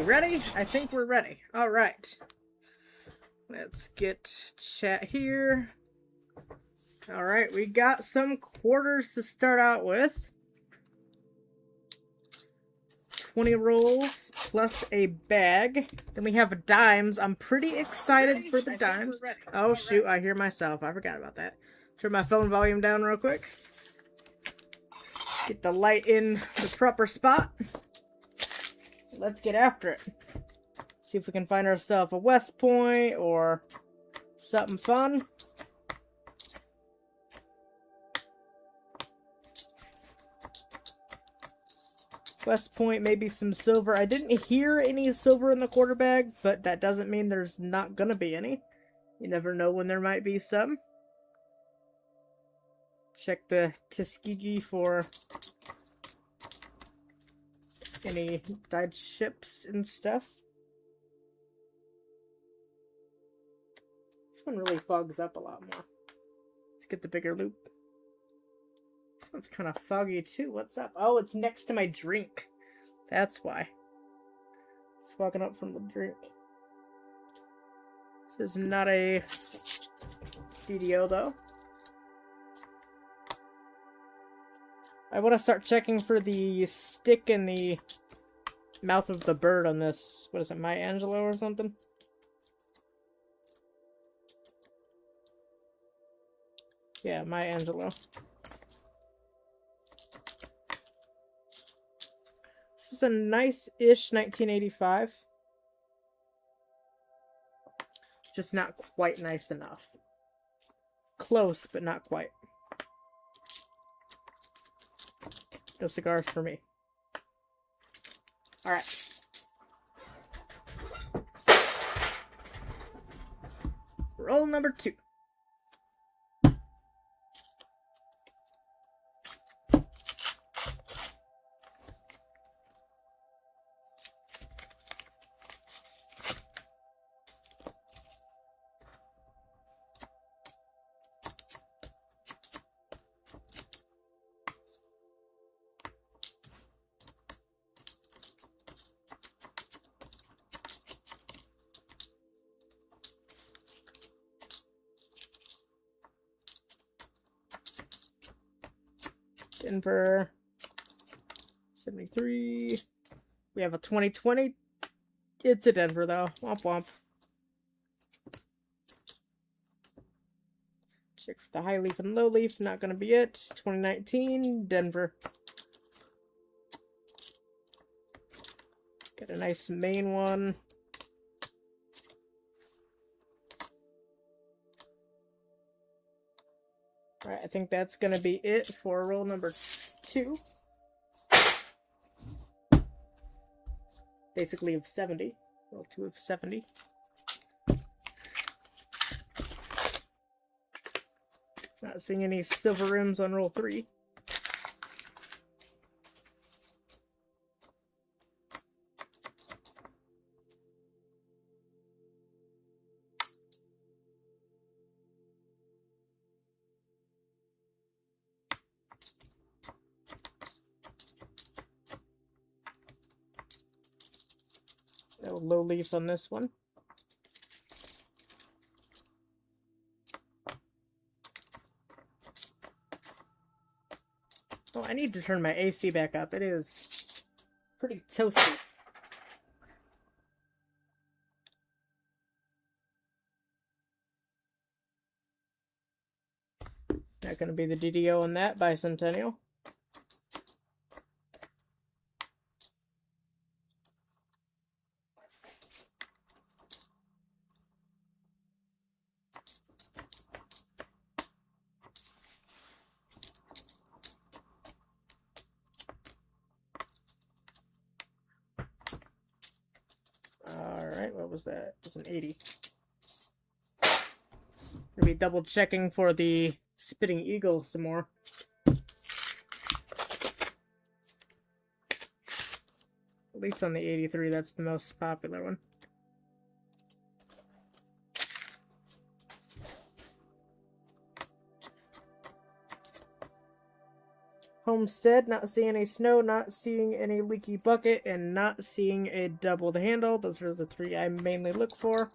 ready? I think we're ready. All right. Let's get chat here. All right, we got some quarters to start out with. 20 rolls plus a bag. Then we have dimes. I'm pretty excited for the dimes. Oh shoot, I hear myself. I forgot about that. Turn my phone volume down real quick. Get the light in the proper spot. Let's get after it. See if we can find ourselves a West Point or something fun. West Point, maybe some silver. I didn't hear any silver in the quarter bag, but that doesn't mean there's not gonna be any. You never know when there might be some. Check the Tuskegee for any dyed ships and stuff. This one really fogs up a lot more. Let's get the bigger loop. This one's kind of foggy too. What's up? Oh, it's next to my drink. That's why. It's fogging up from the drink. This is not a DDO though. I want to start checking for the stick in the mouth of the bird on this. What is it, Maya Angelou or something? Yeah, Maya Angelou. This is a nice-ish 1985. Just not quite nice enough. Close, but not quite. No cigars for me. Alright. Roll number 2. Denver 73. We have a 2020. It's a Denver though. Womp womp. Check for the high leaf and low leaf. Not gonna be it. 2019 Denver. Got a nice main one. Alright, I think that's gonna be it for roll number 2. Basically of 70. Roll 2 of 70. Not seeing any silver rims on roll 3. No low leaf on this one. Oh, I need to turn my AC back up. It is pretty toasty. Not going to be the DDO on that Bicentennial. Alright, what was that? It was an 80. Gonna be double checking for the Spitting Eagle some more. At least on the 83, that's the most popular one. Homestead, not seeing any snow, not seeing any leaky bucket, and not seeing a doubled handle. Those are the three I mainly look for.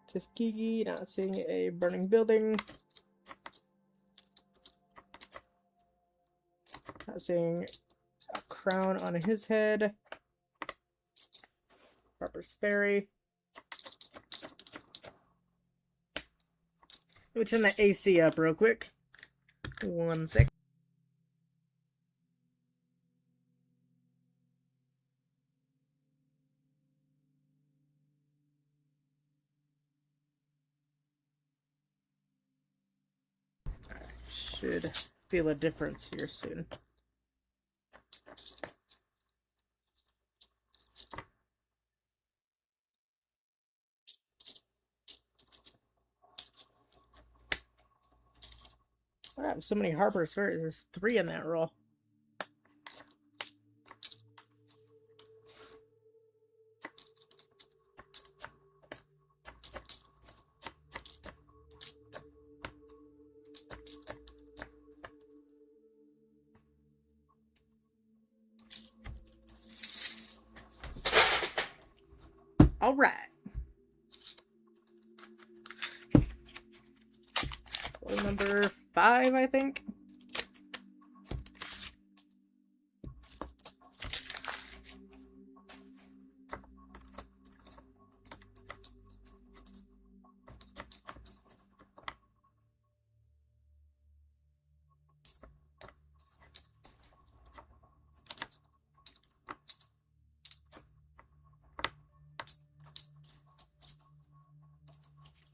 Tuskegee, not seeing a burning building. Not seeing a crown on his head. Harper's Ferry. Let me turn the AC up real quick. 1 sec. Should feel a difference here soon. What happened? So many Harper's Ferry. There's 3 in that roll. All right. Roll number 5, I think.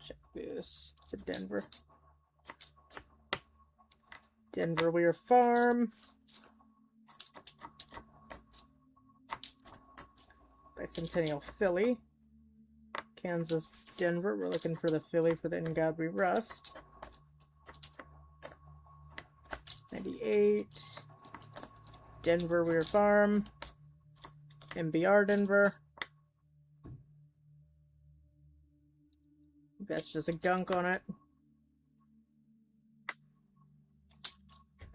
Check this. It's a Denver. Denver Weir Farm. Bicentennial Philly. Kansas Denver. We're looking for the Philly for the In God We Rust. 98. Denver Weir Farm. MBR Denver. That's just a gunk on it.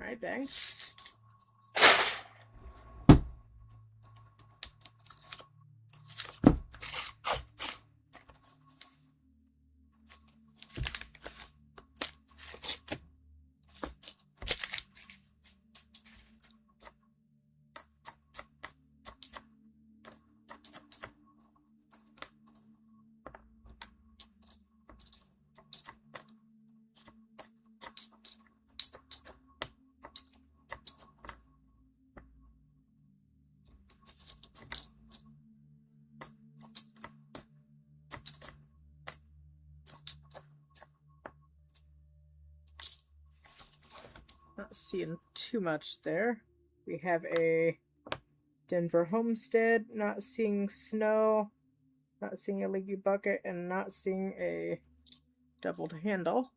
Alright, bang. Not seeing too much there. We have a Denver Homestead, not seeing snow, not seeing a leaky bucket, and not seeing a doubled handle.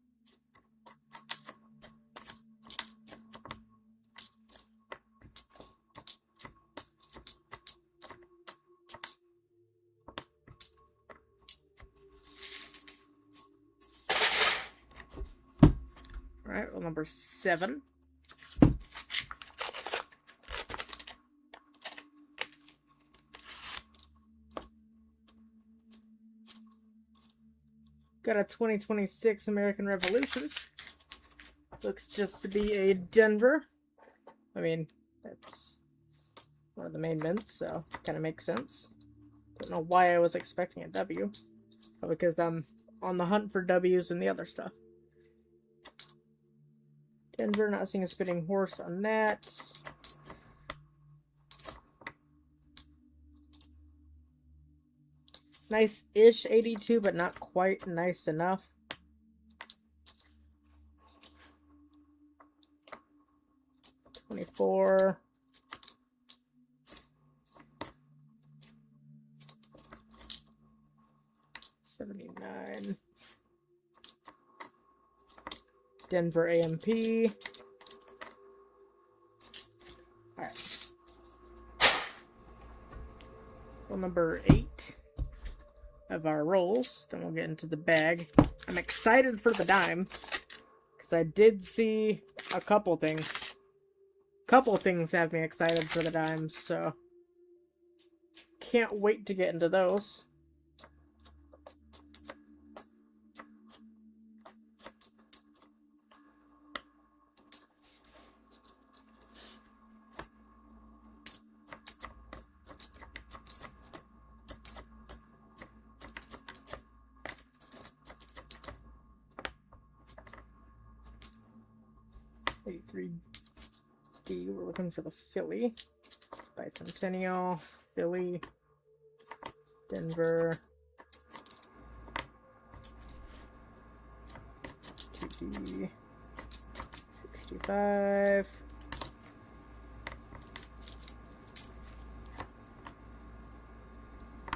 Alright, well, number 7. Got a 2026 American Revolution. Looks just to be a Denver. I mean, that's one of the main mints, so kind of makes sense. Don't know why I was expecting a W. Probably because I'm on the hunt for W's and the other stuff. Denver, not seeing a spitting horse on that. Nice-ish 82, but not quite nice enough. $24. $79. Denver AMP. Alright. Roll number 8 of our rolls. Then we'll get into the bag. I'm excited for the dimes, because I did see a couple things Couple things have me excited for the dimes, so can't wait to get into those. D, we're looking for the Philly. Bicentennial, Philly, Denver, 2D, 65,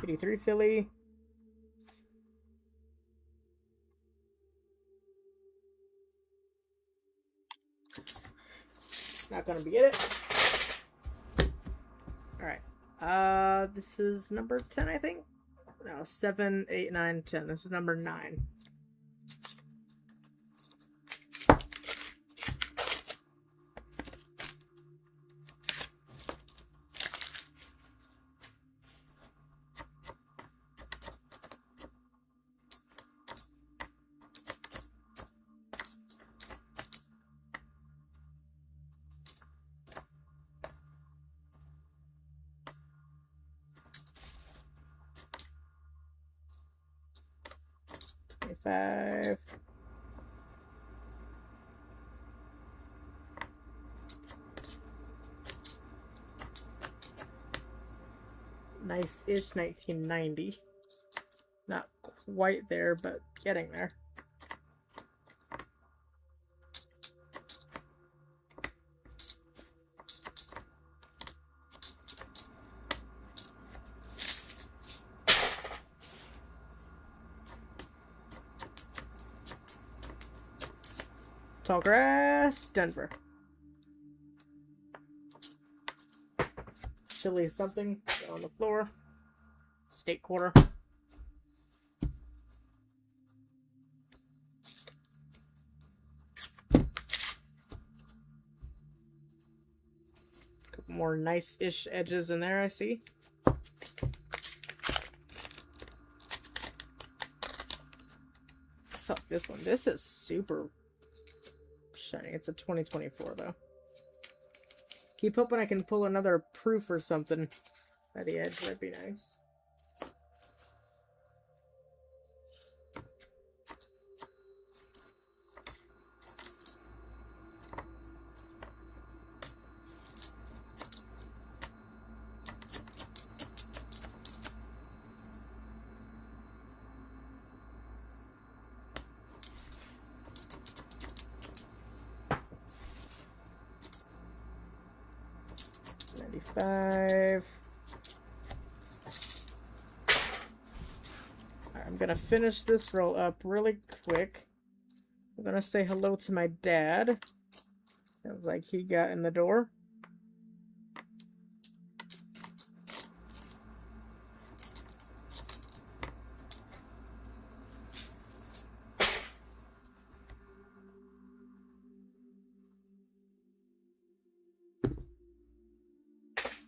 '83 Philly, not gonna be it. Alright. This is number 10, I think? No, 7, 8, 9, 10. This is number 9. Five. Nice-ish 1990. Not quite there, but getting there. Tallgrass, Denver. Chili something on the floor. State quarter. Couple more nice-ish edges in there, I see. So this one. This is super shiny. It's a 2024 though. Keep hoping I can pull another proof or something at the edge. That'd be nice. Alright, I'm gonna finish this roll up really quick. I'm gonna say hello to my dad. Sounds like he got in the door.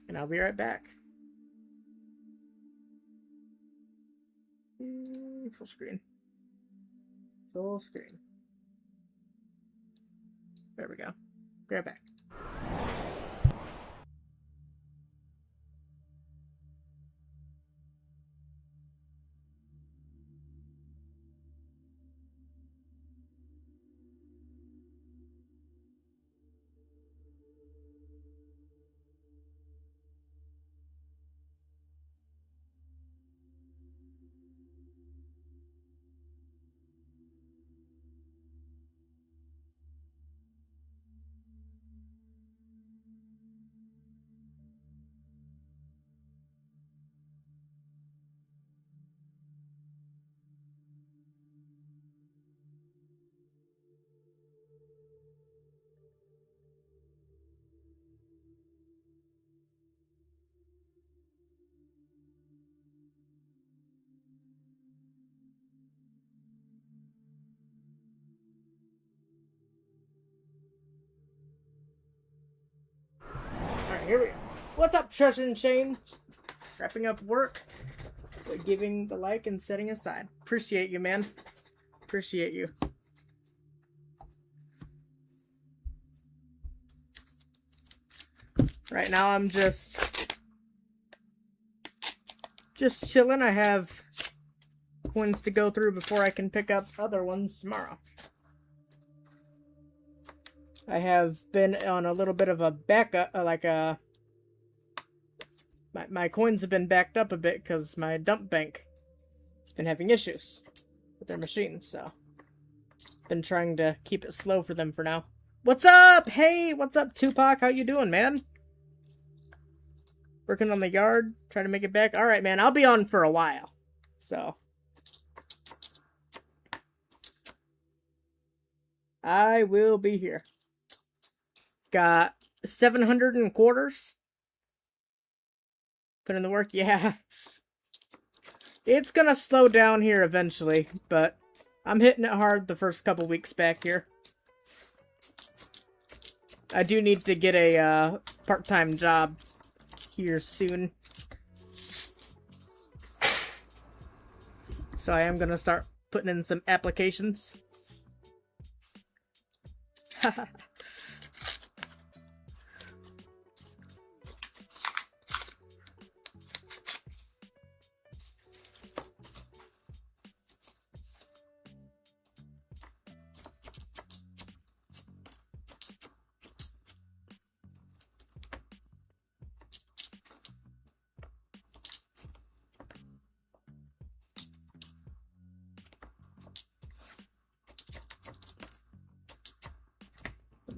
And I'll be right back. Full screen. Full screen. There we go. Be right back. here we go. What's up, Treasure and Shane? Wrapping up work, but giving the like and setting aside. Appreciate you, man. Appreciate you. Right now, I'm just chilling. I have coins to go through before I can pick up other ones tomorrow. I have been on a little bit of a backup, my coins have been backed up a bit because my dump bank has been having issues with their machines, so been trying to keep it slow for them for now. What's up? Hey, what's up, Tupac? How you doing, man? Working on the yard, trying to make it back. All right, man, I'll be on for a while, so I will be here. Got 700 in quarters. Put in the work, yeah. It's gonna slow down here eventually, but I'm hitting it hard the first couple weeks back here. I do need to get a part-time job here soon. So I am gonna start putting in some applications. Haha.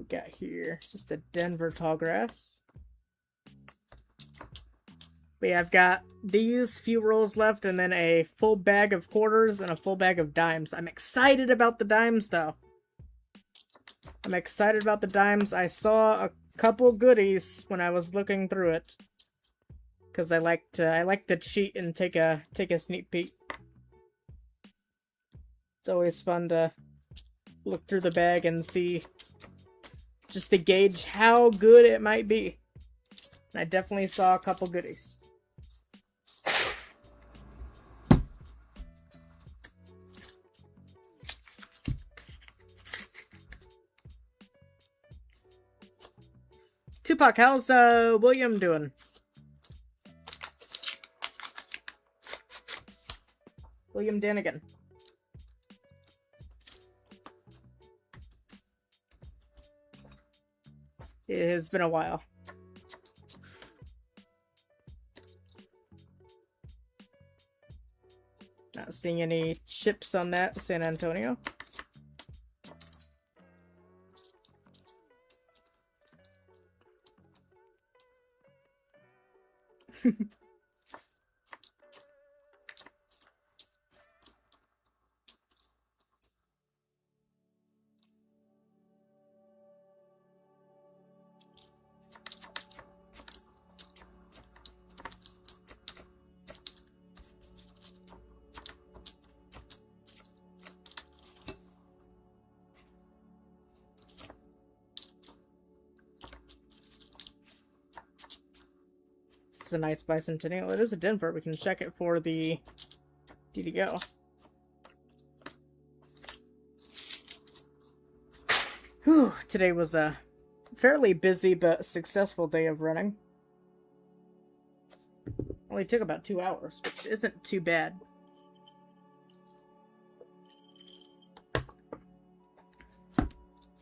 Got here just a Denver tallgrass. But yeah, I've got these few rolls left and then a full bag of quarters and a full bag of dimes. I'm excited about the dimes though. I'm excited about the dimes. I saw a couple goodies when I was looking through it, because I like to cheat and take a sneak peek. It's always fun to look through the bag and see, just to gauge how good it might be. And I definitely saw a couple goodies. Tupac, how's William doing? William Danigan. It has been a while. Not seeing any chips on that San Antonio. A nice bicentennial. It is a Denver. We can check it for the DDO. Whew, today was a fairly busy but successful day of running. Only took about 2 hours, which isn't too bad. It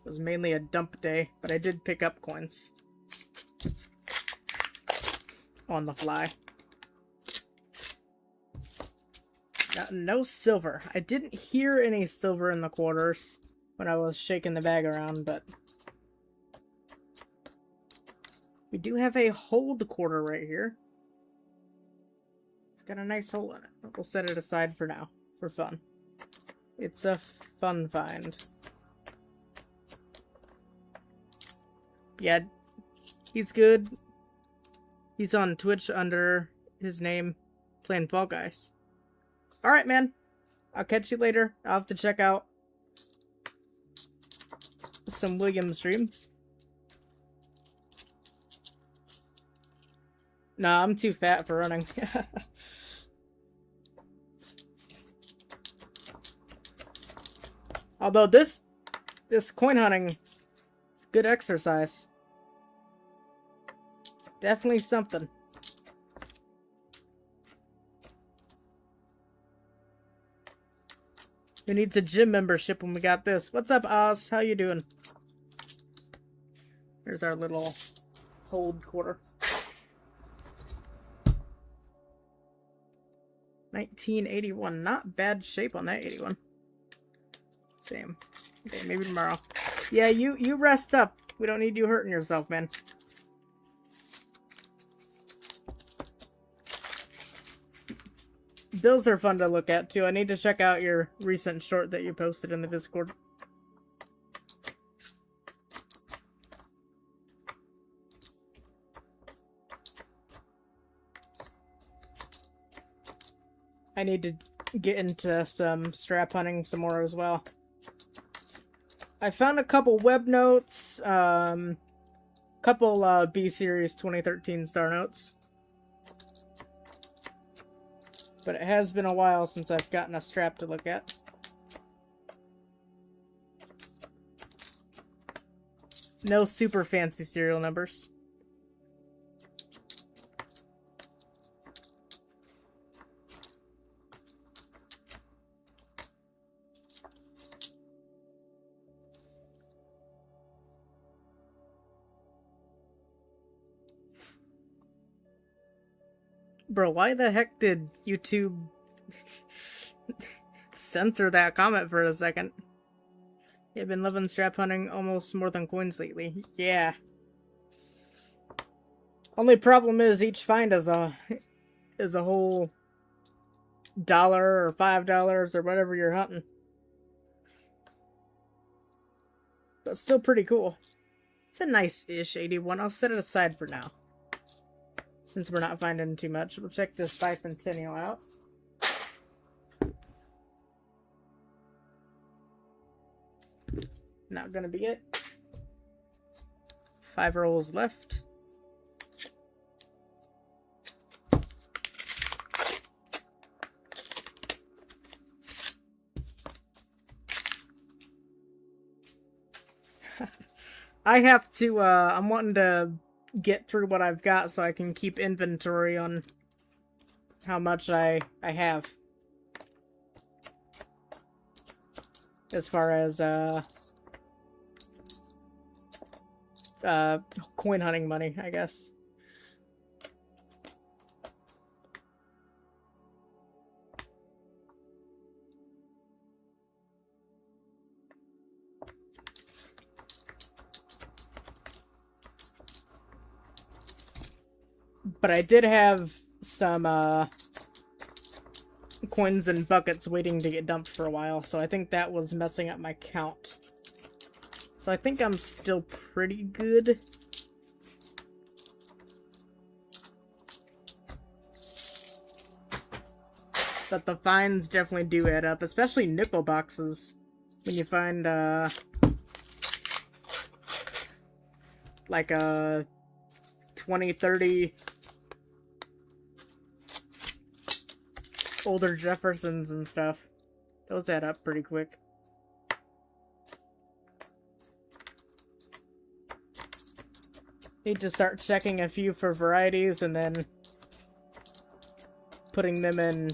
was mainly a dump day, but I did pick up coins on the fly. No silver. I didn't hear any silver in the quarters when I was shaking the bag around, but we do have a hold quarter right here. It's got a nice hole in it. We'll set it aside for now, for fun. It's a fun find. Yeah, he's good. He's on Twitch under his name, playing Fall Guys. Alright, man. I'll catch you later. I'll have to check out some William streams. Nah, I'm too fat for running. Although this coin hunting is good exercise. Definitely something. Who needs a gym membership when we got this? What's up, Oz? How you doing? Here's our little hold quarter. 1981. Not bad shape on that 81. Same. Okay, maybe tomorrow. Yeah, you rest up. We don't need you hurting yourself, man. Bills are fun to look at, too. I need to check out your recent short that you posted in the Discord. I need to get into some strap hunting some more as well. I found a couple web notes, couple B-Series 2013 star notes. But it has been a while since I've gotten a strap to look at. No super fancy serial numbers. Bro, why the heck did YouTube censor that comment for a second? You've been loving strap hunting almost more than coins lately. Yeah. Only problem is each find is a whole $1 or $5 or whatever you're hunting. But still pretty cool. It's a nice-ish 81. I'll set it aside for now. Since we're not finding too much, we'll check this bicentennial out. Not gonna be it. 5 rolls left. I have to, I'm wanting to get through what I've got so I can keep inventory on how much I have. As far as, coin hunting money, I guess. But I did have some, coins and buckets waiting to get dumped for a while, so I think that was messing up my count. So I think I'm still pretty good. But the finds definitely do add up, especially nickel boxes. When you find, like a 20, 30 older Jeffersons and stuff. Those add up pretty quick. Need to start checking a few for varieties and then putting them in.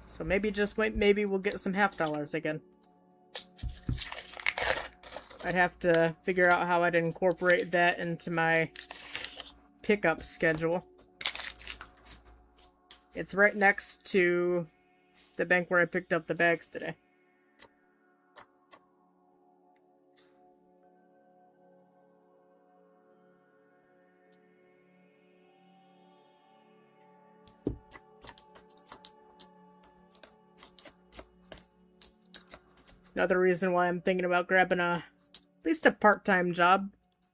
So maybe just wait, maybe we'll get some $50 again. I'd have to figure out how I'd incorporate that into my pickup schedule. It's right next to the bank where I picked up the bags today. Another reason why I'm thinking about grabbing at least a part-time job,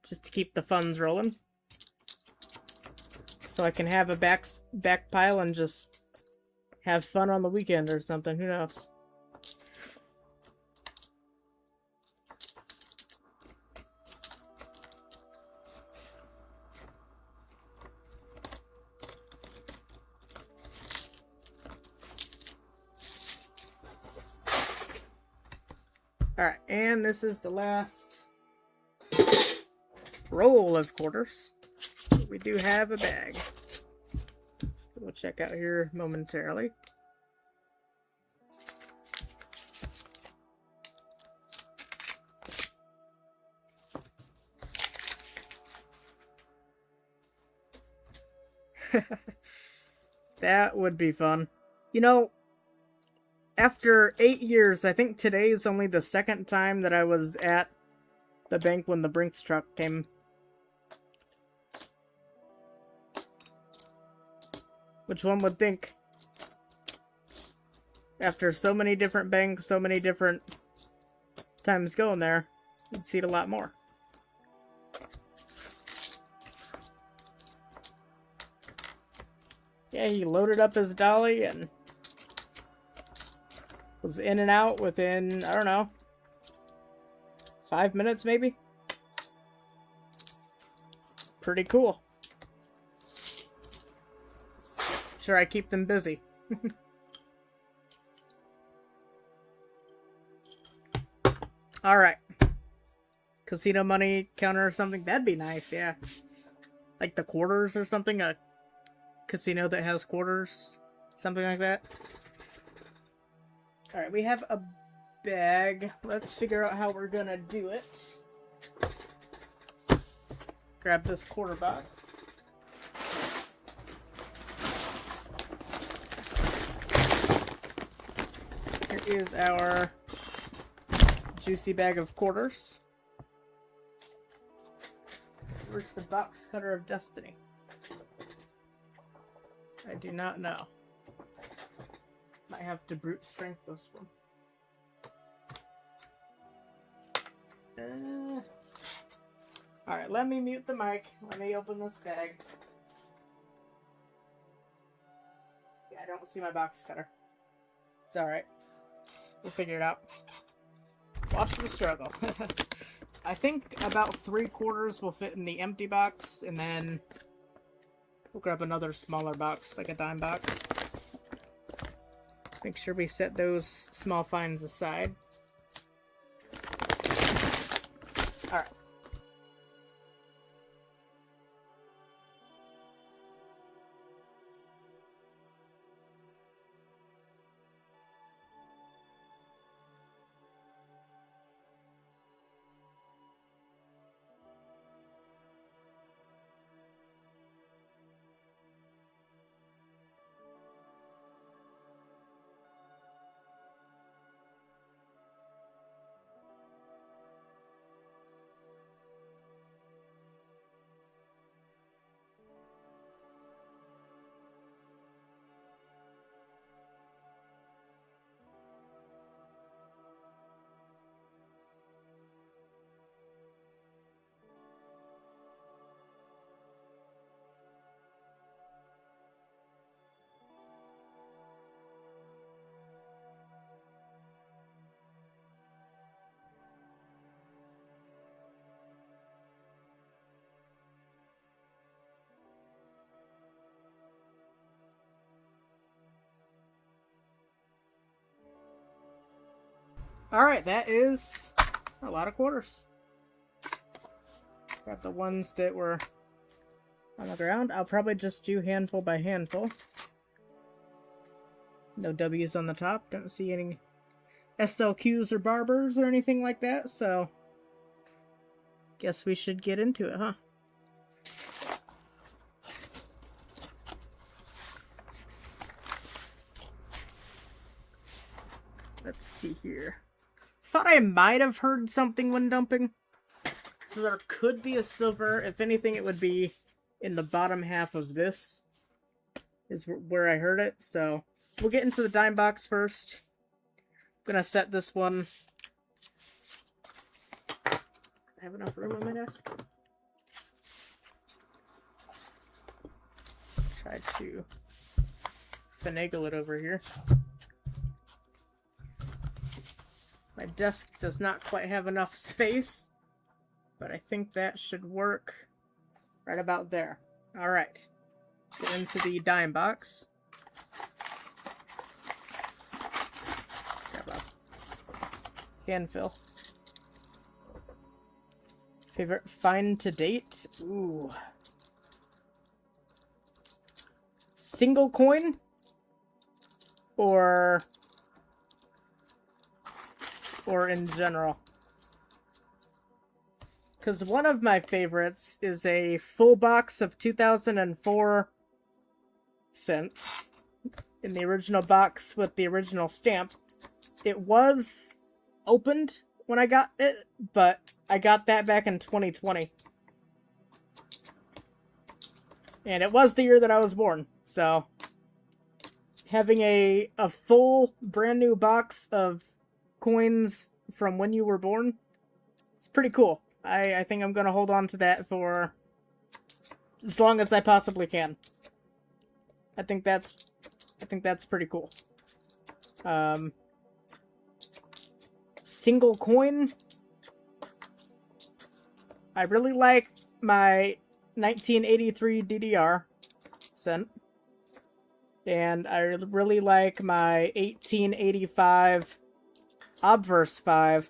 just to keep the funds rolling. So I can have a back pile and just have fun on the weekend or something, who knows. Alright, and this is the last roll of quarters. We do have a bag. We'll check out here momentarily. That would be fun. You know, after 8 years, I think today is only the second time that I was at the bank when the Brinks truck came. Which one would think? After so many different banks, so many different times going there, you'd see it a lot more. Yeah, he loaded up his dolly and was in and out within, I don't know, 5 minutes maybe? Pretty cool. Sure, I keep them busy. Alright. Casino money counter or something? That'd be nice, yeah. Like the quarters or something? A casino that has quarters? Something like that? Alright, we have a bag. Let's figure out how we're gonna do it. Grab this quarter box. Here is our juicy bag of quarters. Where's the box cutter of destiny? I do not know. Might have to brute strength this one. Alright, let me mute the mic. Let me open this bag. Yeah, I don't see my box cutter. It's alright. We'll figure it out. Watch the struggle. I think about 3/4 will fit in the empty box, and then we'll grab another smaller box, like a dime box. Make sure we set those small finds aside. Alright. Alright, that is a lot of quarters. Got the ones that were on the ground. I'll probably just do handful by handful. No W's on the top. Don't see any SLQs or barbers or anything like that, so guess we should get into it, huh? Let's see here. Thought I might have heard something when dumping. So there could be a silver. If anything, it would be in the bottom half of this. Is where I heard it. So we'll get into the dime box first. I'm gonna set this one. I have enough room on my desk. Try to finagle it over here. My desk does not quite have enough space, but I think that should work right about there. Alright, get into the dime box. Grab Anvil. Favorite find to date? Ooh. Single coin? Or in general? Because one of my favorites is a full box of 2004 cents in the original box with the original stamp. It was opened when I got it, but I got that back in 2020. And it was the year that I was born, so having a full brand new box of coins from when you were born, it's pretty cool. I think I'm gonna hold on to that for as long as I possibly can. I think that's pretty cool. Single coin. I really like my 1983 DDR cent. And I really like my 1885 Obverse 5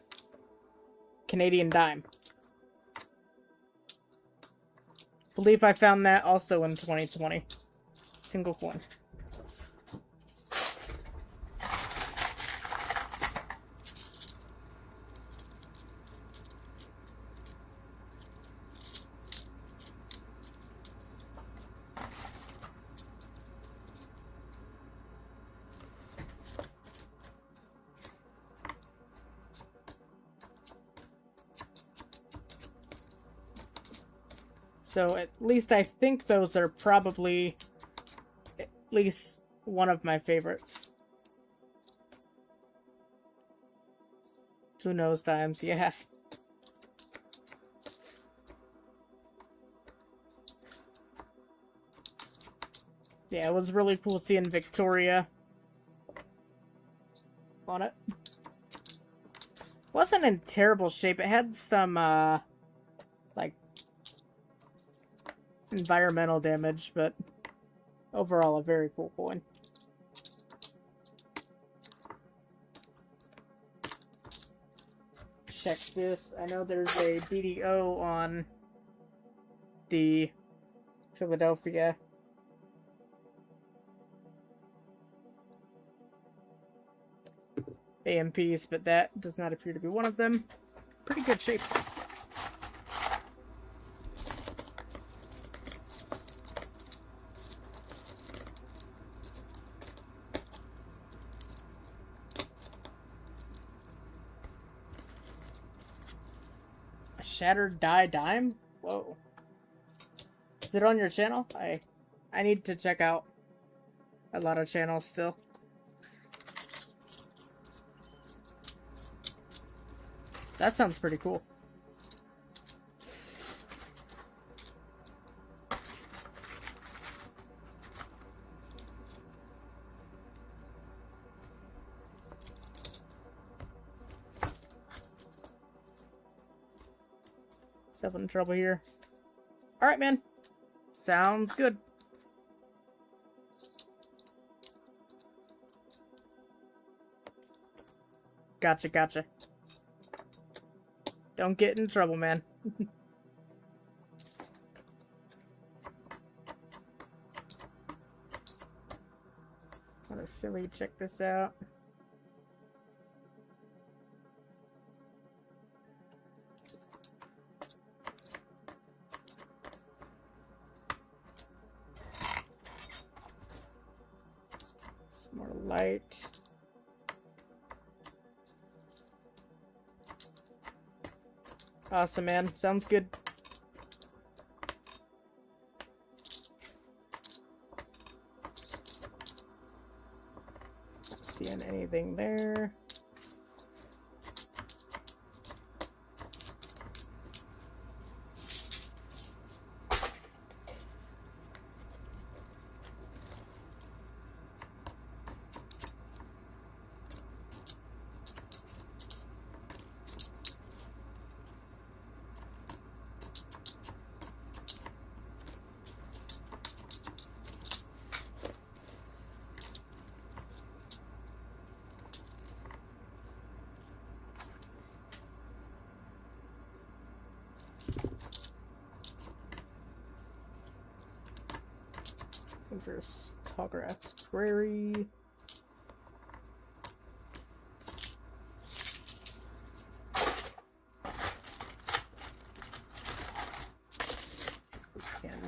Canadian dime. Believe I found that also in 2020. Single coin. So at least I think those are probably at least one of my favorites. Blue nose dimes, yeah. Yeah, it was really cool seeing Victoria on it. Wasn't in terrible shape. It had some, like, environmental damage, but overall a very cool coin. Check this. I know there's a BDO on the Philadelphia. AMPs, but that does not appear to be one of them. Pretty good shape. A shattered die dime? Whoa. Is it on your channel? I need to check out a lot of channels still. That sounds pretty cool. Having trouble here. Alright, man. Sounds good. Gotcha, gotcha. Don't get in trouble, man. Let Philly check this out. Some more light. Awesome, man. Sounds good. Not seeing anything there. There's Tallgrass Prairie. We can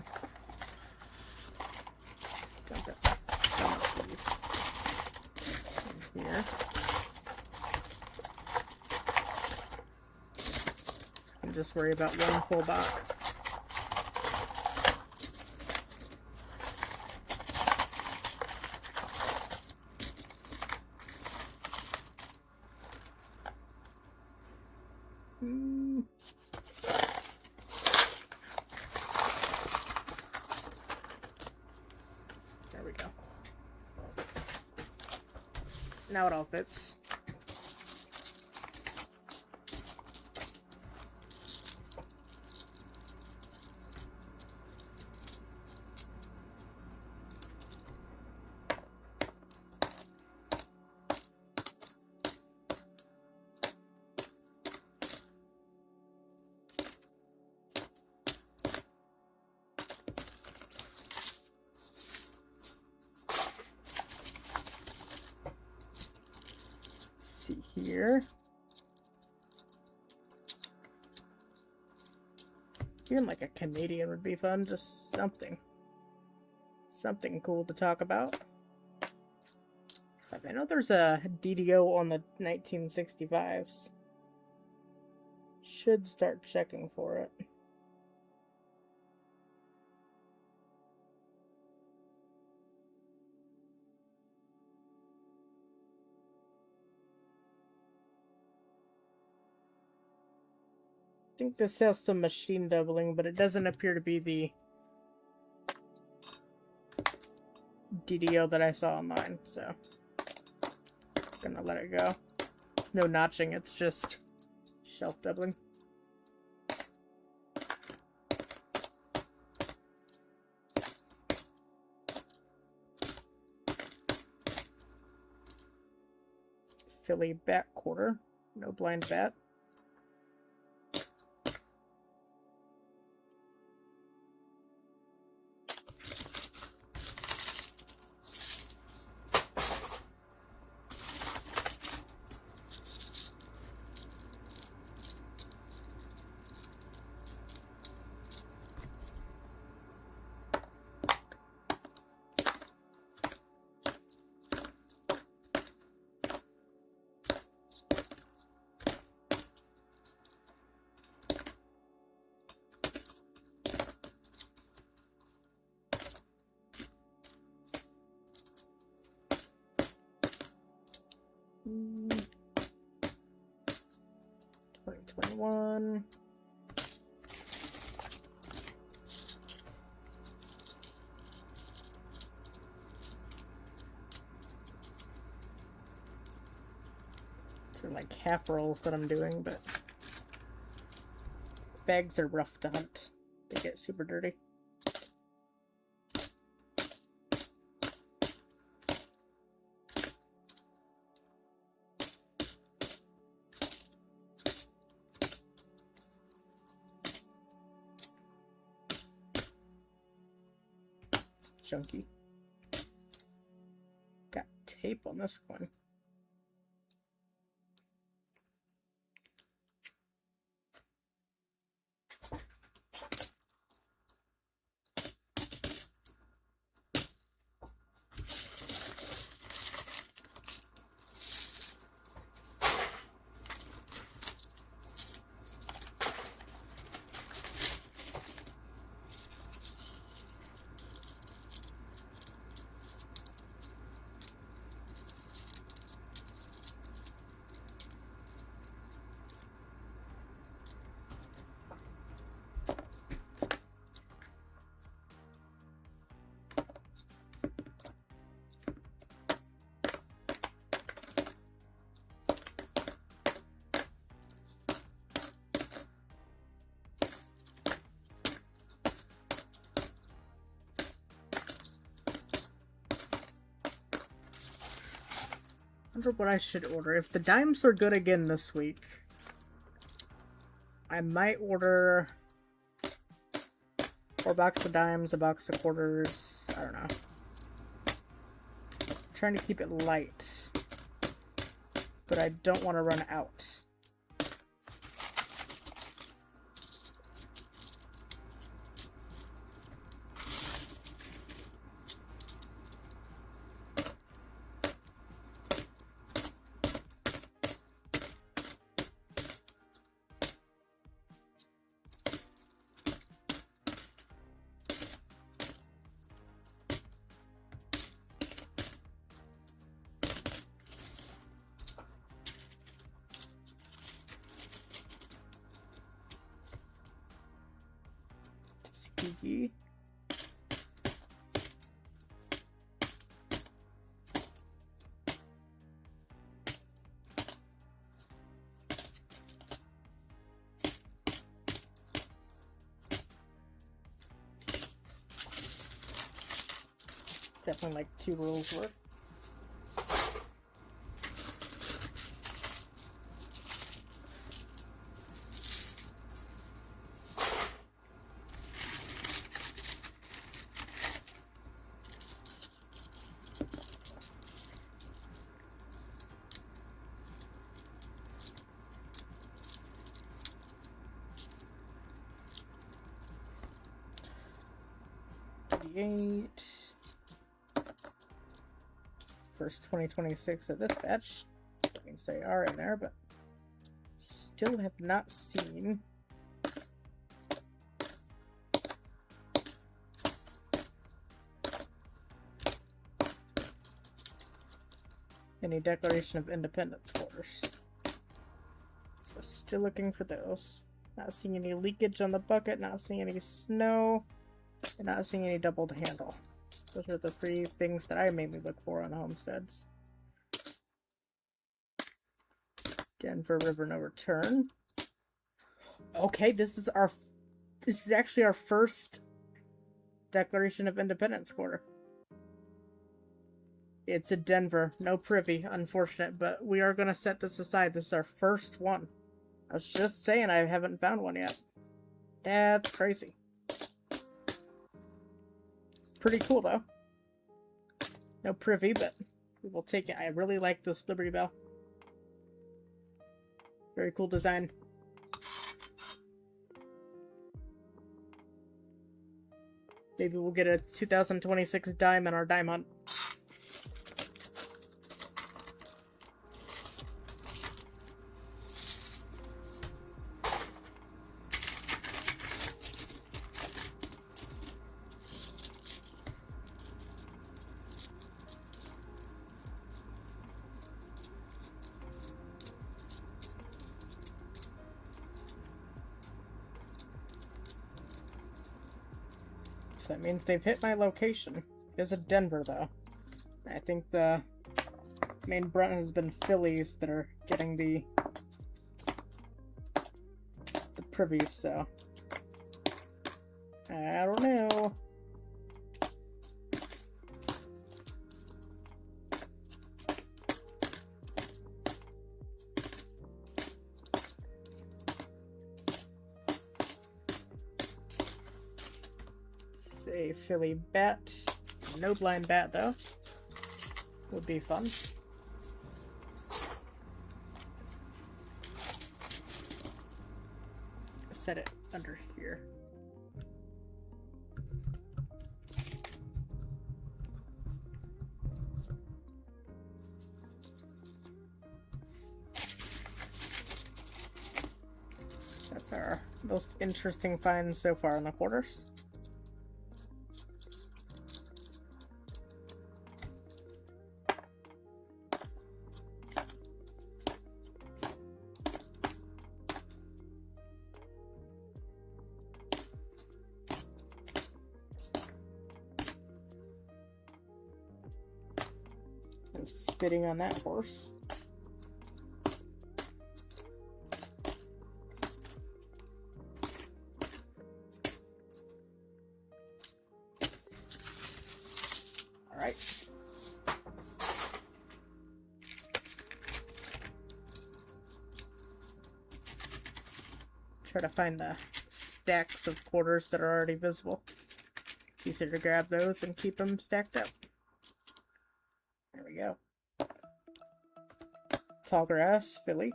dump out some of these in here. And just worry about one full box. There we go. Now it all fits. Here. Even like a Canadian would be fun, just something cool to talk about. I know there's a DDO on the 1965s. Should start checking for it. I think this has some machine doubling, but it doesn't appear to be the DDO that I saw online, so I'm gonna let it go. No notching, it's just shelf doubling. Philly bat quarter, no blind bat. Mm. 2021. They're like half rolls that I'm doing, but bags are rough to hunt. They get super dirty. It's chunky. Got tape on this one. I wonder what I should order. If the dimes are good again this week, I might order 4 boxes of dimes, a box of quarters. I don't know. trying to keep it light, but I don't want to run out. Tuskegee. Definitely like 2 rules worth. First 2026 of this batch. That means they are in there, but still have not seen any Declaration of Independence quarters. So still looking for those. Not seeing any leakage on the bucket, not seeing any snow, and not seeing any doubled handle. Those are the 3 things that I mainly look for on homesteads. Denver River No Return. Okay, this is actually our first Declaration of Independence quarter. It's a Denver, no Privy, unfortunate, but we are going to set this aside. This is our first one. I was just saying I haven't found one yet. That's crazy. Pretty cool, though. No Privy, but we will take it. I really like this Liberty Bell. Very cool design. Maybe we'll get a 2026 dime in our dime hunt. That means they've hit my location. There's a Denver, though. I think the main brunt has been fillies that are getting the privies, so I don't know. A Philly bat. No blind bat, though. Would be fun. Set it under here. That's our most interesting find so far in the quarters. I'm spitting on that horse. All right. Try to find the stacks of quarters that are already visible. It's easier to grab those and keep them stacked up. There we go. Tallgrass, Philly.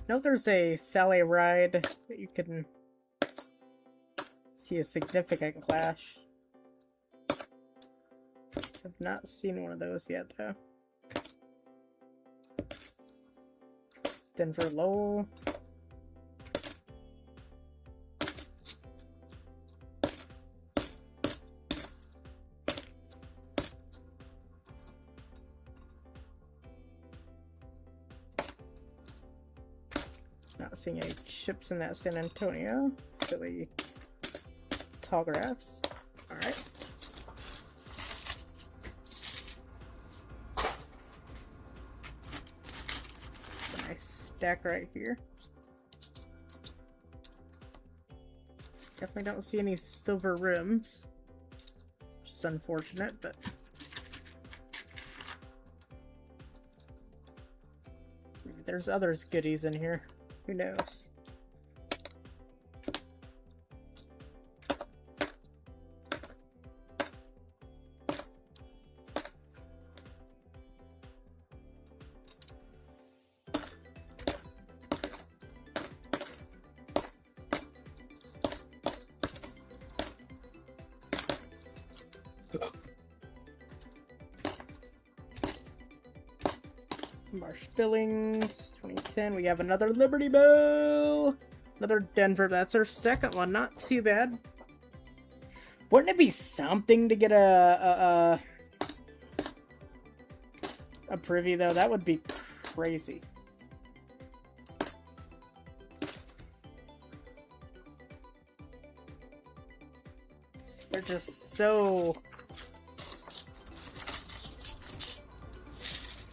I know there's a Sally Ride that you can see a significant clash. I've not seen one of those yet, though. Denver Lowell. Not seeing any chips in that San Antonio. Philly Tallgrass. Alright. Nice stack right here. Definitely don't see any silver rims, which is unfortunate, but maybe there's other goodies in here. Who knows? Marsh Billings, 2010. We have another Liberty Bell. Another Denver. That's our second one. Not too bad. Wouldn't it be something to get a privy, though? That would be crazy. They're just so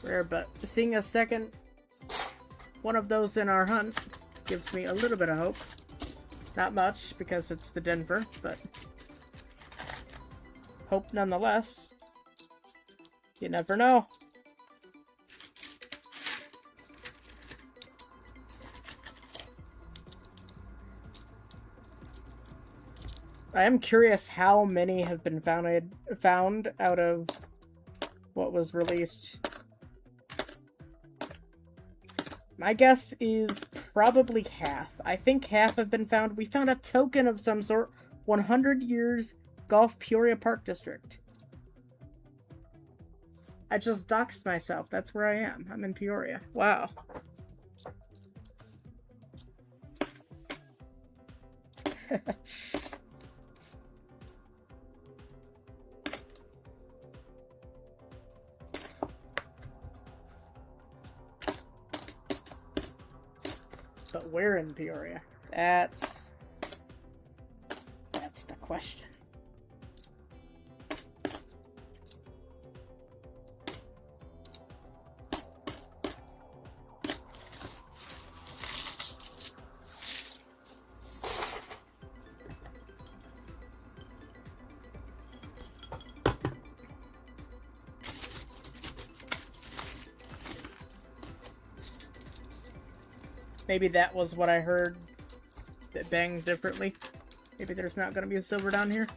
rare, but seeing a second one of those in our hunt gives me a little bit of hope. Not much, because it's the Denver, but hope nonetheless. You never know. I am curious how many have been found out of what was released. My guess is probably half. I think half have been found. We found a token of some sort. 100 years Golf Peoria Park District. I just doxed myself. That's where I am. I'm in Peoria. Wow. But where in Peoria? That's the question. Maybe that was what I heard that banged differently. Maybe there's not going to be a silver down here.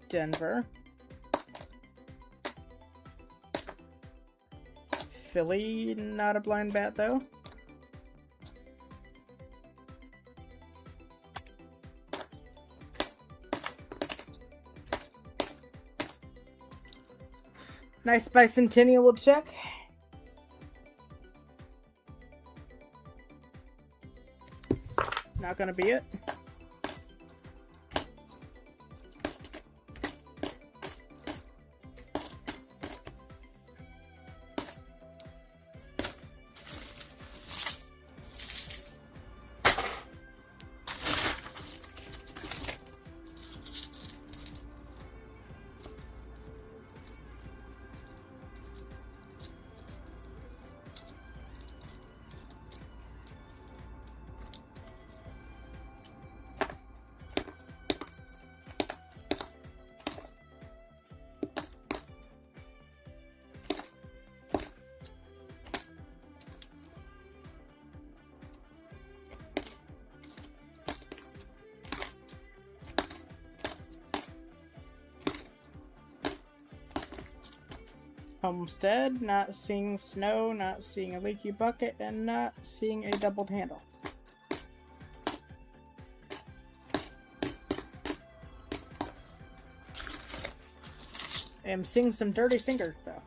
Denver. Philly, not a blind bat though. Nice Bicentennial will check. Not gonna be it. Homestead, not seeing snow, not seeing a leaky bucket, and not seeing a doubled handle. I'm seeing some dirty fingers, though.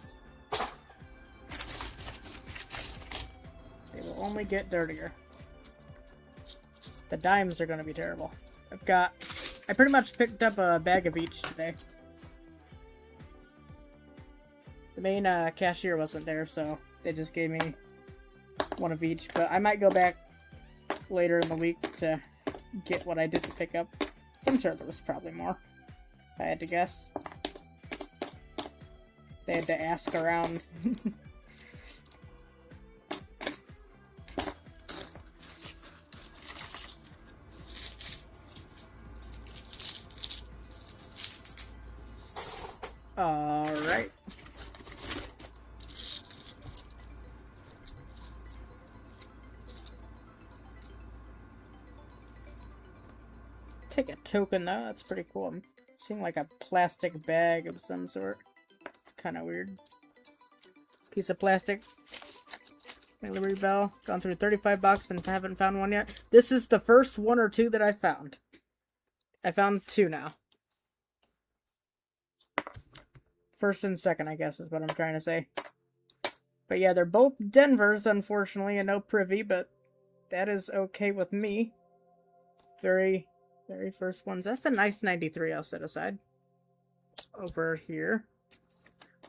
They will only get dirtier. The dimes are going to be terrible. I pretty much picked up a bag of each today. The main cashier wasn't there, so they just gave me one of each. But I might go back later in the week to get what I didn't pick up. I'm sure there was probably more, if I had to guess. They had to ask around. Alright. Take a token though, that's pretty cool. I'm seeing like a plastic bag of some sort. It's kind of weird. Piece of plastic. My Liberty Bell. Gone through 35 boxes and haven't found one yet. This is the first one or two that I found. I found two now. First and second, I guess, is what I'm trying to say. But yeah, they're both Denvers, unfortunately, and no Privy, but that is okay with me. Very first ones. That's a nice 93 I'll set aside. Over here.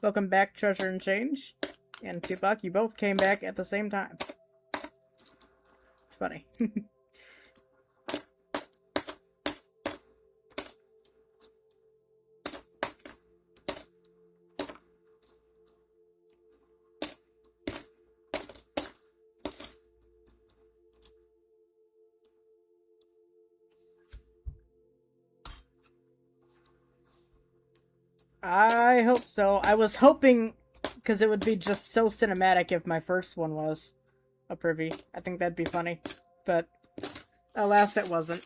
Welcome back, Treasure and Change. And Tupac, you both came back at the same time. It's funny. I hope so. I was hoping, because it would be just so cinematic if my first one was a Privy. I think that'd be funny. But, alas, it wasn't.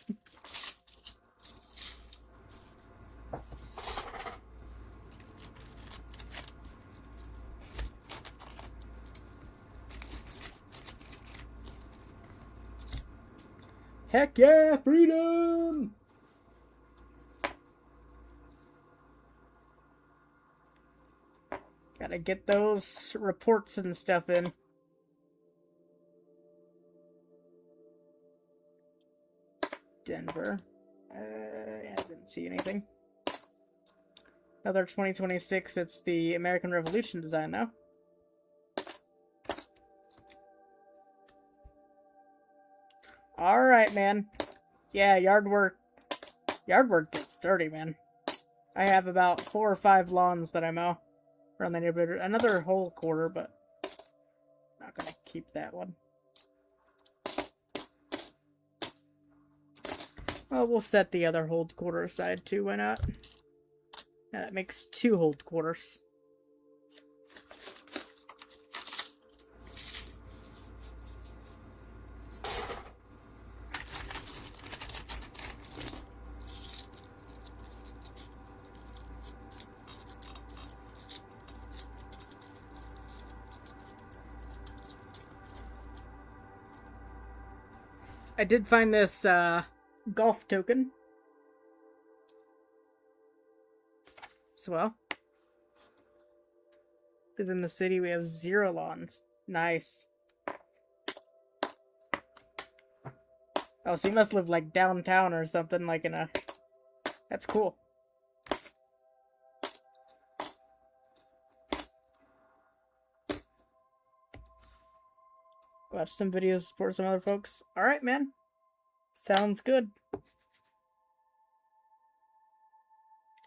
Heck yeah, freedom! Gotta get those reports and stuff in. Denver. I didn't see anything. Another 2026, it's the American Revolution design now. Alright, man. Yeah, yard work. Yard work gets dirty, man. I have about 4 or 5 lawns that I mow around the neighborhood. Another whole quarter, but not gonna keep that one. Well, we'll set the other hold quarter aside too, why not? Yeah, that makes 2 hold quarters. I did find this golf token. So well. Within the city we have 0 lawns. Nice. Oh, so you must live like downtown or something, like in a... That's cool. Watch some videos, support some other folks. Alright, man. Sounds good.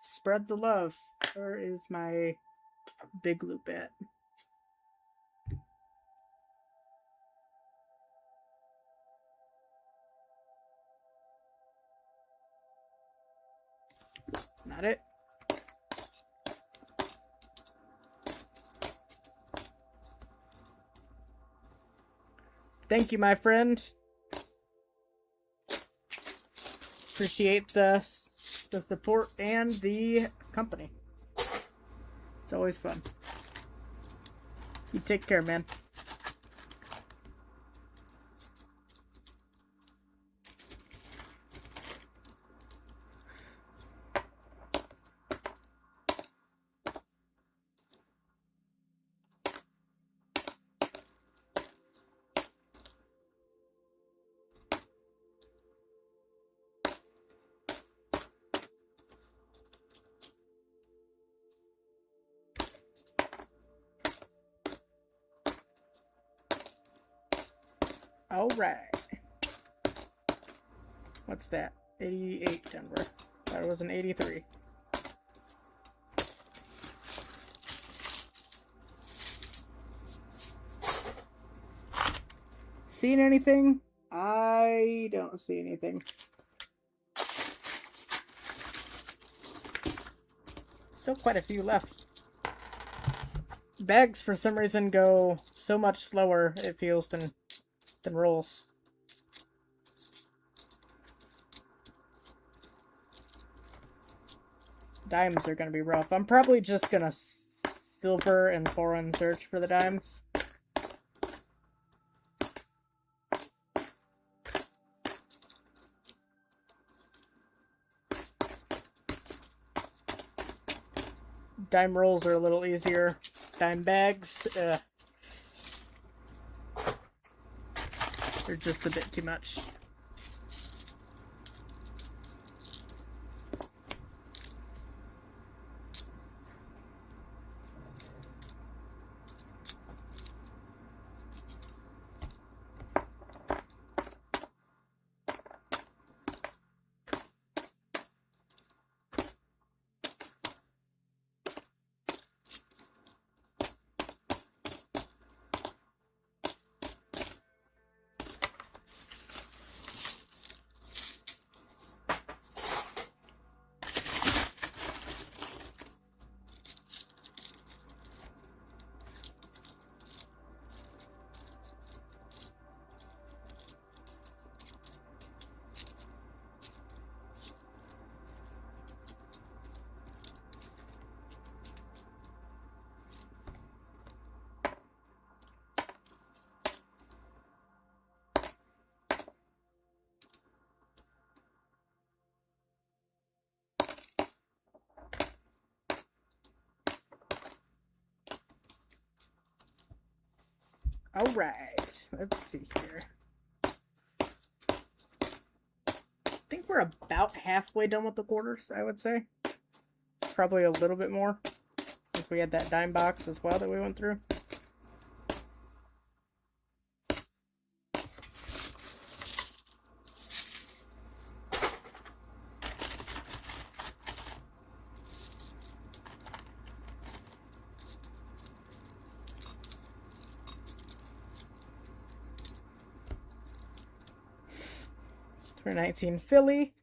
Spread the love. Where is my big loop at? Not it. Thank you, my friend. Appreciate the support and the company. It's always fun. You take care, man. Alright. What's that? 88 Denver. That was an 83. Seen anything? I don't see anything. Still quite a few left. Bags for some reason go so much slower, it feels, than rolls. Dimes are gonna be rough. I'm probably just gonna silver and foreign search for the dimes. Dime rolls are a little easier. Dime bags, they're just a bit too much. Alright, let's see here. I think we're about halfway done with the quarters, I would say. Probably a little bit more, since we had that dime box as well that we went through. For 19 Philly.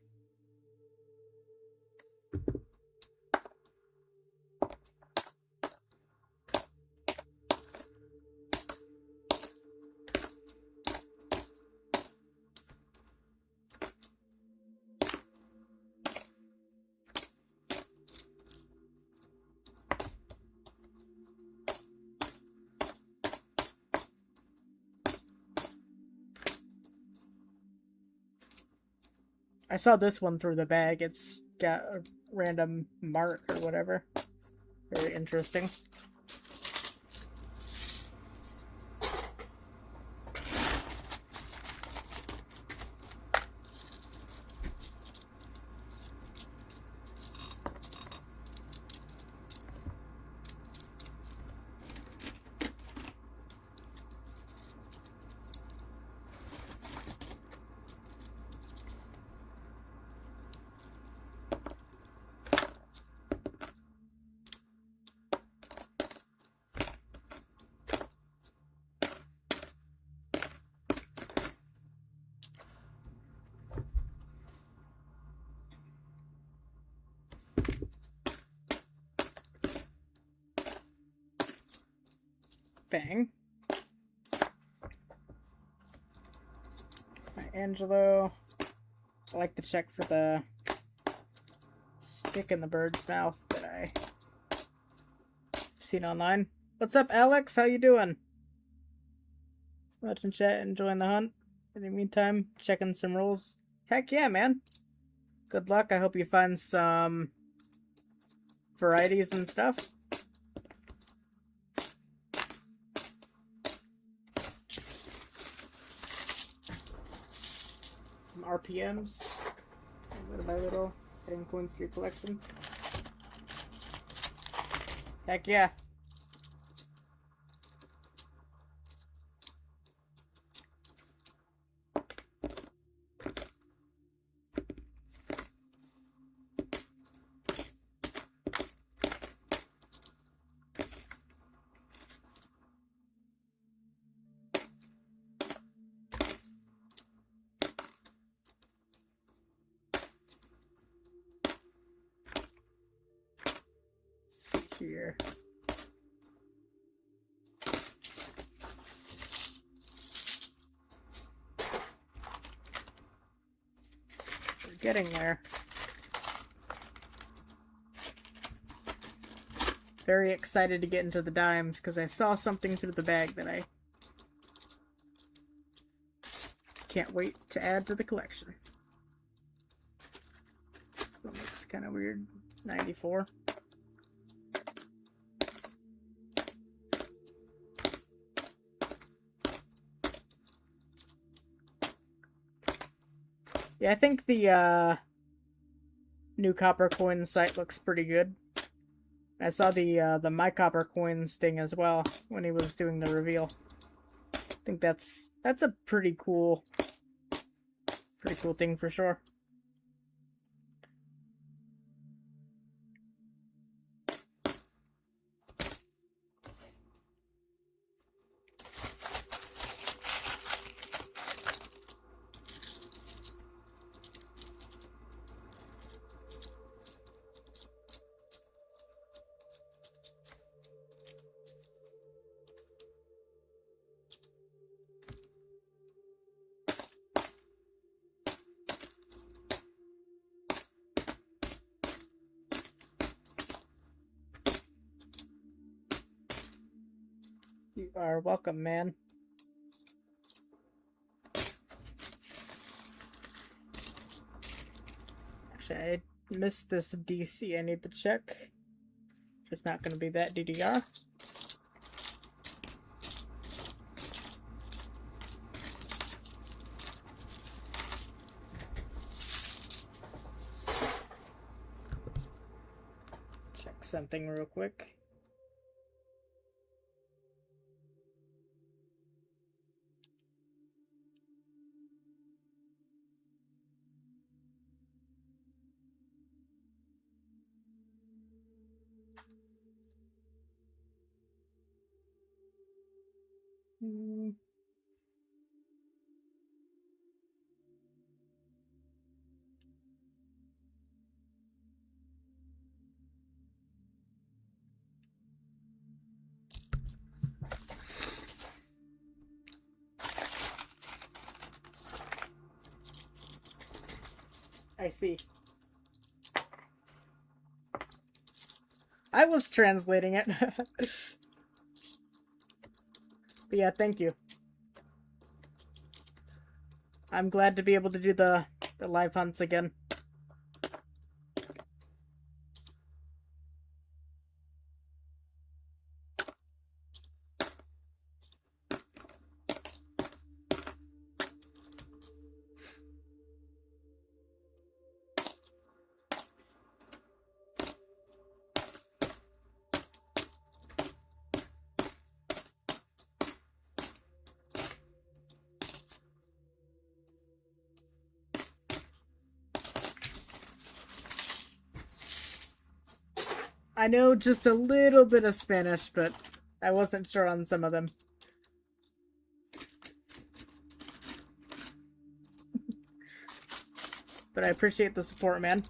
I saw this one through the bag. It's got a random mark or whatever. Very interesting. Bang. My Angelo. I like to check for the stick in the bird's mouth that I've seen online. What's up, Alex? How you doing? Watching chat, enjoying the hunt. In the meantime, checking some rolls. Heck yeah, man. Good luck. I hope you find some varieties and stuff. Some RPMs. Little by little, adding coins to your collection. Heck yeah. Here. We're getting there. Very excited to get into the dimes because I saw something through the bag that I can't wait to add to the collection. That looks kind of weird. 94. Yeah, I think the new Copper Coins site looks pretty good. I saw the My Copper Coins thing as well when he was doing the reveal. I think that's a pretty cool thing for sure. You are welcome, man. Actually, I missed this DC. I need to check. It's not going to be that DDR. Check something real quick. I see. I was translating it. But yeah, thank you. I'm glad to be able to do the The live hunts again. I know just a little bit of Spanish, but I wasn't sure on some of them. But I appreciate the support, man.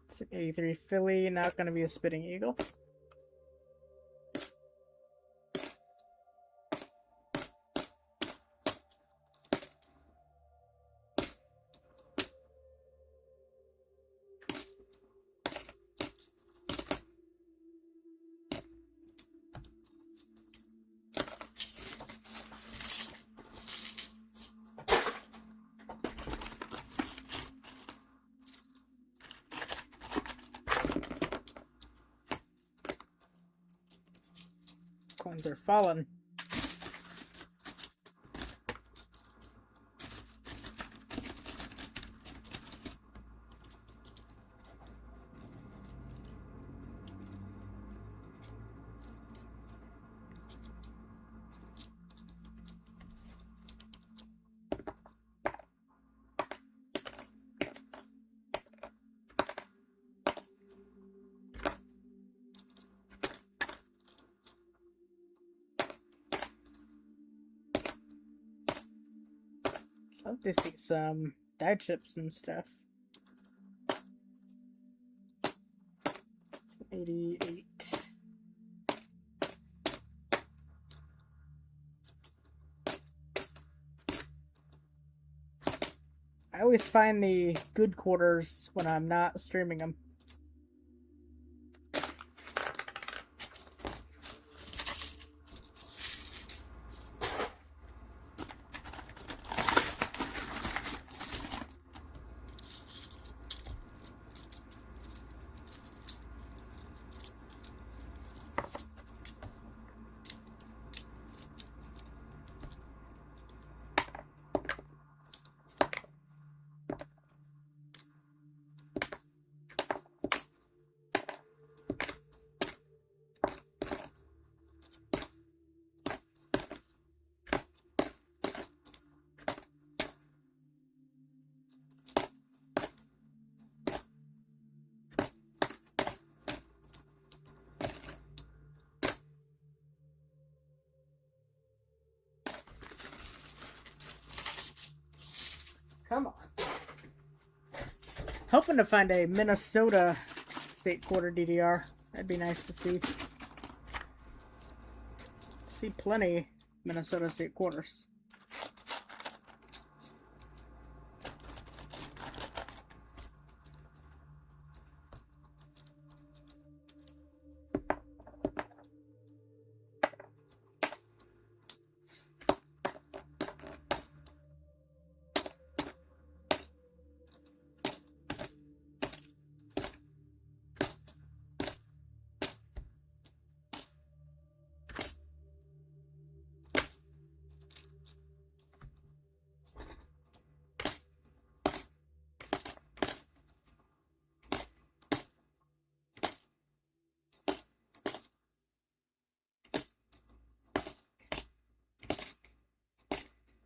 It's an 83 Philly, not going to be a Spitting Eagle. Coins are falling. I'd love to see some die chips and stuff. 88. I always find the good quarters when I'm not streaming them. Come on. Hoping to find a Minnesota state quarter DDR. That'd be nice to see. See plenty Minnesota state quarters.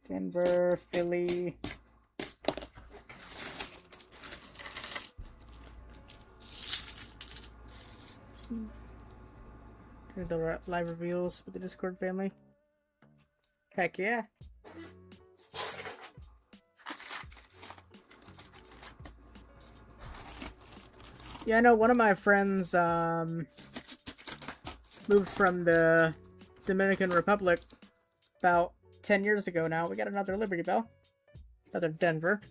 Denver, Philly. Do the live reveals with the Discord family. Heck yeah. Yeah, I know one of my friends moved from the Dominican Republic about 10 years ago now. We got another Liberty Bell. Another Denver.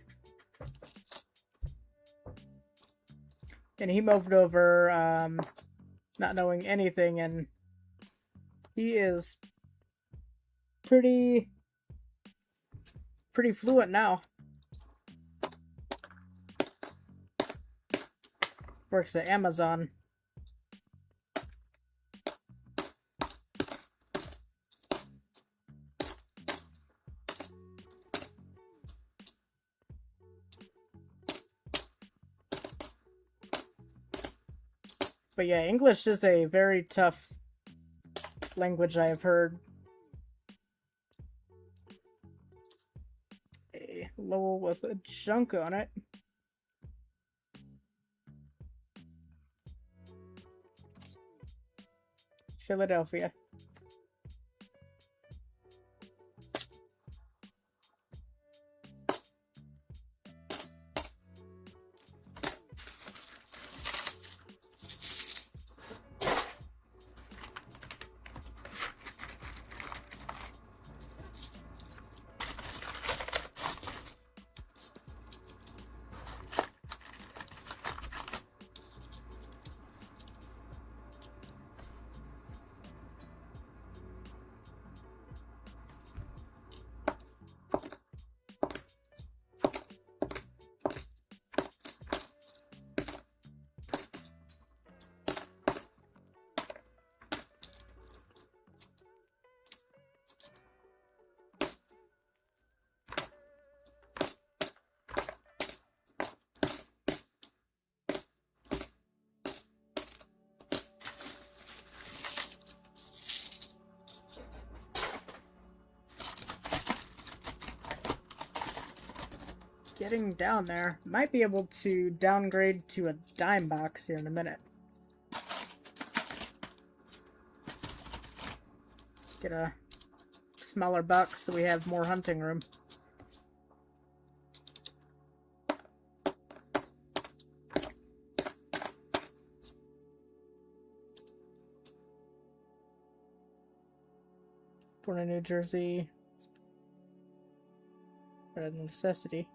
And he moved over not knowing anything, and he is pretty fluent now. Works at Amazon. But yeah, English is a very tough language, I have heard. A Lowell with a junk on it. Philadelphia. Getting down there. Might be able to downgrade to a dime box here in a minute. Get a smaller box so we have more hunting room. Born in New Jersey. But a necessity.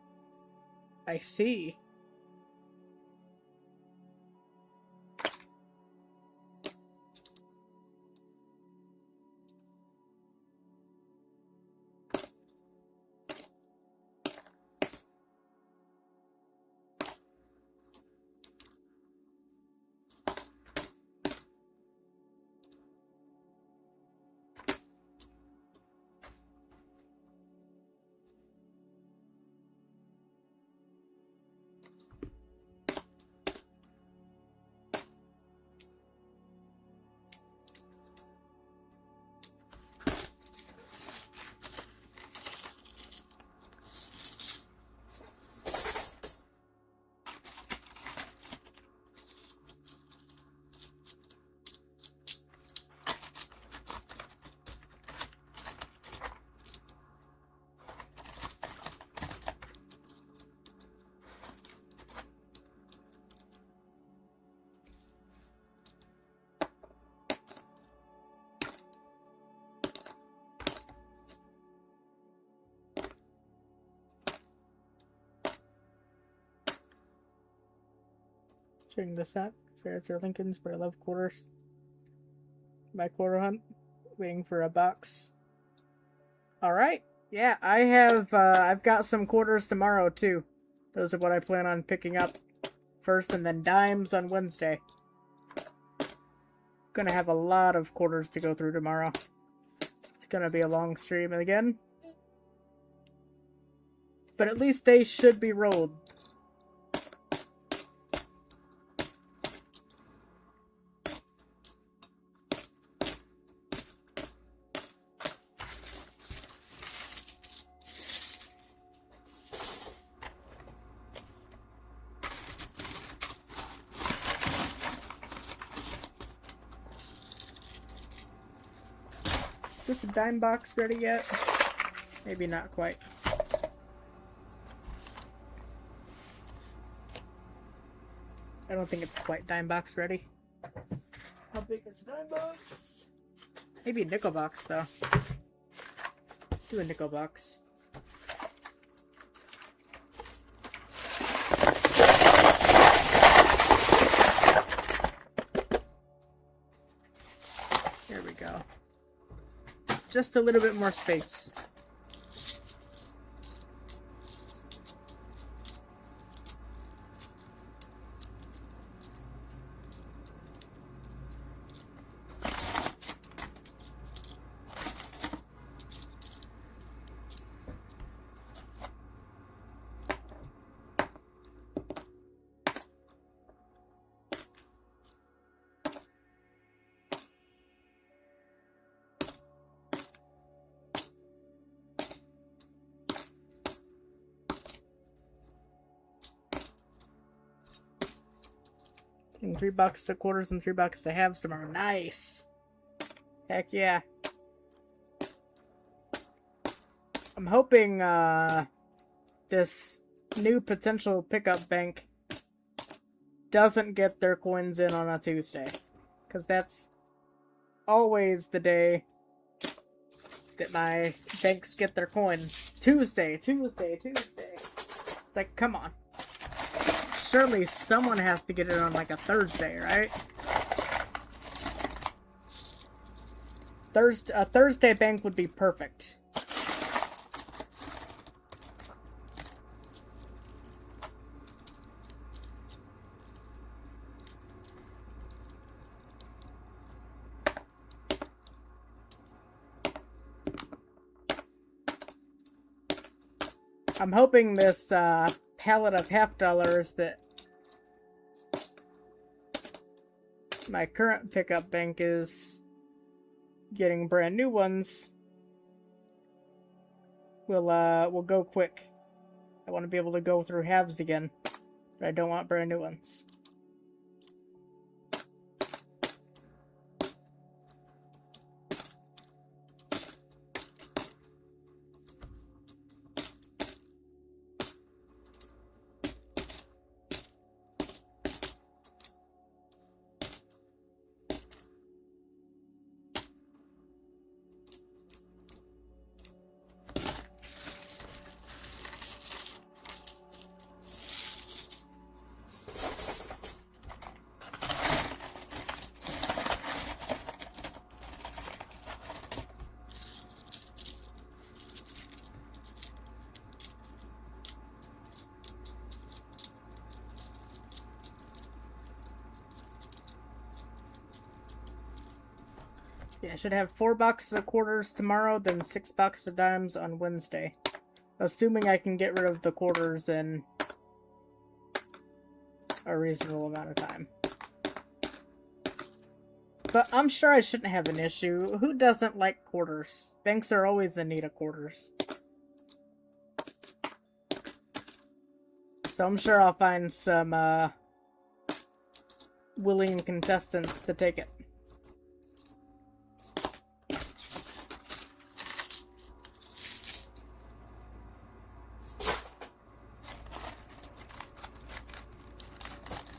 I see. Checking this out. Ferrets or Lincolns, but I love quarters. My quarter hunt. Waiting for a box. Alright. Yeah, I have, I've got some quarters tomorrow, too. Those are what I plan on picking up first, and then dimes on Wednesday. Gonna have a lot of quarters to go through tomorrow. It's gonna be a long stream again. But at least they should be rolled. Is this a dime box ready yet? Maybe not quite. I don't think it's quite dime box ready. How big is a dime box? Maybe a nickel box, though. Do a nickel box. There we go. Just a little bit more space. And $3 to quarters and $3 to halves tomorrow. Nice. Heck yeah. I'm hoping this new potential pickup bank doesn't get their coins in on a Tuesday. Because that's always the day that my banks get their coins. Tuesday. It's like, come on. Surely someone has to get it on like a Thursday, right? A Thursday bank would be perfect. I'm hoping this pallet of $50 that my current pickup bank is getting brand new ones will go quick. I want to be able to go through halves again, but I don't want brand new ones. Yeah, I should have $4 of quarters tomorrow, then $6 of dimes on Wednesday. Assuming I can get rid of the quarters in a reasonable amount of time. But I'm sure I shouldn't have an issue. Who doesn't like quarters? Banks are always in need of quarters. So I'm sure I'll find some willing contestants to take it.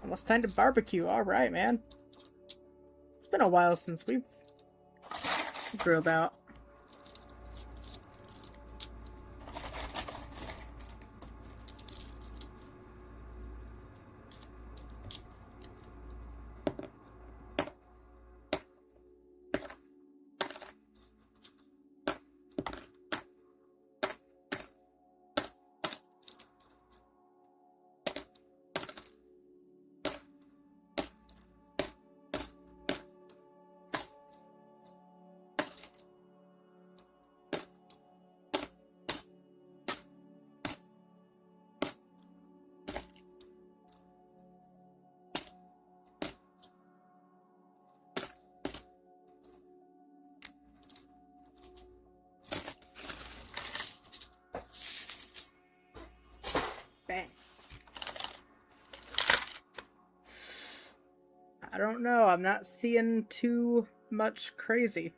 Almost time to barbecue. Alright, man. It's been a while since we've grilled out. Bang. I don't know. I'm not seeing too much crazy.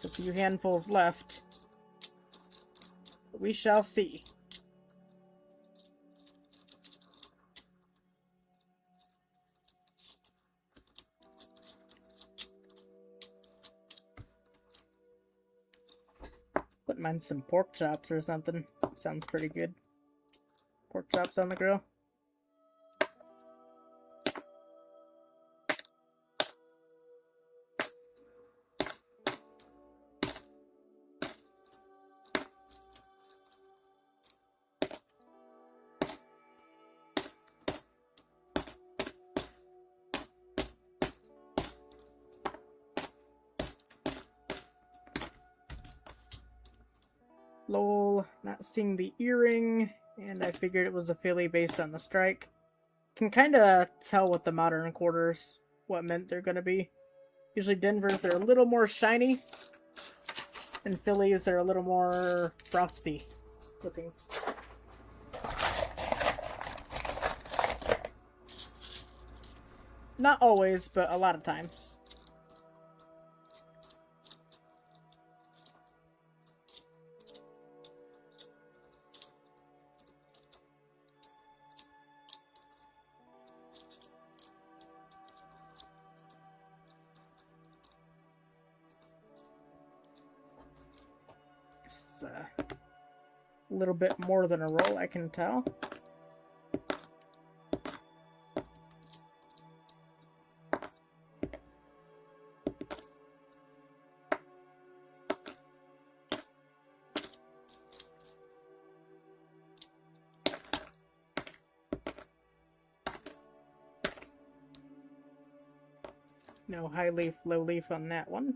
A few handfuls left. But we shall see. Wouldn't mind some pork chops or something. Sounds pretty good. Pork chops on the grill. Lol, not seeing the earring, and I figured it was a Philly based on the strike. Can kind of tell with the modern quarters what mint they're going to be. Usually Denvers are a little more shiny, and Phillies are a little more frosty looking. Not always, but a lot of times. This is a little bit more than a roll, I can tell. No high leaf, low leaf on that one.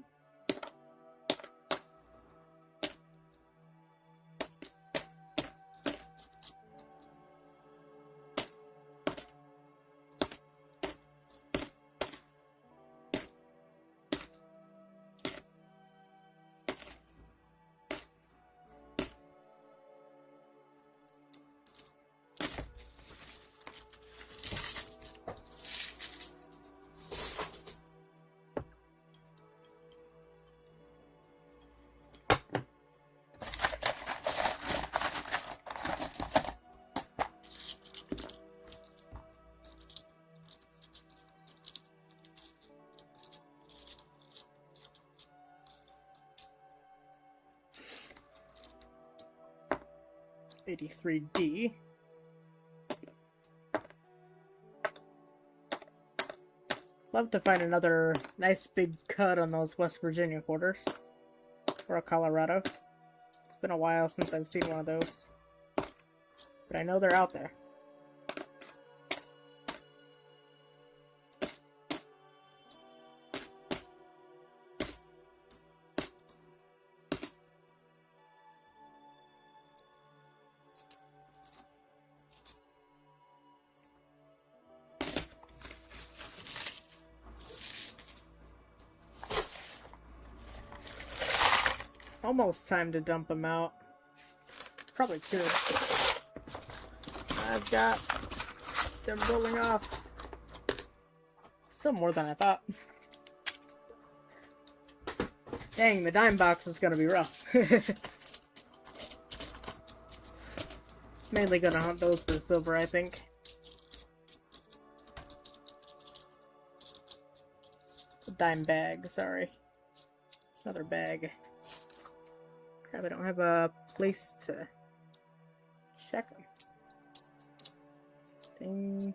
$83D. Love to find another nice big cut on those West Virginia quarters. Or a Colorado. It's been a while since I've seen one of those. But I know they're out there. Almost time to dump them out. Probably could. I've got them rolling off. Still more than I thought. Dang, the dime box is gonna be rough. Mainly gonna hunt those for silver, I think. A dime bag, sorry. Another bag. Crap, I don't have a place to check them. Dang.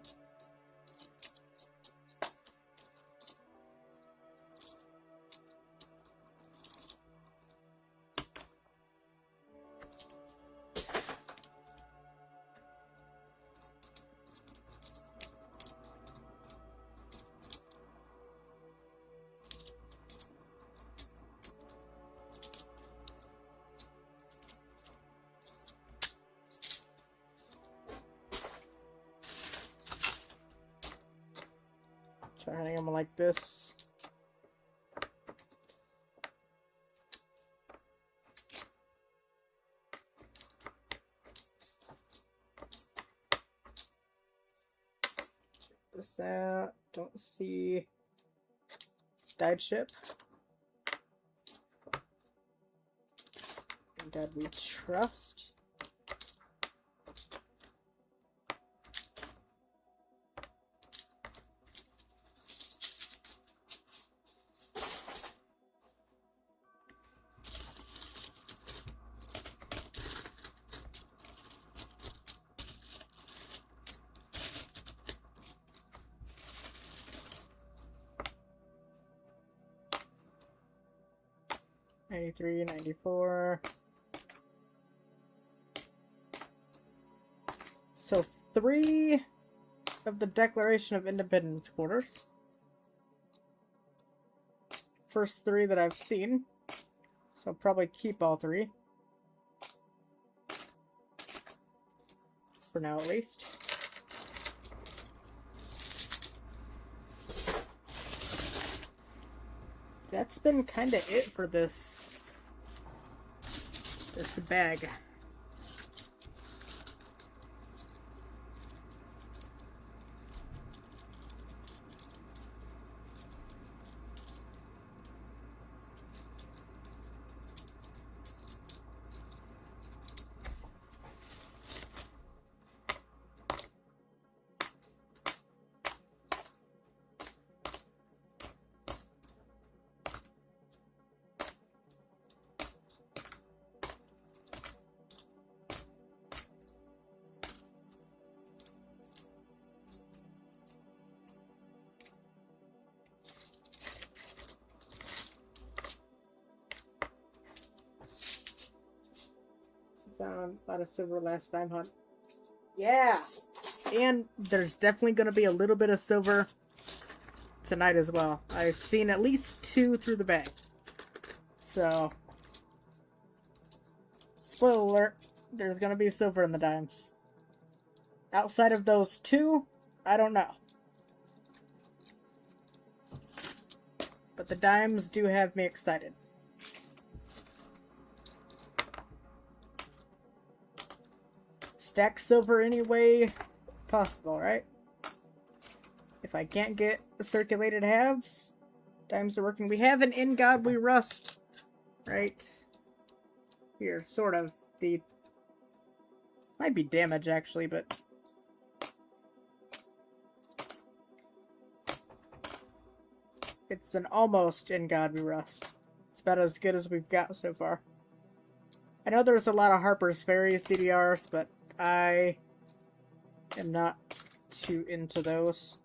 Try hitting them like this. Check this out. Don't see dyed ship. In God we trust. 93, 94. So 3 of the Declaration of Independence quarters. First 3 that I've seen. So I'll probably keep all 3. For now, at least. That's been kind of it for this bag. Found a lot of silver last time, huh? Yeah! And there's definitely going to be a little bit of silver tonight as well. I've seen at least 2 through the bag. So, spoiler alert, there's going to be silver in the dimes. Outside of those 2, I don't know. But the dimes do have me excited. Stack silver any way possible, right? If I can't get the circulated halves, dimes are working. We have an In God We Rust right here, sort of. The might be damage actually, but it's an almost In God We Rust. It's about as good as we've got so far. I know there's a lot of Harper's Ferries DDRs, but I am not too into those.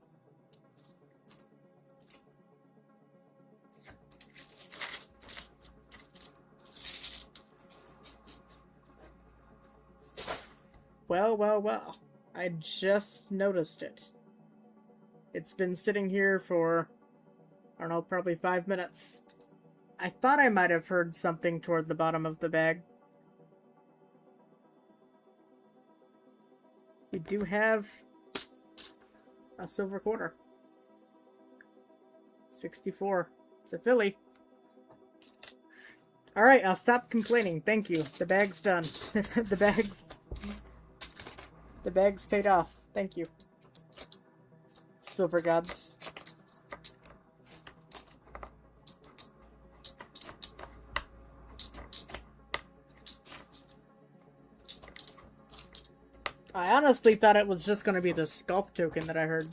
Well, well, well. I just noticed it. It's been sitting here for, I don't know, probably 5 minutes. I thought I might have heard something toward the bottom of the bag. We do have a silver quarter. 64. It's a Philly. Alright, I'll stop complaining. Thank you. The bag's done. The bag's paid off. Thank you. Silver gods. I honestly thought it was just going to be the Sculpt token that I heard.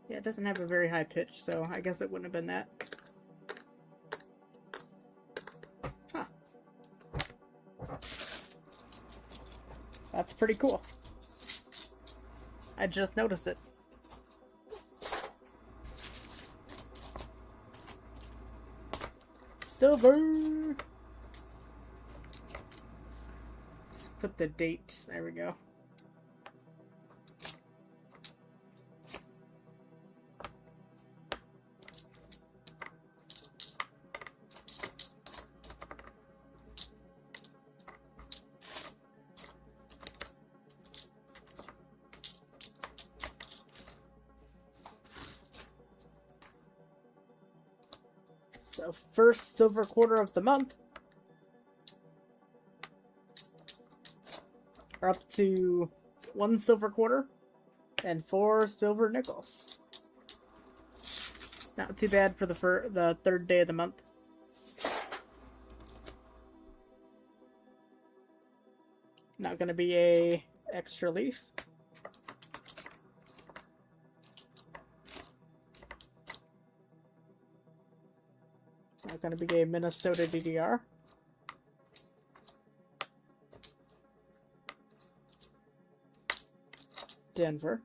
Yeah, it doesn't have a very high pitch, so I guess it wouldn't have been that. Huh. That's pretty cool. I just noticed it. Silver! Put the date. There we go. So first silver quarter of the month. We're up to 1 silver quarter and 4 silver nickels. Not too bad for the 3rd day of the month. Not gonna be a extra leaf. Not gonna be a Minnesota DDR. Denver.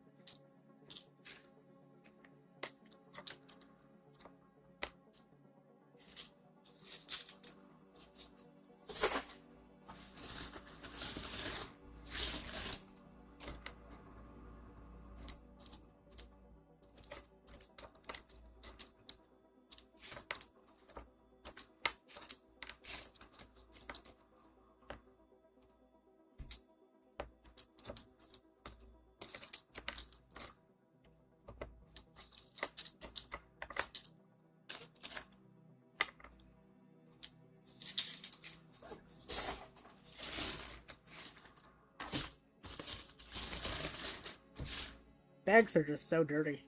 Bags are just so dirty.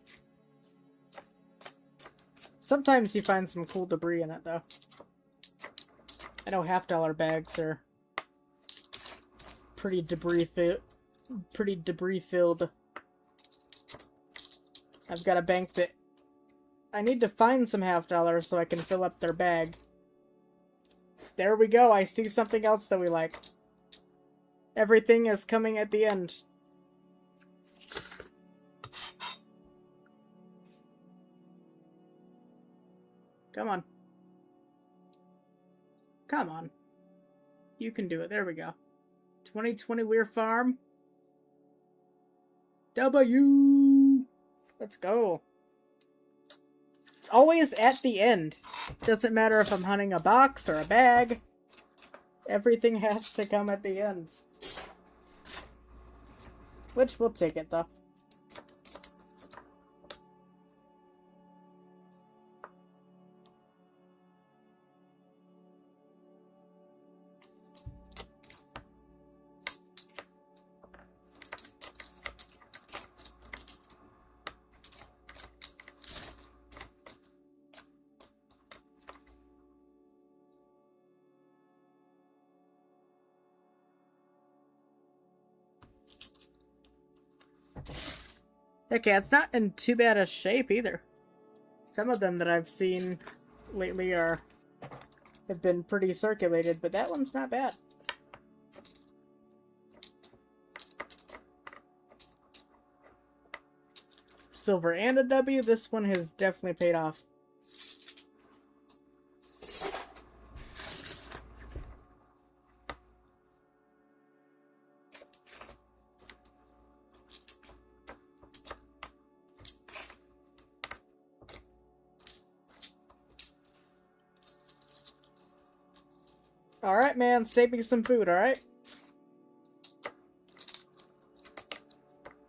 Sometimes you find some cool debris in it, though. I know $50 bags are pretty debris filled. I've got a bank that I need to find some $50 so I can fill up their bag. There we go. I see something else that we like. Everything is coming at the end. Come on. Come on. You can do it. There we go. 2020 Weir Farm. W. Let's go. It's always at the end. Doesn't matter if I'm hunting a box or a bag. Everything has to come at the end. Which we'll take it though. Okay, it's not in too bad a shape either. Some of them that I've seen lately have been pretty circulated, but that one's not bad. Silver and a W, this one has definitely paid off. Alright, man, save me some food, alright?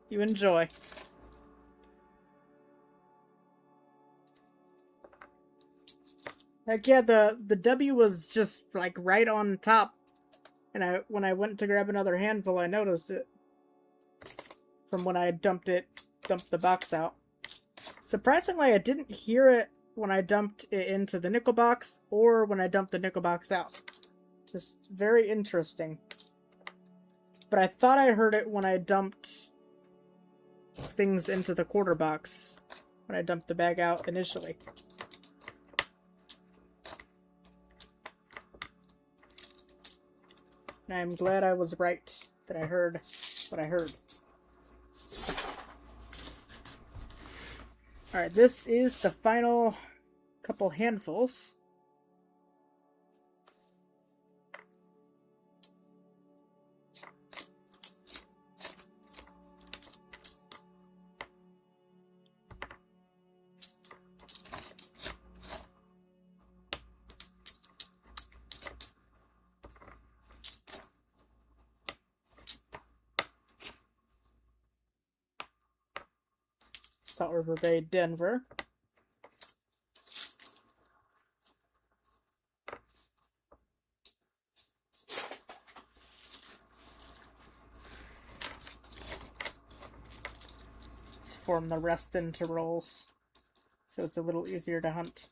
You enjoy. Heck yeah, the W was just, like, right on top. And when I went to grab another handful, I noticed it. From when I dumped the box out. Surprisingly, I didn't hear it when I dumped it into the nickel box, or when I dumped the nickel box out. Just very interesting. But I thought I heard it when I dumped things into the quarter box. When I dumped the bag out initially. And I'm glad I was right that I heard what I heard. Alright, this is the final couple handfuls. Salt River Bay, Denver. Let's form the rest into rolls, so it's a little easier to hunt.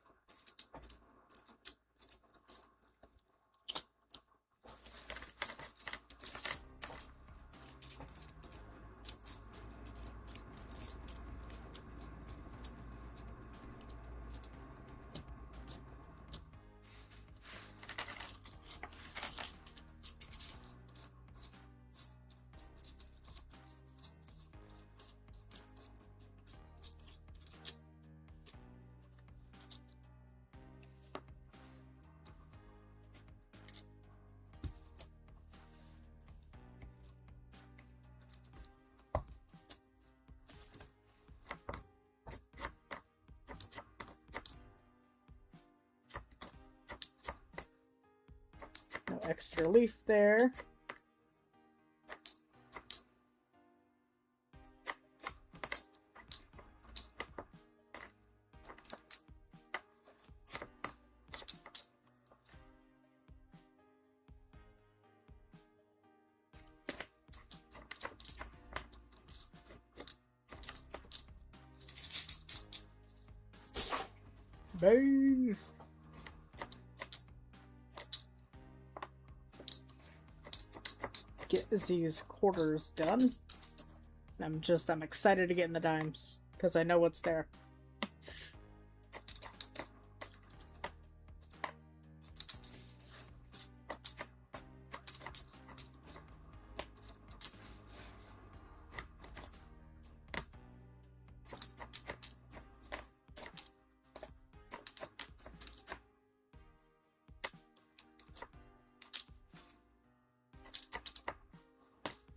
No extra leaf there. Bang! Get these quarters done. I'm excited to get in the dimes because I know what's there.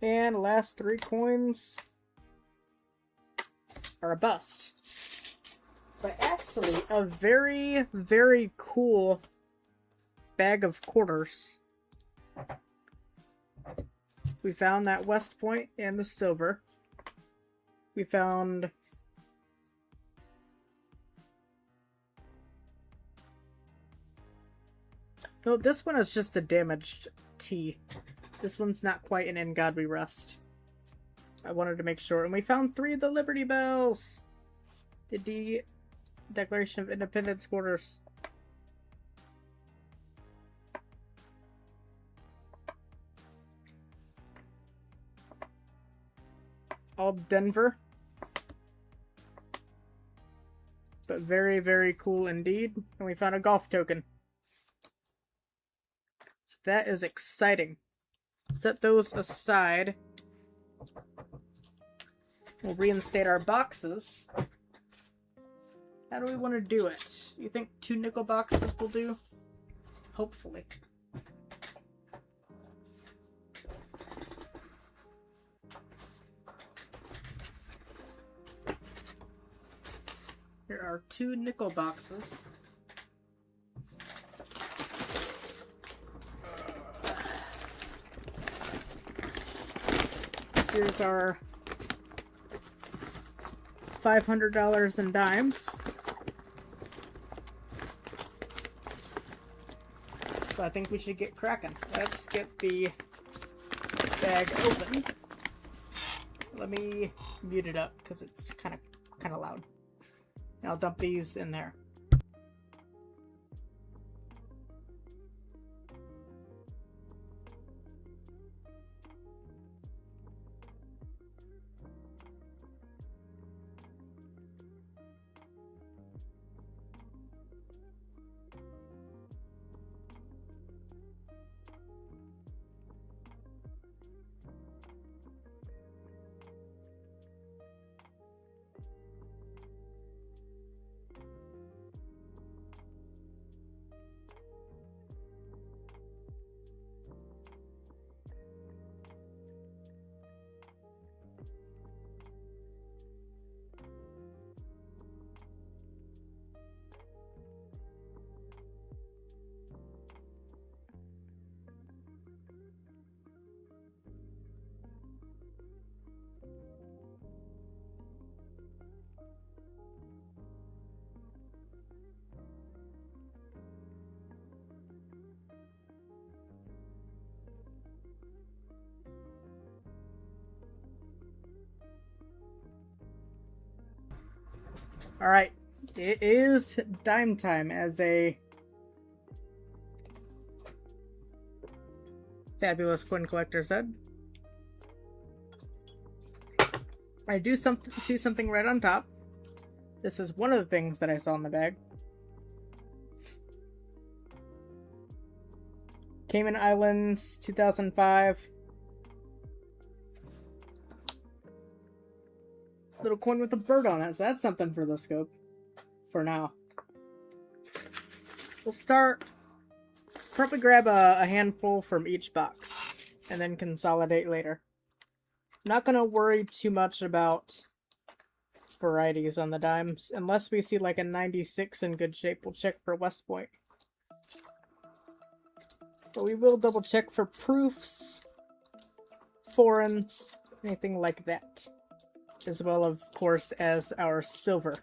And last 3 coins are a bust. But actually, a very, very cool bag of quarters. We found that West Point and the silver. We found... No, this one is just a damaged T. This one's not quite an In God We Rest. I wanted to make sure. And we found 3 of the Liberty Bells! The Declaration of Independence quarters. All Denver. But very, very cool indeed. And we found a golf token. So that is exciting. Set those aside. We'll reinstate our boxes. How do we want to do it? You think 2 nickel boxes will do? Hopefully. Here are 2 nickel boxes. Here's our $500 in dimes. So I think we should get cracking. Let's get the bag open. Let me mute it up because it's kind of loud. And I'll dump these in there. Alright, it is dime time, as a fabulous coin collector said. I do see something right on top. This is one of the things that I saw in the bag. Cayman Islands, 2005. Little coin with a bird on it, so that's something for the scope. For now. We'll start... Probably grab a handful from each box. And then consolidate later. Not gonna worry too much about varieties on the dimes. Unless we see like a 96 in good shape, we'll check for West Point. But we will double check for proofs, foreigns, anything like that. As well, of course, as our silver.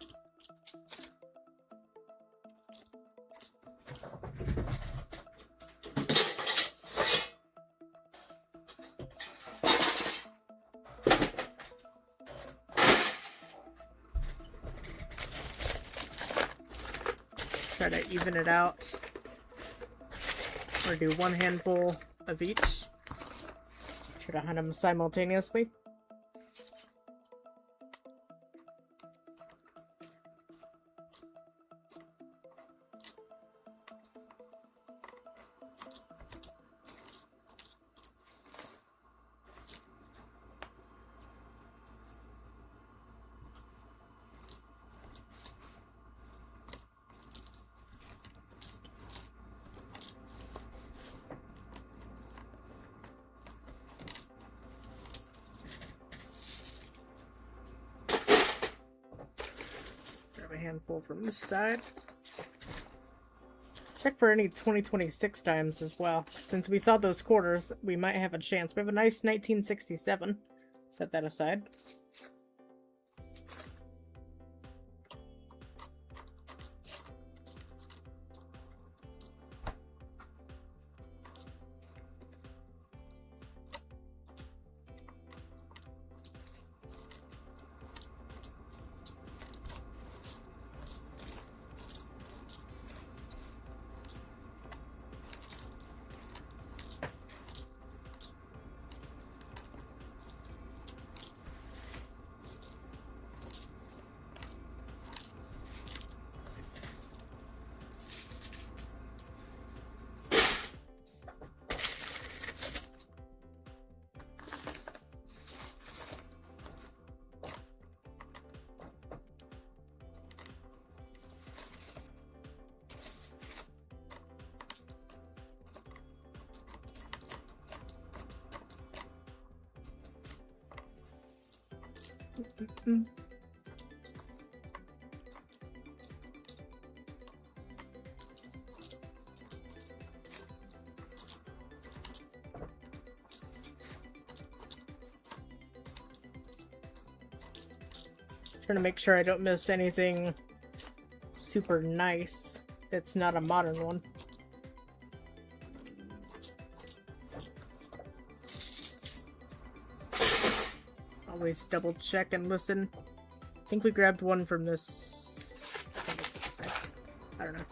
Try to even it out. Or do one handful of each. Try to hunt them simultaneously. Grab a handful from this side. Check for any 2026 dimes as well. Since we saw those quarters, we might have a chance. We have a nice 1967. Set that aside. Trying to make sure I don't miss anything super nice that's not a modern one. Always double check and listen. I think we grabbed one from this. I don't know.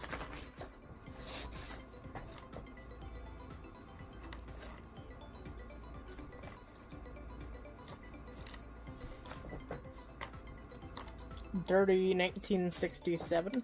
Dirty 1967.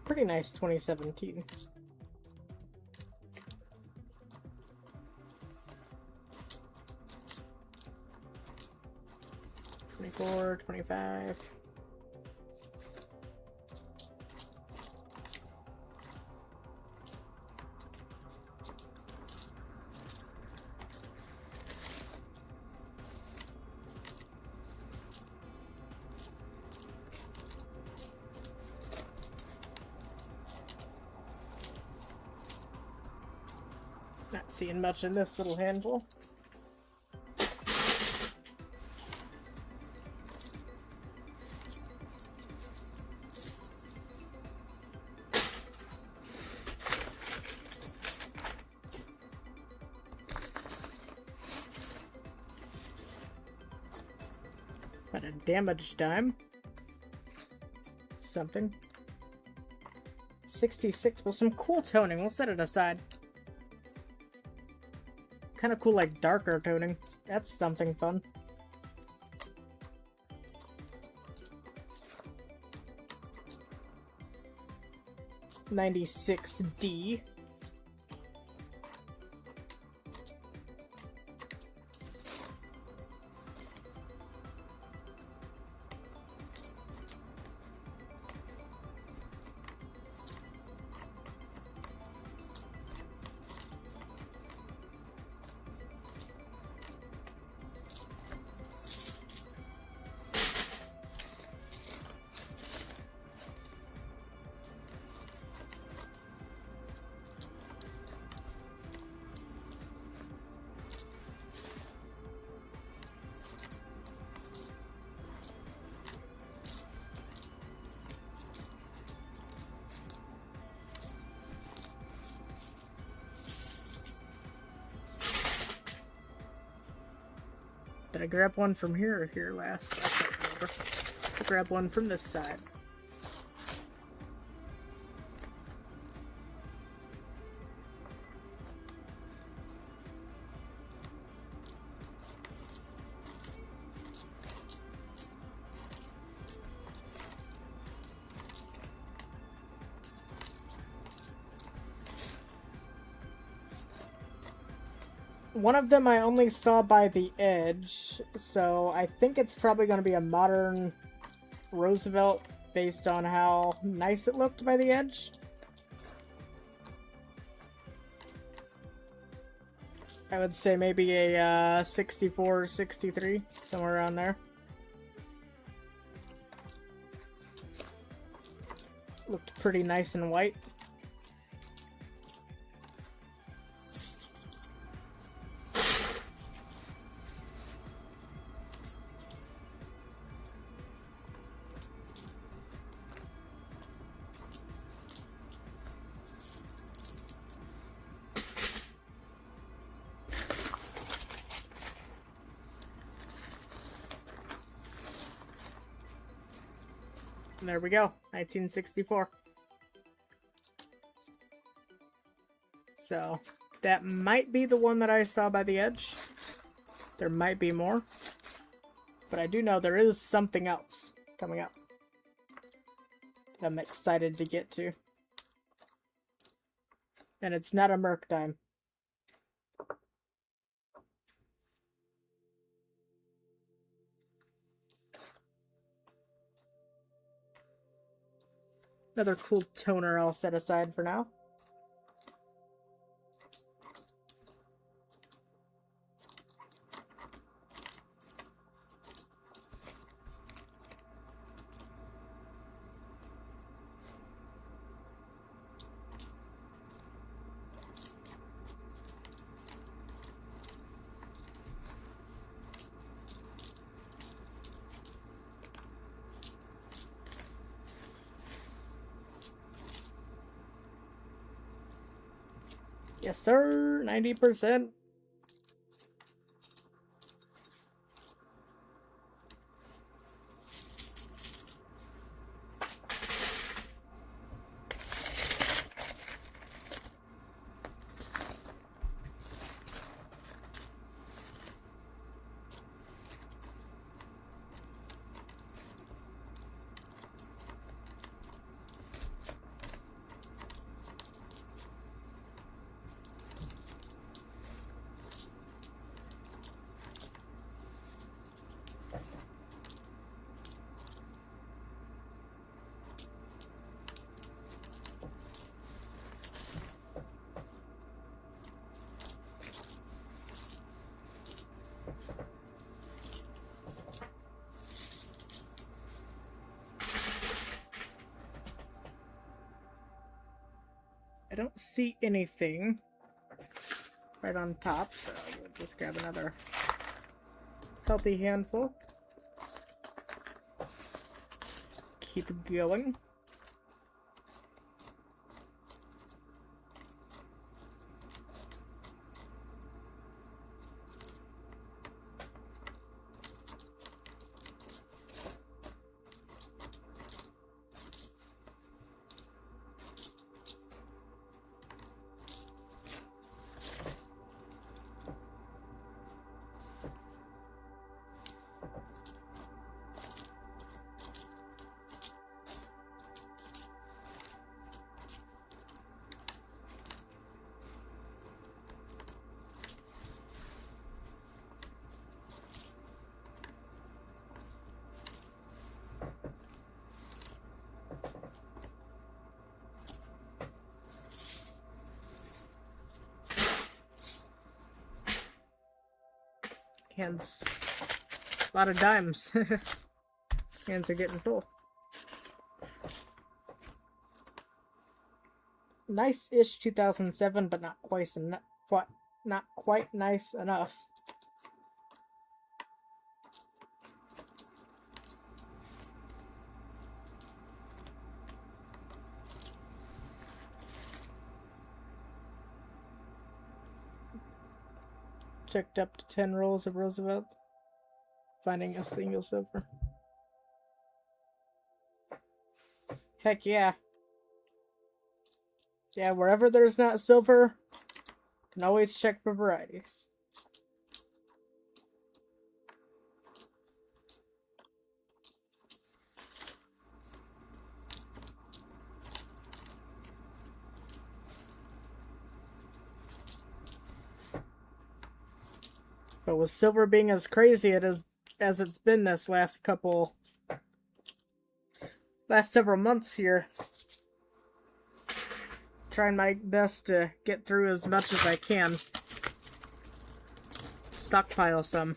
Pretty nice 2017. $24, $25. Not seeing much in this little handful. Got a damaged dime. Something. 66. Well, some cool toning. We'll set it aside. Kind of cool, like, darker toning. That's something fun. $96D. Did I grab one from here or here last? I can't remember. I grab one from this side. One of them I only saw by the edge, so I think it's probably going to be a modern Roosevelt based on how nice it looked by the edge. I would say maybe a 64, 63, somewhere around there. Looked pretty nice and white. And there we go, 1964. So, that might be the one that I saw by the edge. There might be more. But I do know there is something else coming up that I'm excited to get to. And it's not a Mercdime. Another cool toner I'll set aside for now. Yes, sir. 90%. I don't see anything right on top, so we'll just grab another healthy handful. Keep going. Hands, a lot of dimes. Hands are getting full. Nice-ish 2007, but not quite nice enough. Checked up to 10 rolls of Roosevelt. finding a single silver. Heck yeah. Yeah, wherever there's not silver, can always check for varieties. But with silver being as crazy as it's been this last several months here, trying my best to get through as much as I can. Stockpile some.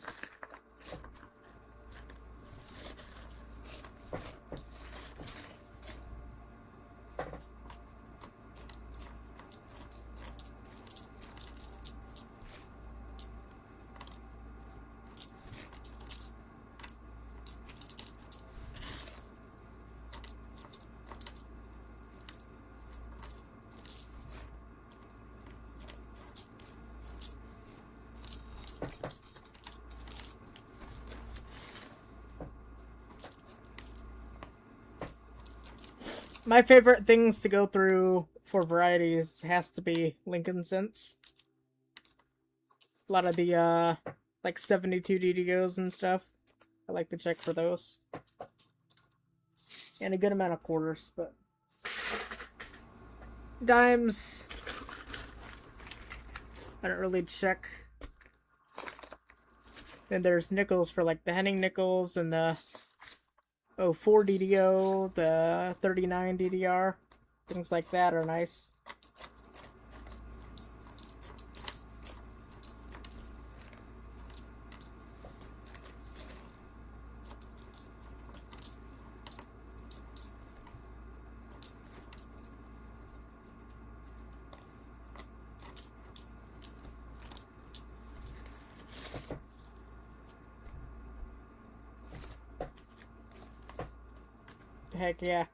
My favorite things to go through for varieties has to be Lincoln Cents. A lot of the, like 72 DDOs and stuff. I like to check for those. And a good amount of quarters, but... dimes... I don't really check. Then there's nickels for like the Henning nickels and the 04 DDO, the 39 DDR. Things like that are nice. Heck yeah.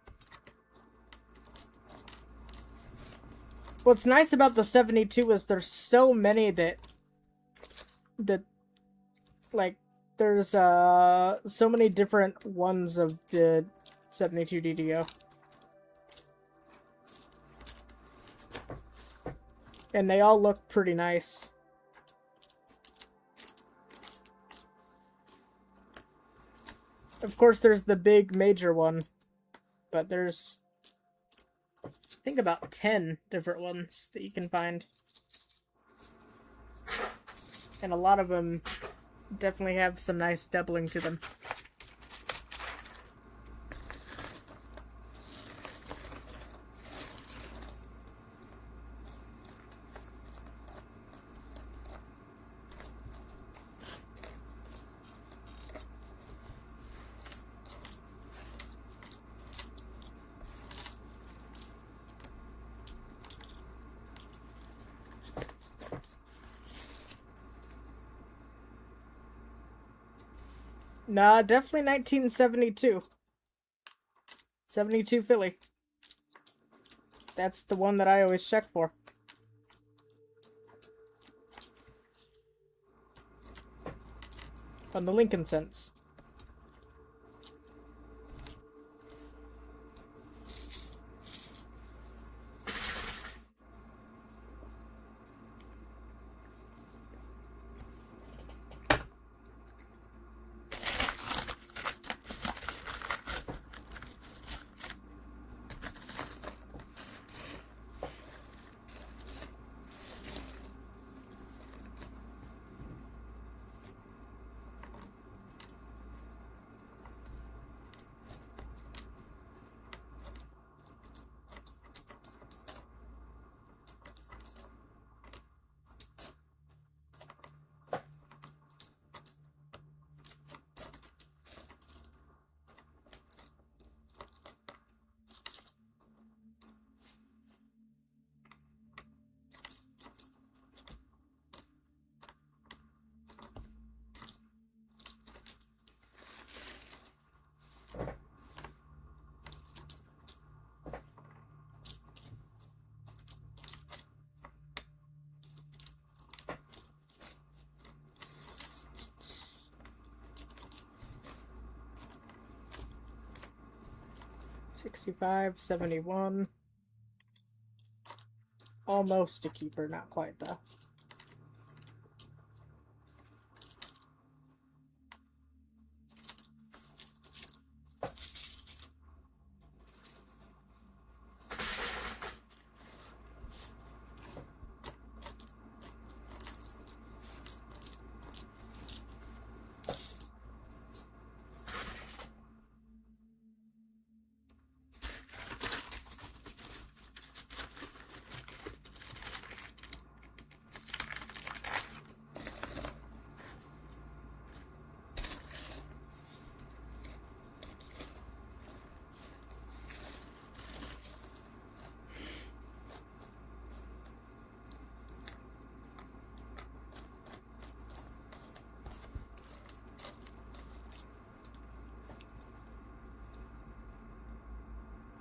What's nice about the 72 is there's so many that like there's so many different ones of the 72 DDO. And they all look pretty nice. Of course there's the big major one. But there's, I think, about 10 different ones that you can find. And a lot of them definitely have some nice doubling to them. Nah, definitely 1972. 72 Philly. That's the one that I always check for. On the Lincoln Cents. 65, 71. Almost a keeper, not quite though.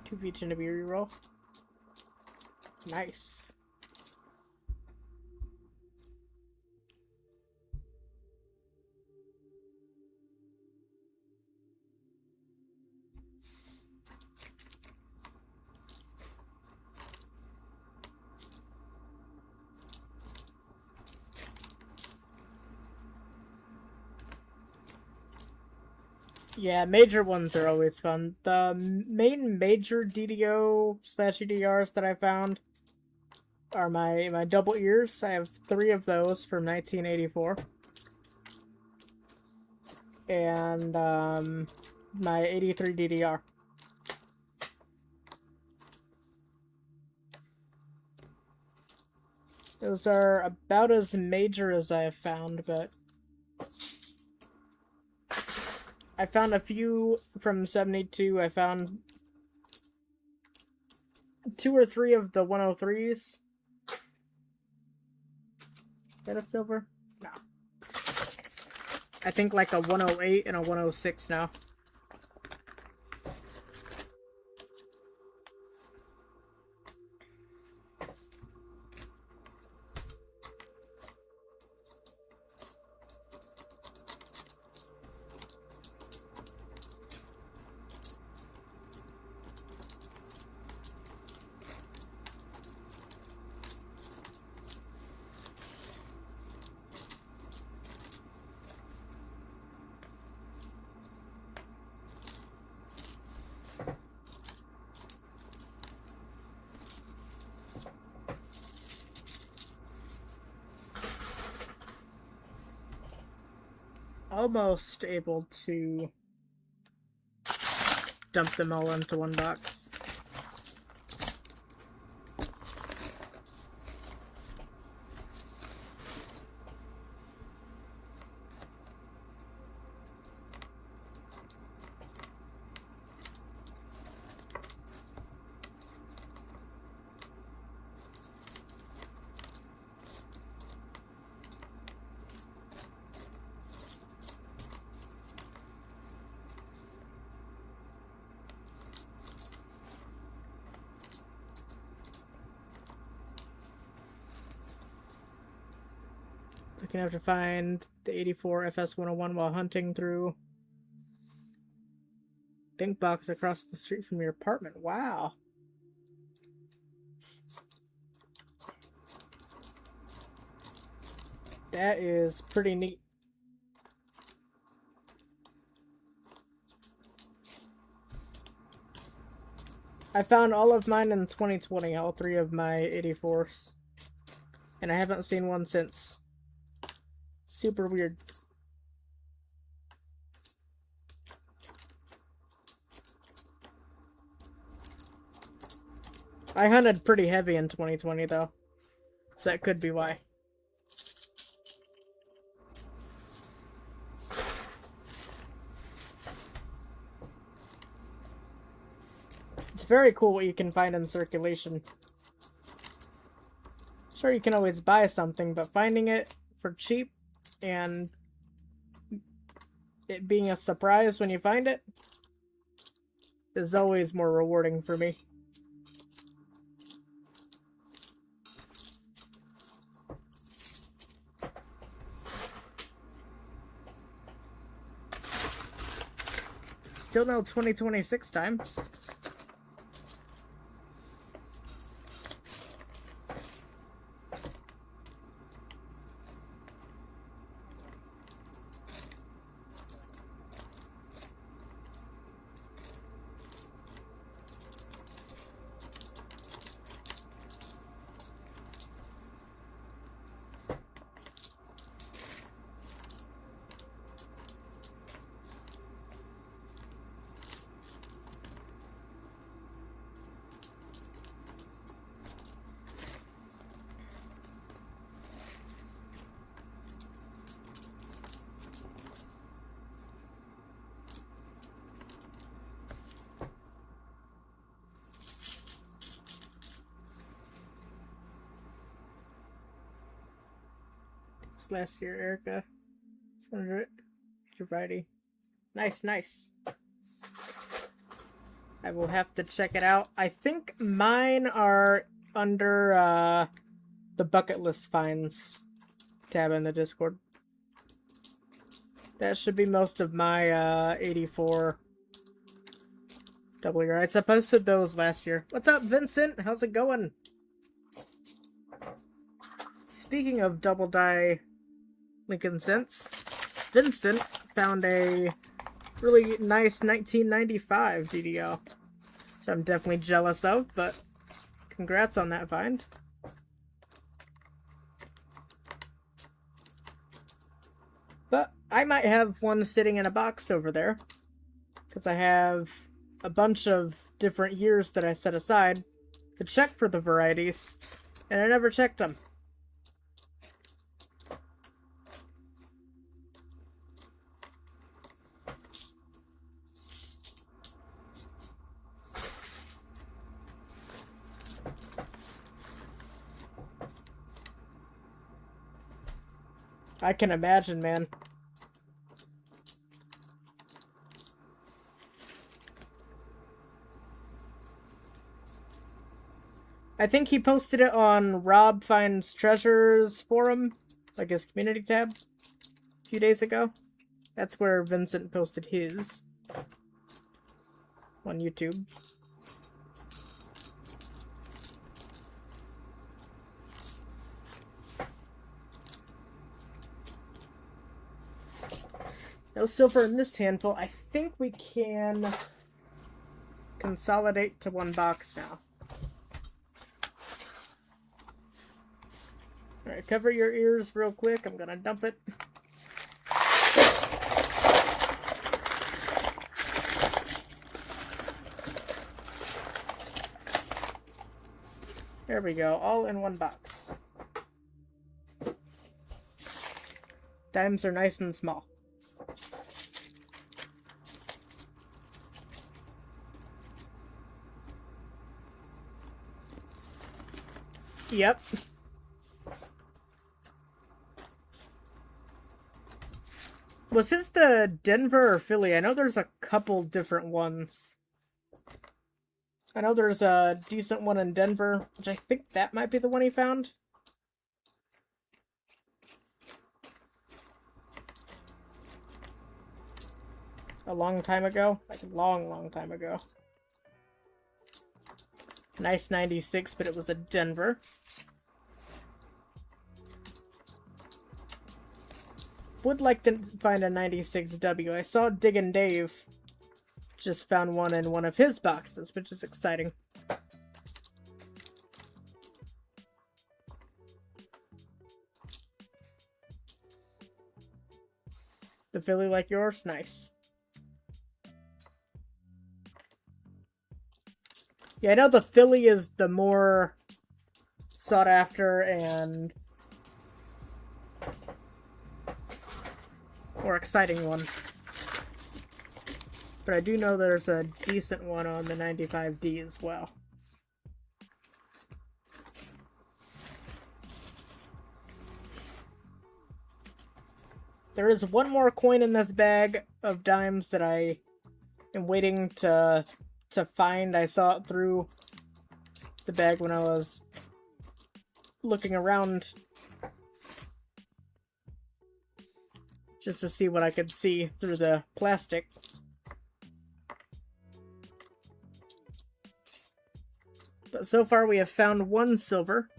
Two of each and a reroll. Nice. Yeah, major ones are always fun. The main major DDO/EDRs that I found are my double ears. I have 3 of those from 1984. And my 83 DDR. Those are about as major as I have found, but I found a few from 72. I found 2 or 3 of the 103s. Is that a silver? No. I think like a 108 and a 106 now. Almost able to dump them all into one box. Looking have to find the 84 FS101 while hunting through Pink Box across the street from your apartment. Wow. That is pretty neat. I found all of mine in 2020, all 3 of my 84s. And I haven't seen one since. Super weird. I hunted pretty heavy in 2020 though, so that could be why. It's very cool what you can find in circulation. Sure, you can always buy something, but finding it for cheap and it being a surprise when you find it is always more rewarding for me. Still no 2026 times. It's last year, Erica. 600 variety. Nice, nice. I will have to check it out. I think mine are under the bucket list finds tab in the Discord. That should be most of my 84 double rights. I posted those last year. What's up, Vincent? How's it going? Speaking of double die Lincoln Cents, Vincent found a really nice 1995 DDO, which I'm definitely jealous of, but congrats on that find. But I might have one sitting in a box over there, because I have a bunch of different years that I set aside to check for the varieties, and I never checked them. I can imagine, man. I think he posted it on Rob Finds Treasures forum, like his community tab, a few days ago. That's where Vincent posted his on YouTube. No silver in this handful. I think we can consolidate to one box now. Alright, cover your ears real quick. I'm gonna dump it. There we go, all in one box. Dimes are nice and small. Yep. Was his the Denver or Philly? I know there's a couple different ones. I know there's a decent one in Denver, which I think that might be the one he found. A long time ago. Like a long, long time ago. Nice 96, but it was a Denver. Would like to find a 96W. I saw Diggin' Dave just found one in one of his boxes, which is exciting. The Philly like yours? Nice. Yeah, I know the Philly is the more sought after and more exciting one. But I do know there's a decent one on the 95D as well. There is one more coin in this bag of dimes that I am waiting to find. I saw it through the bag when I was looking around just to see what I could see through the plastic. But so far we have found one silver,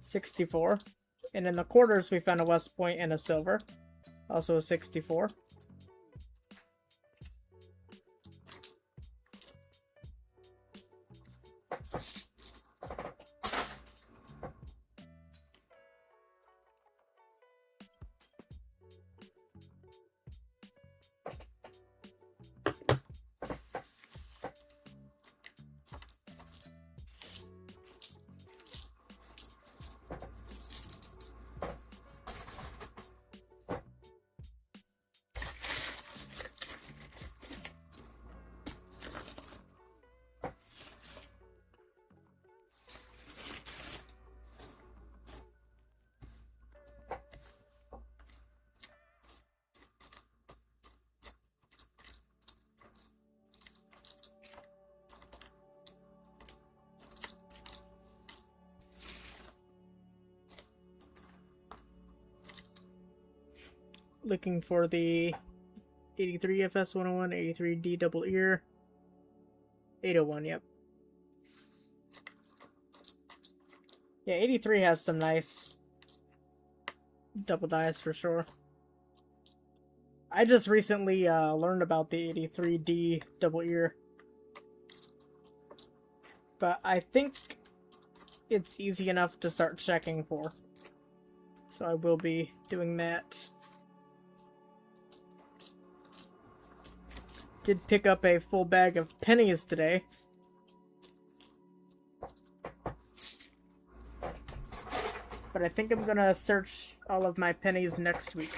64, and in the quarters we found a West Point and a silver, also a 64. looking for the 83 FS 101, 83D double ear, 801, yep. Yeah, 83 has some nice double dies for sure. I just recently learned about the 83D double ear, but I think it's easy enough to start checking for. So I will be doing that. Did pick up a full bag of pennies today. But I think I'm gonna search all of my pennies next week.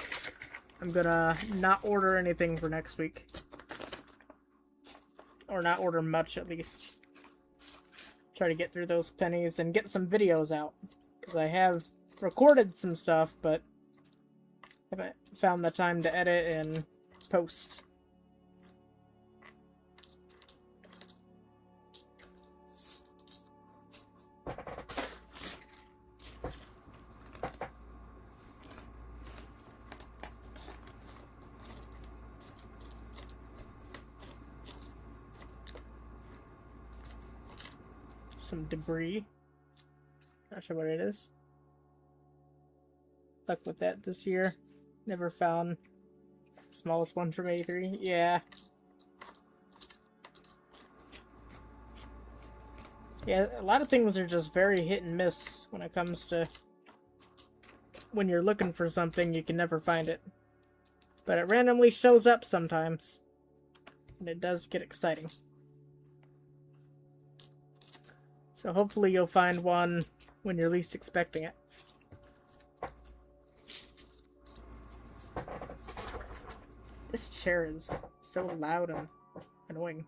I'm gonna not order anything for next week. Or not order much, at least. Try to get through those pennies and get some videos out. Because I have recorded some stuff, but haven't found the time to edit and post. Some debris. Not sure what it is. Stuck with that this year. Never found the smallest one from 83. Yeah. Yeah, a lot of things are just very hit and miss when it comes to when you're looking for something, you can never find it. But it randomly shows up sometimes. And it does get exciting. So hopefully you'll find one when you're least expecting it. This chair is so loud and annoying.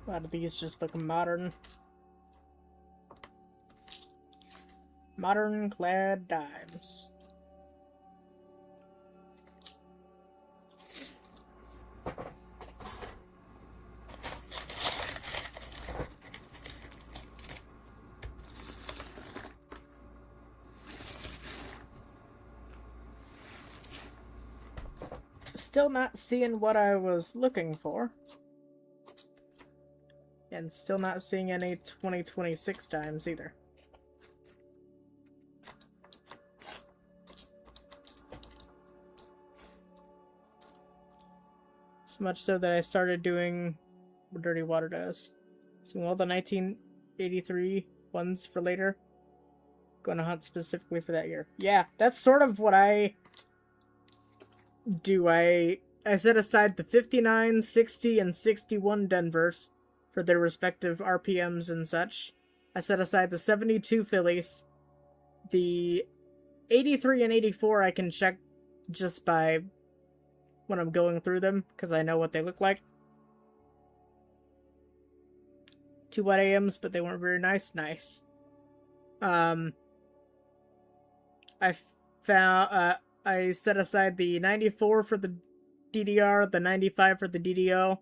A lot of these just look modern. Modern clad dimes. Still not seeing what I was looking for. And still not seeing any 2026 dimes either. So much so that I started doing what Dirty Water does. So all the 1983 ones for later. Going to hunt specifically for that year. Yeah, that's sort of what I do. I set aside the 59, 60, and 61 Denvers for their respective RPMs and such. I set aside the 72 Phillies. The 83 and 84 I can check just by when I'm going through them, because I know what they look like. 2 white AMs, but they weren't very nice. Nice. I found, I set aside the 94 for the DDR, the 95 for the DDO,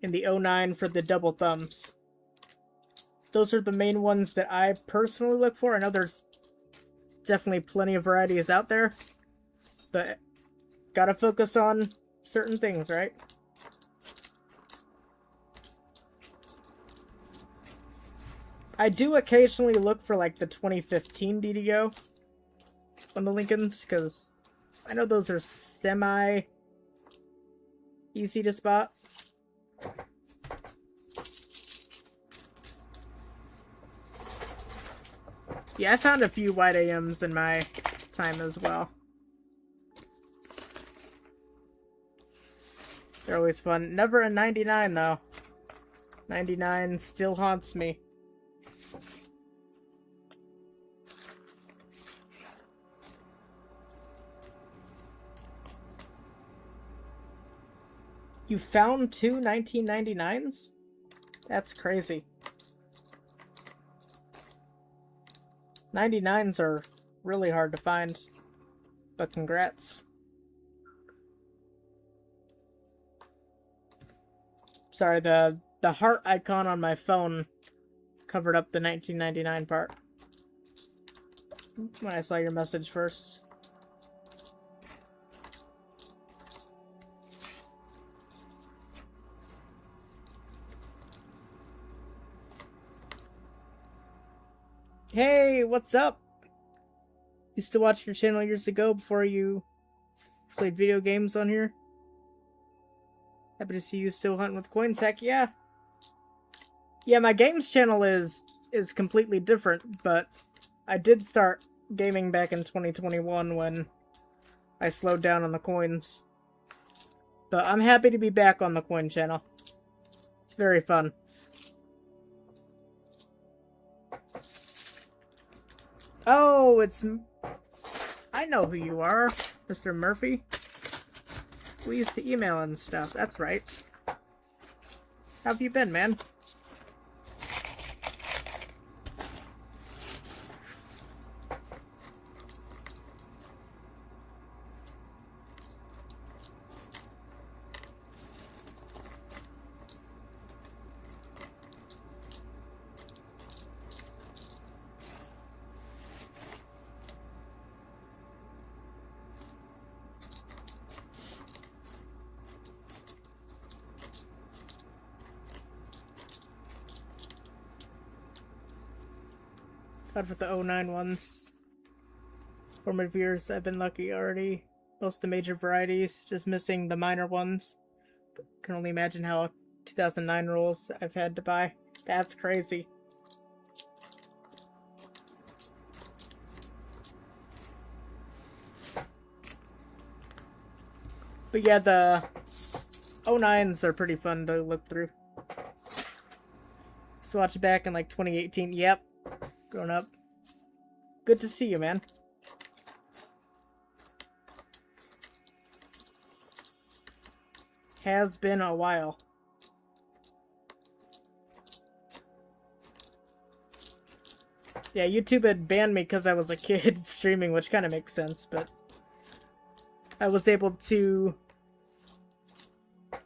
and the 09 for the double thumbs. Those are the main ones that I personally look for. I know there's definitely plenty of varieties out there, but gotta focus on certain things, right? I do occasionally look for like the 2015 DDO on the Lincolns, because I know those are semi easy to spot. Yeah, I found a few white AMs in my time as well. They're always fun. Never a 99 though. 99 still haunts me. You found two 1999s? That's crazy. 99s are really hard to find, but congrats. Sorry, the heart icon on my phone covered up the 1999 part when I saw your message first. Hey, what's up? Used to watch your channel years ago before you played video games on here. Happy to see you still hunting with coins. Heck yeah. Yeah, my games channel is completely different, but I did start gaming back in 2021 when I slowed down on the coins. But I'm happy to be back on the coin channel. It's very fun. Oh, I know who you are, Mr. Murphy. We used to email and stuff, that's right. How have you been, man? God, for the 09 ones. Formative years, I've been lucky already. Most of the major varieties, just missing the minor ones. Can only imagine how 2009 rolls I've had to buy. That's crazy. But yeah, the 09s are pretty fun to look through. Just watch it back in like 2018. Yep. Grown up. Good to see you, man. Has been a while. Yeah, YouTube had banned me because I was a kid streaming, which kind of makes sense, but I was able to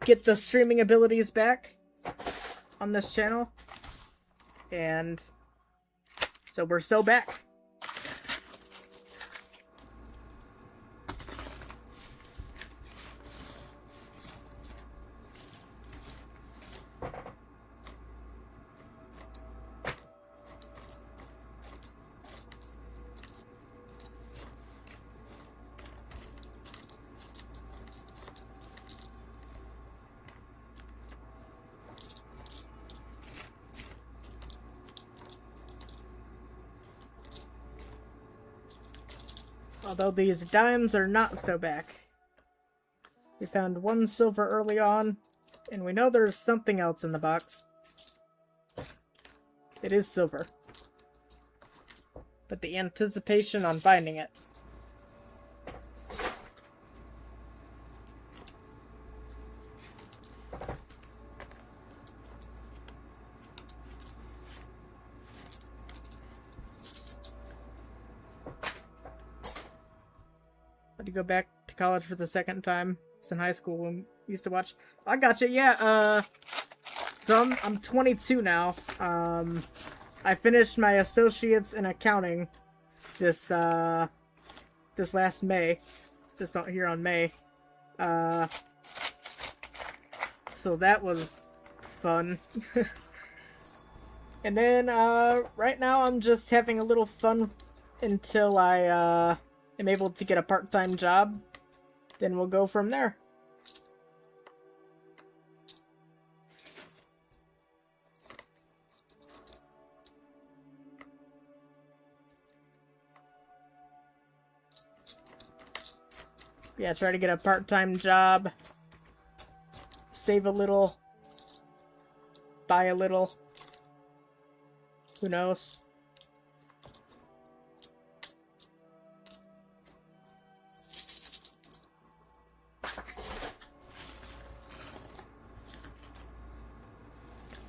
get the streaming abilities back on this channel, and so we're so back. Although these dimes are not so back. We found one silver early on, and we know there's something else in the box. It is silver. But the anticipation on finding it. To go back to college for the second time. It's in high school when we used to watch. I gotcha. Yeah. So I'm 22 now. I finished my associates in accounting this last May. Just out here on May. So that was fun. And then right now I'm just having a little fun until I am able to get a part-time job, then we'll go from there. Yeah, try to get a part-time job, save a little, buy a little, who knows?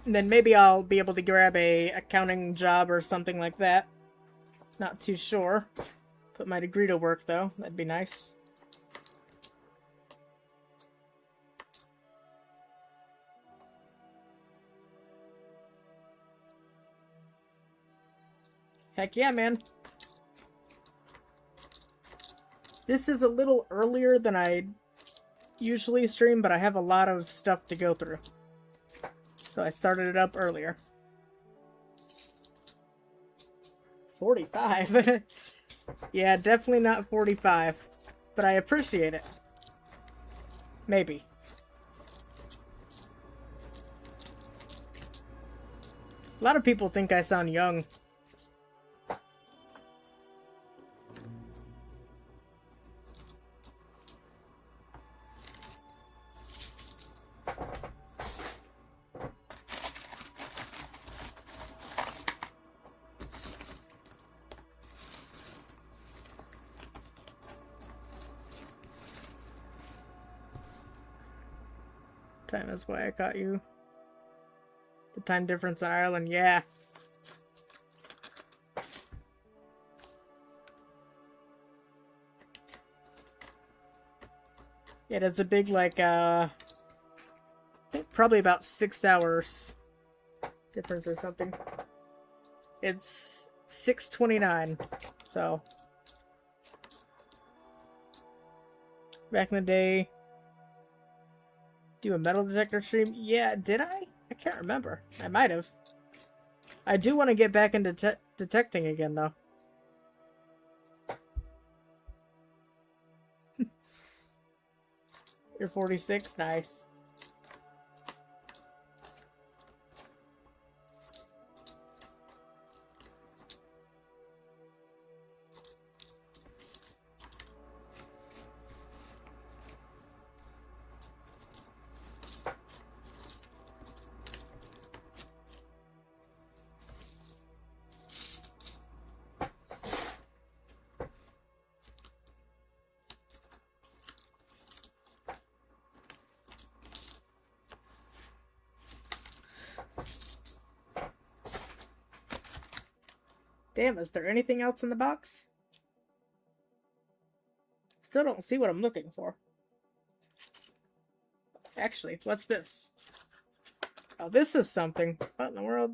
And then maybe I'll be able to grab a accounting job or something like that. Not too sure. Put my degree to work, though. That'd be nice. Heck yeah, man. This is a little earlier than I usually stream, but I have a lot of stuff to go through. So I started it up earlier. 45? Yeah, definitely not 45. But I appreciate it. Maybe. A lot of people think I sound young. Time is why I caught you. The time difference in Ireland, yeah. Yeah, there's a big, like, I think probably about 6 hours difference or something. It's 6:29, so. Back in the day, do a metal detector stream? Yeah, did I? I can't remember. I might have. I do want to get back into detecting again, though. You're 46? Nice. Damn, is there anything else in the box? Still don't see what I'm looking for. Actually, what's this? Oh, this is something. What in the world?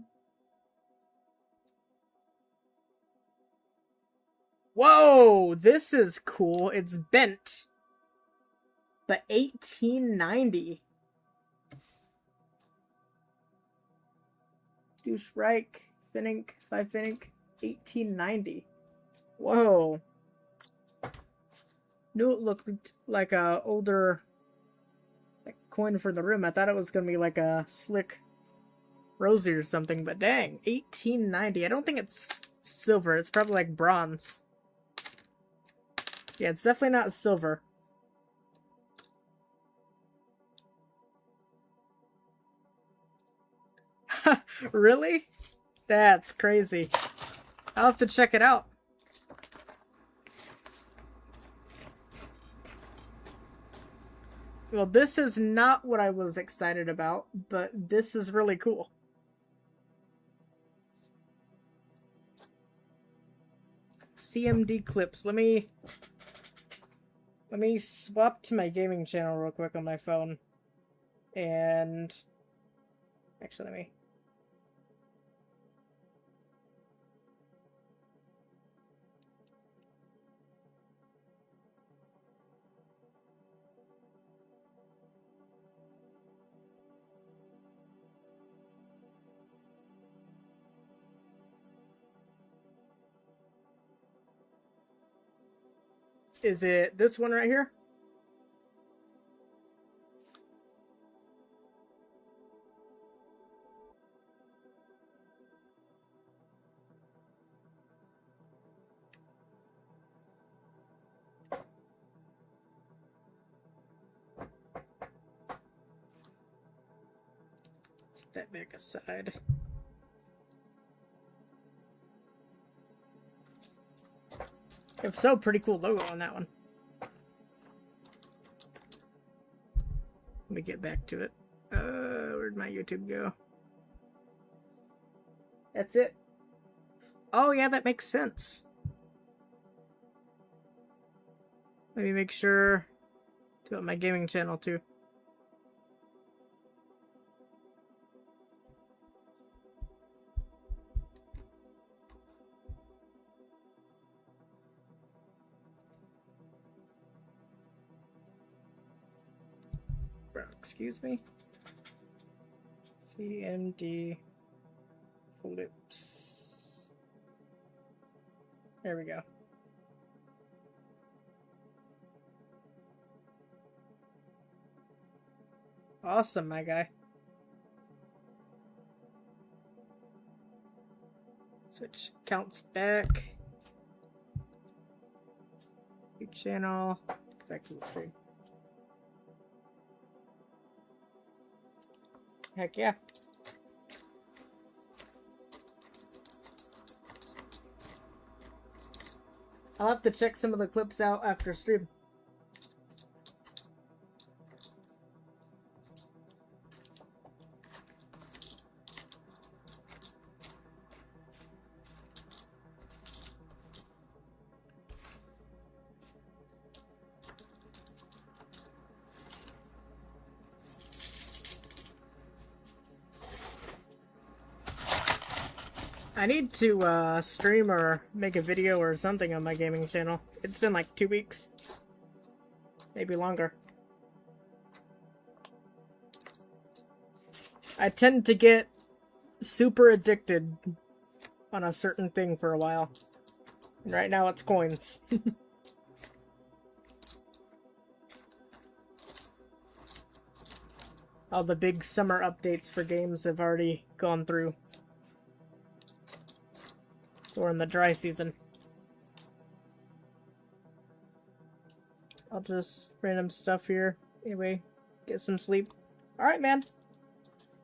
Whoa, this is cool. It's bent. But 1890. Douche Reich, Finink, 5 Finink, 1890. Whoa. Knew it looked like a older coin for the room. I thought it was gonna be like a slick Rosie or something, but dang, 1890. I don't think it's silver. It's probably like bronze. Yeah, it's definitely not silver. Really? That's crazy. I'll have to check it out. Well, this is not what I was excited about, but this is really cool. CMD clips. Let me swap to my gaming channel real quick on my phone. And actually, let me. Is it this one right here? Set that back aside. If so, pretty cool logo on that one. Let me get back to it. Where'd my YouTube go? That's it. Oh yeah, that makes sense. Let me make sure to on my gaming channel too. Excuse me. CMD Clips. There we go. Awesome, my guy. Switch counts back. New channel. Back to the stream. Heck yeah. I'll have to check some of the clips out after stream. I need to stream or make a video or something on my gaming channel. It's been like 2 weeks. Maybe longer. I tend to get super addicted on a certain thing for a while. And right now it's coins. All the big summer updates for games have already gone through. We're in the dry season. I'll just random stuff here. Anyway, get some sleep. Alright, man.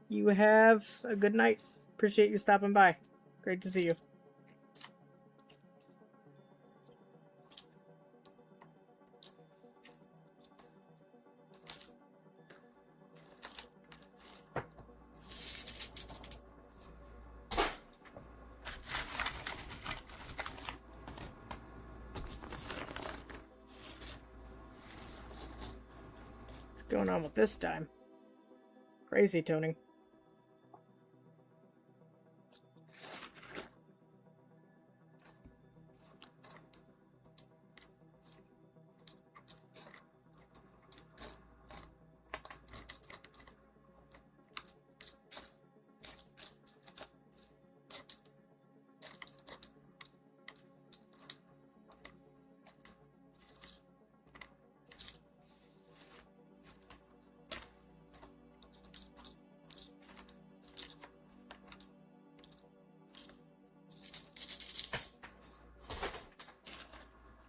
You have a good night. Appreciate you stopping by. Great to see you. What's going on with this time? Crazy toning.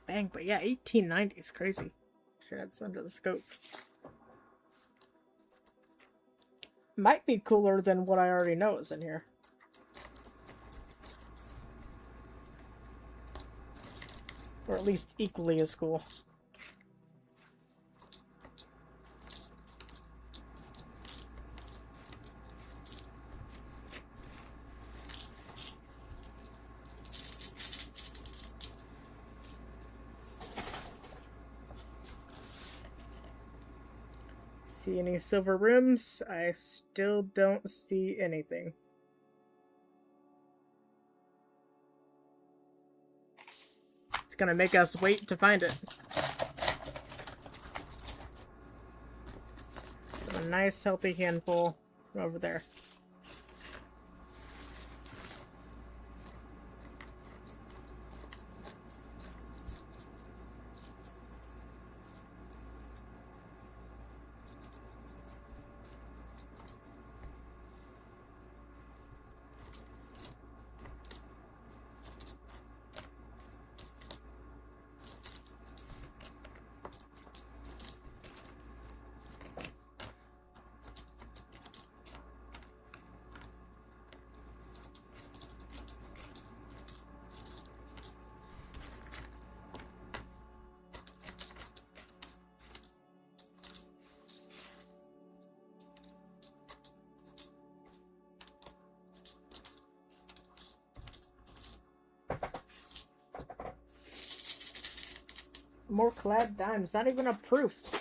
Bang, but yeah, 1890 is crazy. Sure, that's under the scope. Might be cooler than what I already know is in here. Or at least equally as cool. See any silver rims? I still don't see anything. It's gonna make us wait to find it. A nice healthy handful from over there. More clad dimes. Not even a proof.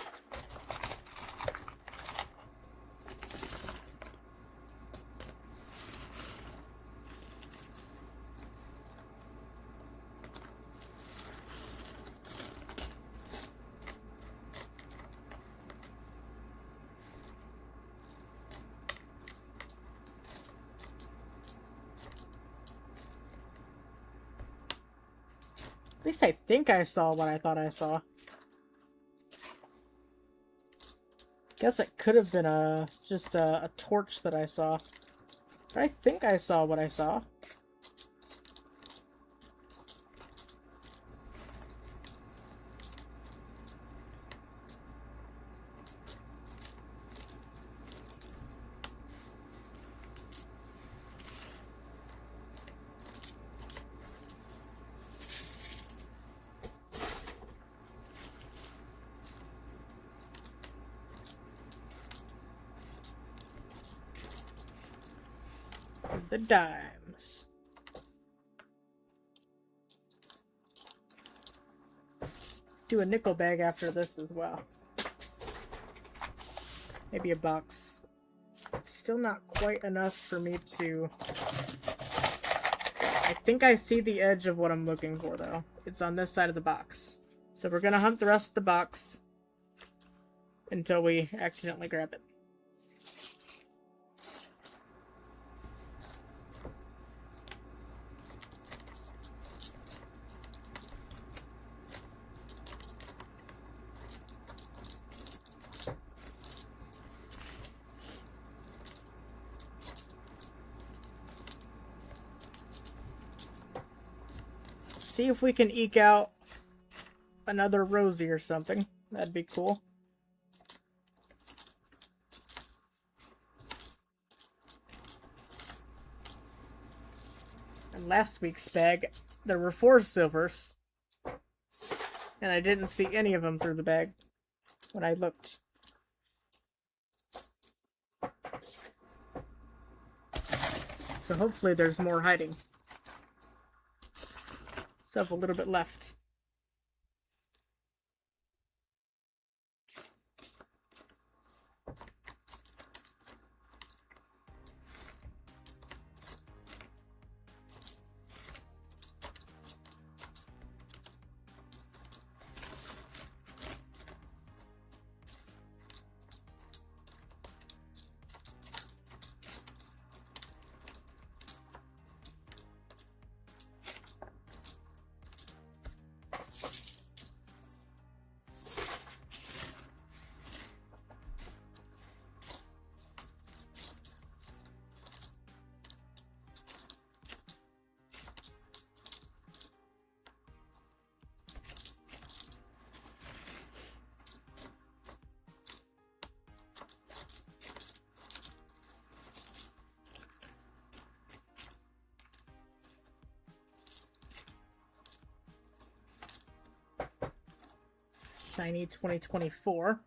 At least I think I saw what I thought I saw. Guess it could have been just a torch that I saw. But I think I saw what I saw. The dimes. Do a nickel bag after this as well. Maybe a box. Still not quite enough for me to... I think I see the edge of what I'm looking for, though. It's on this side of the box. So we're gonna hunt the rest of the box until we accidentally grab it. See if we can eke out another Rosie or something. That'd be cool. And last week's bag, there were 4 silvers. And I didn't see any of them through the bag when I looked. So hopefully there's more hiding. Still have a little bit left. Shiny 2024.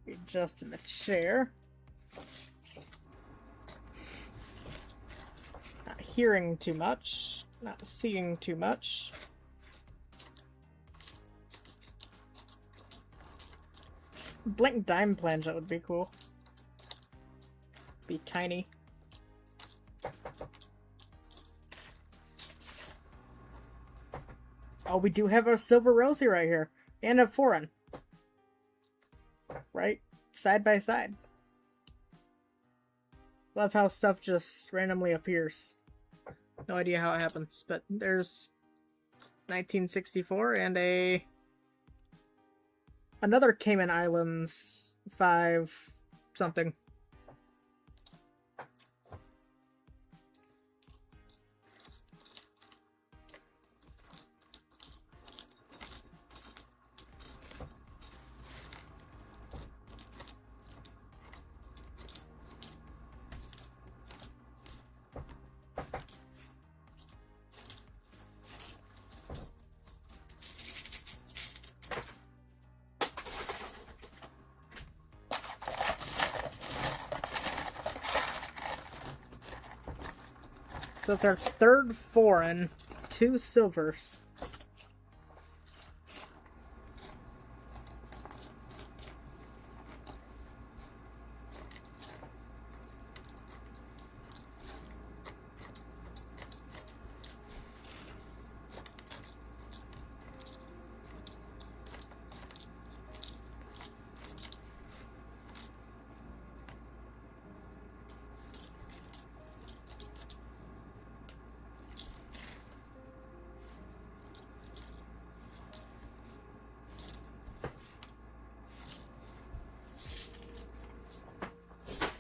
Adjust in the chair. Not hearing too much, not seeing too much. Blink dime plunge, that would be cool. Be tiny. Oh, we do have a silver Rosie right here. And a foreign. Right? Side by side. Love how stuff just randomly appears. No idea how it happens, but there's 1964 and another Cayman Islands 5 something. So it's our third foreign, 2 silvers.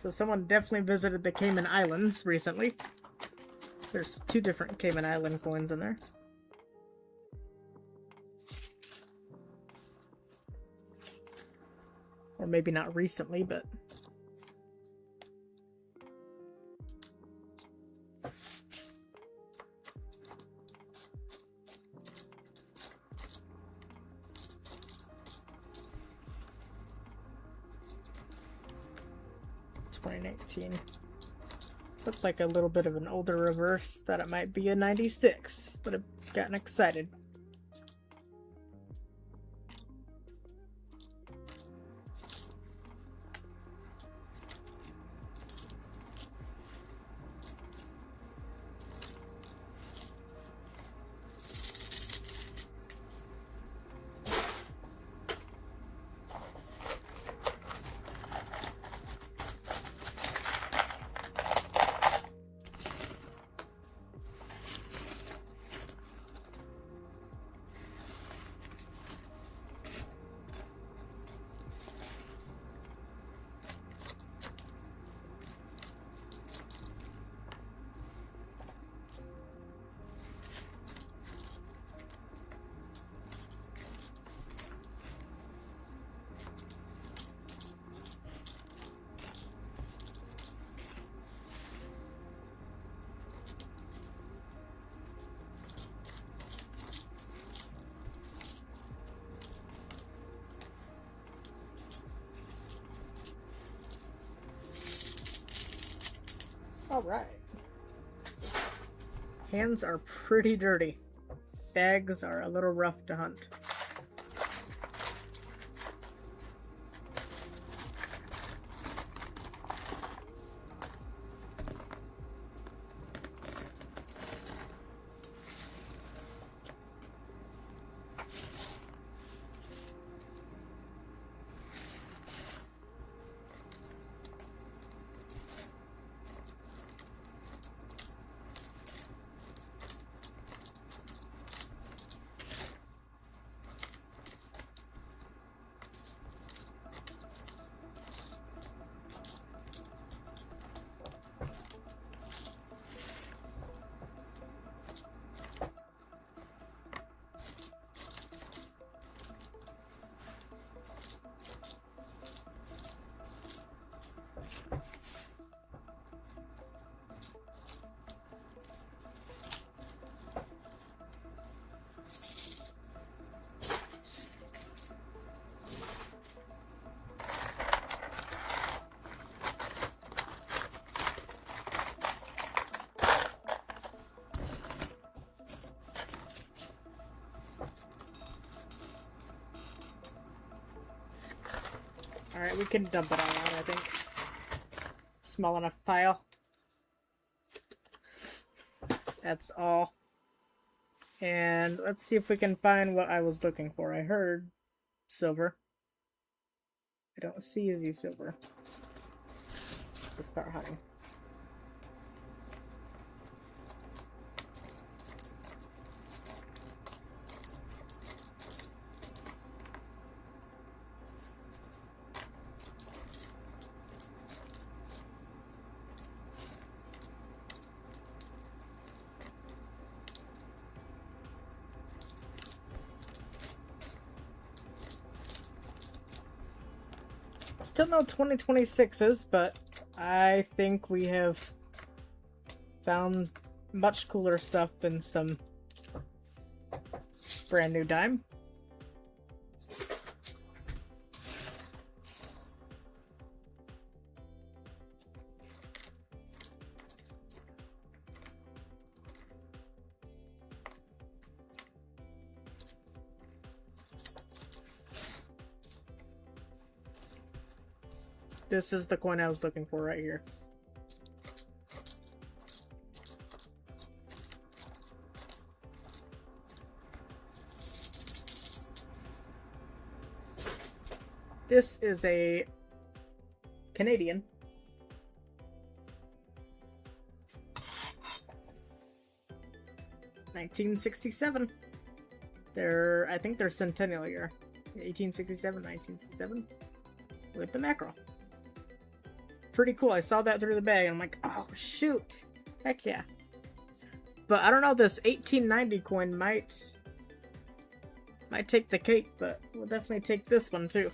So someone definitely visited the Cayman Islands recently. There's 2 different Cayman Island coins in there. Or maybe not recently, but... Looked like a little bit of an older reverse. Thought it might be a 96. Would have gotten excited. Alright. Hands are pretty dirty. Bags are a little rough to hunt. Alright, we can dump it all out, I think. Small enough pile. That's all. And let's see if we can find what I was looking for. I heard silver. I don't see easy silver. Let's start hunting. Still no 2026s, but I think we have found much cooler stuff than some brand new dime. This is the coin I was looking for right here. This is a Canadian. $1967. I think they're centennial year. 1867, 1967. With the mackerel. Pretty cool. I saw that through the bag and I'm like, oh shoot. Heck yeah. But I don't know, this 1890 coin might take the cake, but we'll definitely take this one too.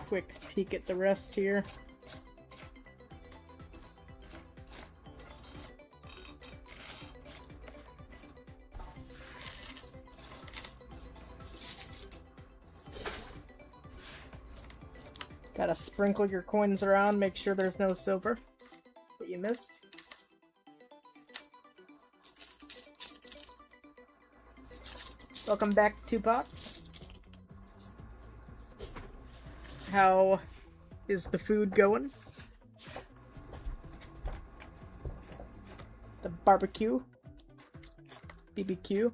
Quick peek at the rest here. Gotta sprinkle your coins around, make sure there's no silver that you missed. Welcome back, Two Pots. How is the food going? The barbecue? BBQ?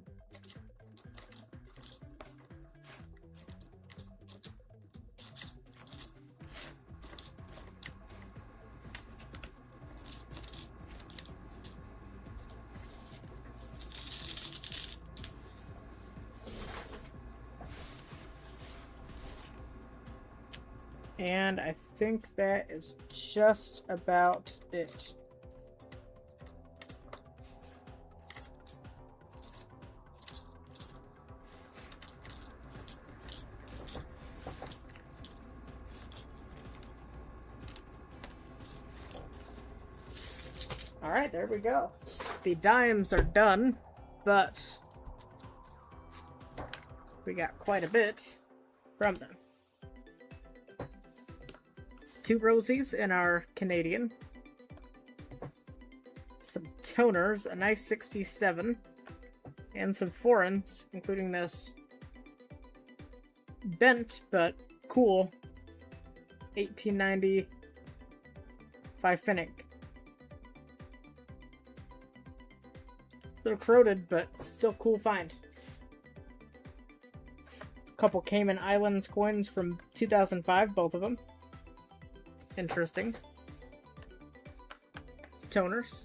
And I think that is just about it. Alright, there we go. The dimes are done, but we got quite a bit from them. 2 rosies in our Canadian. Some toners, a nice 67. And some foreigns, including this bent but cool 1890 Five-Finnick. Little corroded, but still cool find. Couple Cayman Islands coins from 2005, both of them. Interesting. Toners.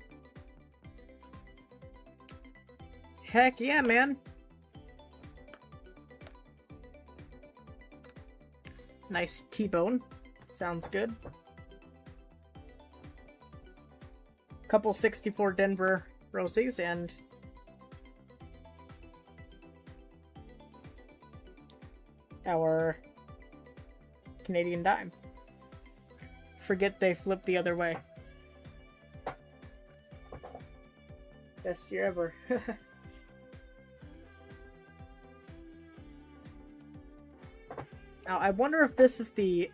Heck yeah, man. Nice T-bone. Sounds good. Couple 64 Denver Rosies and our Canadian dime. Forget they flipped the other way. Best year ever. Now, I wonder if this is the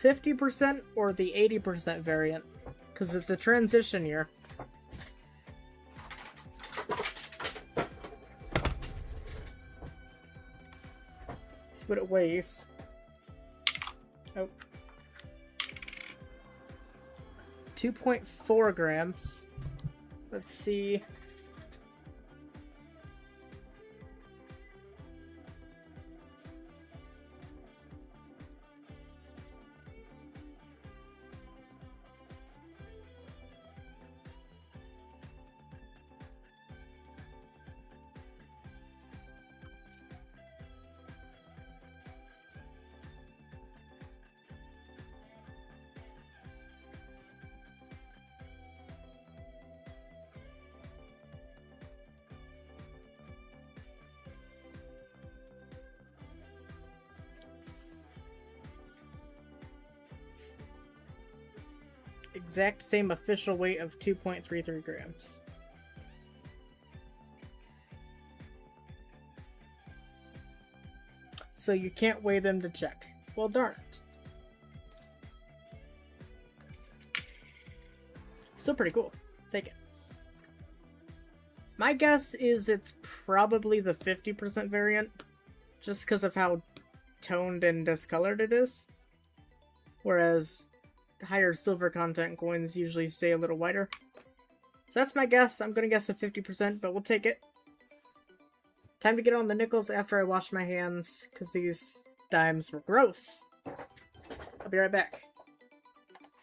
50% or the 80% variant, because it's a transition year. See what it weighs. Oh. 2.4 grams. Let's see. Exact same official weight of 2.33 grams. So you can't weigh them to check. Well, darn it. Still pretty cool. Take it. My guess is it's probably the 50% variant, just because of how toned and discolored it is. Whereas higher silver content coins usually stay a little whiter. So that's my guess. I'm gonna guess a 50%, but we'll take it. Time to get on the nickels after I wash my hands, because these dimes were gross. I'll be right back.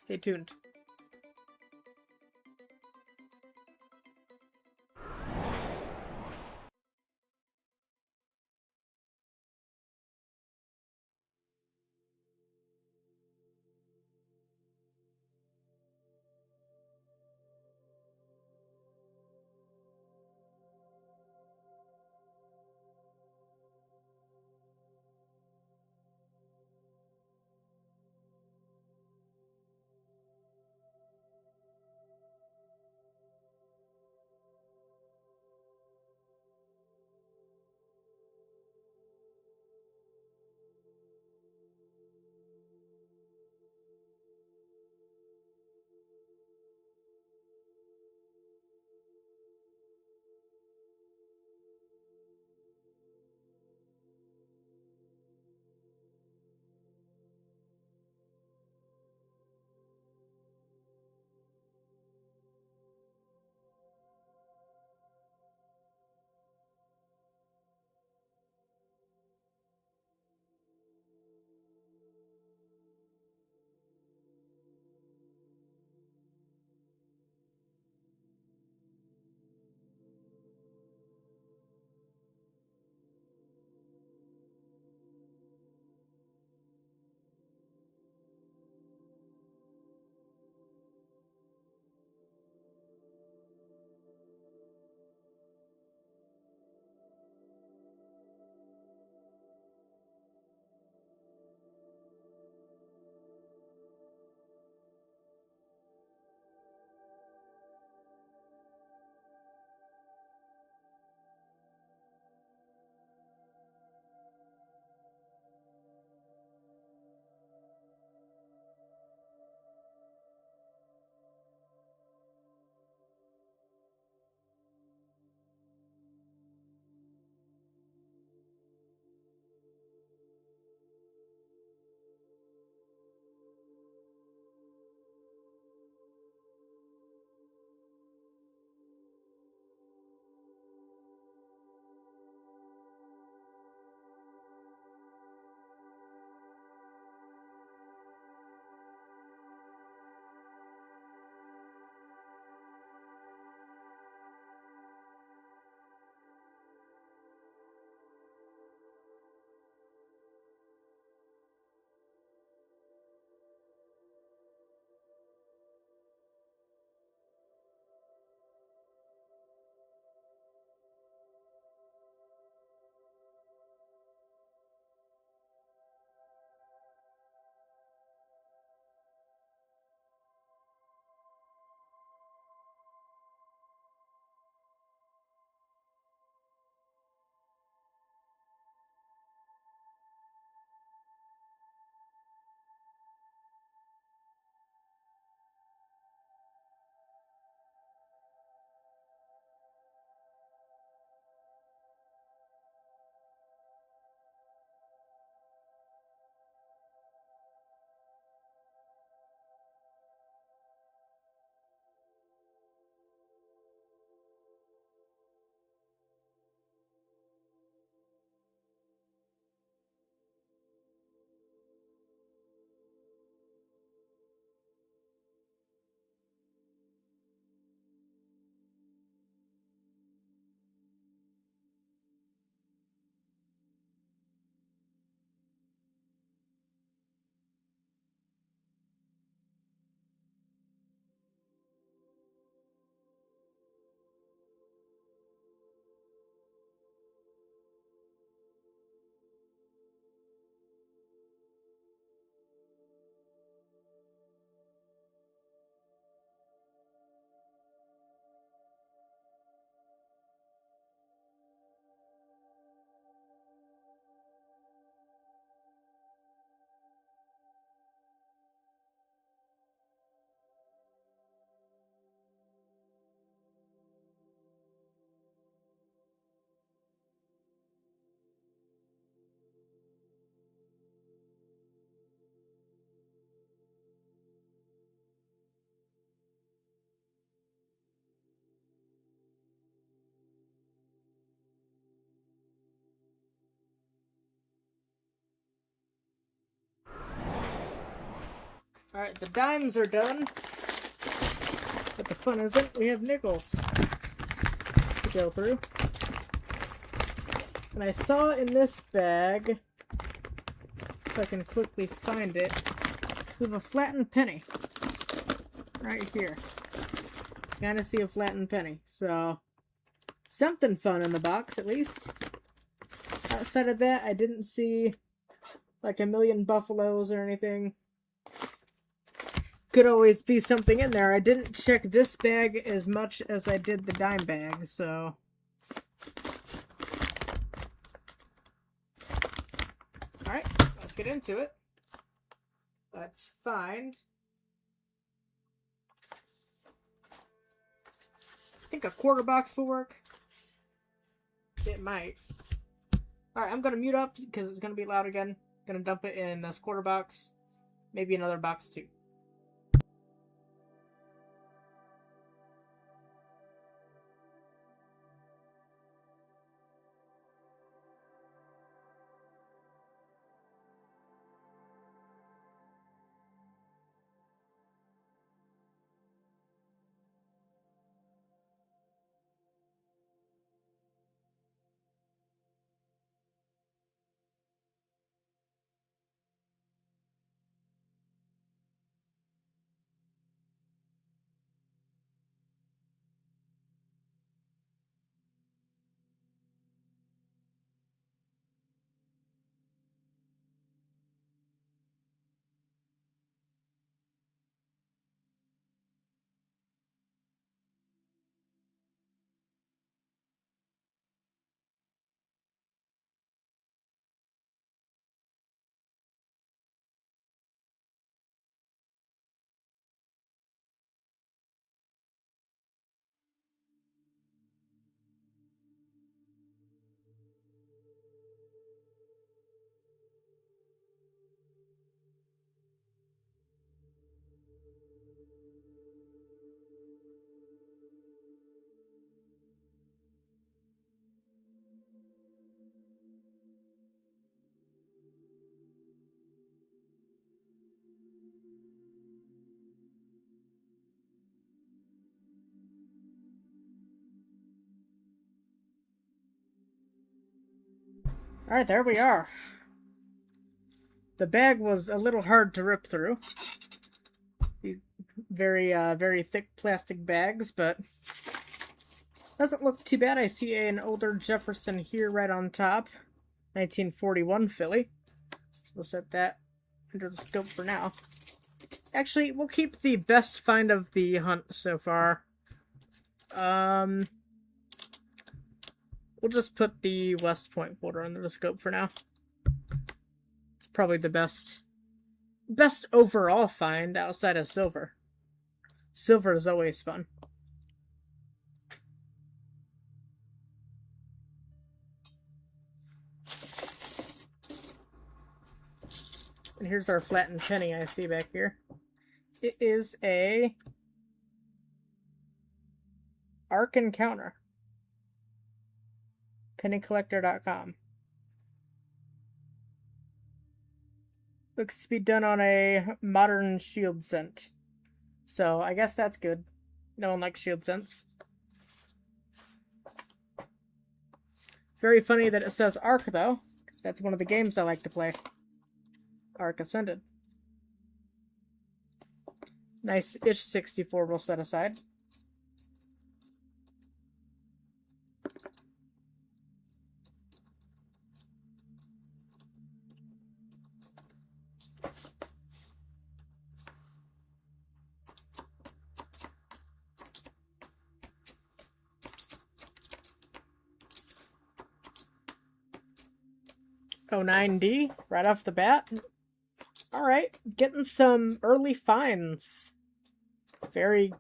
Stay tuned. Alright, the dimes are done. But the fun isn't. We have nickels to go through. And I saw in this bag, if I can quickly find it, we have a flattened penny. Right here. Kinda see a flattened penny. So, something fun in the box, at least. Outside of that, I didn't see like a million buffaloes or anything. Could always be something in there. I didn't check this bag as much as I did the dime bag, so... Alright, let's get into it. Let's find... I think a quarter box will work. It might. Alright, I'm gonna mute up because it's gonna be loud again. Gonna dump it in this quarter box. Maybe another box too. Alright, there we are. The bag was a little hard to rip through. These very thick plastic bags, but doesn't look too bad. I see an older Jefferson here right on top. 1941 Philly. So we'll set that under the scope for now. Actually, we'll keep the best find of the hunt so far. We'll just put the West Point folder under the scope for now. It's probably the best overall find outside of silver. Silver is always fun. And here's our flattened penny I see back here. It is a Ark Encounter. pennycollector.com. Looks to be done on a modern shield scent. So I guess that's good. No one likes shield scents. Very funny that it says Ark though, because that's one of the games I like to play. Ark Ascended. Nice itch 64 we'll set aside. Oh, 9D right off the bat. Alright, getting some early finds. Very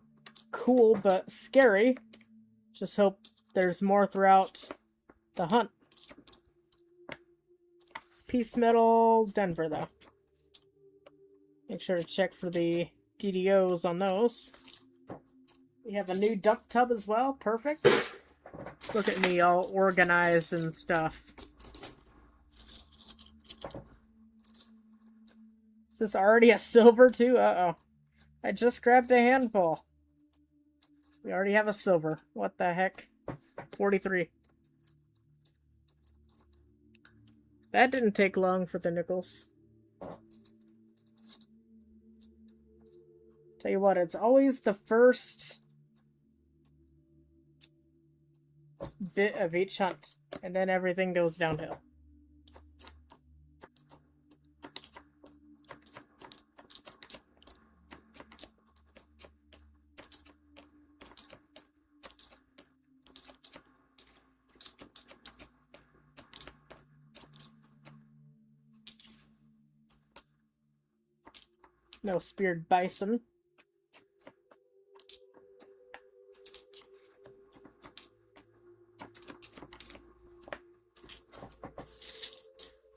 cool, but scary. Just hope there's more throughout the hunt. Peace Metal Denver, though. Make sure to check for the DDOs on those. We have a new dump tub as well. Perfect. Look at me all organized and stuff. Is this already a silver too? Uh-oh. I just grabbed a handful. We already have a silver. What the heck? 43. That didn't take long for the nickels. Tell you what, it's always the first bit of each hunt, and then everything goes downhill. No speared bison.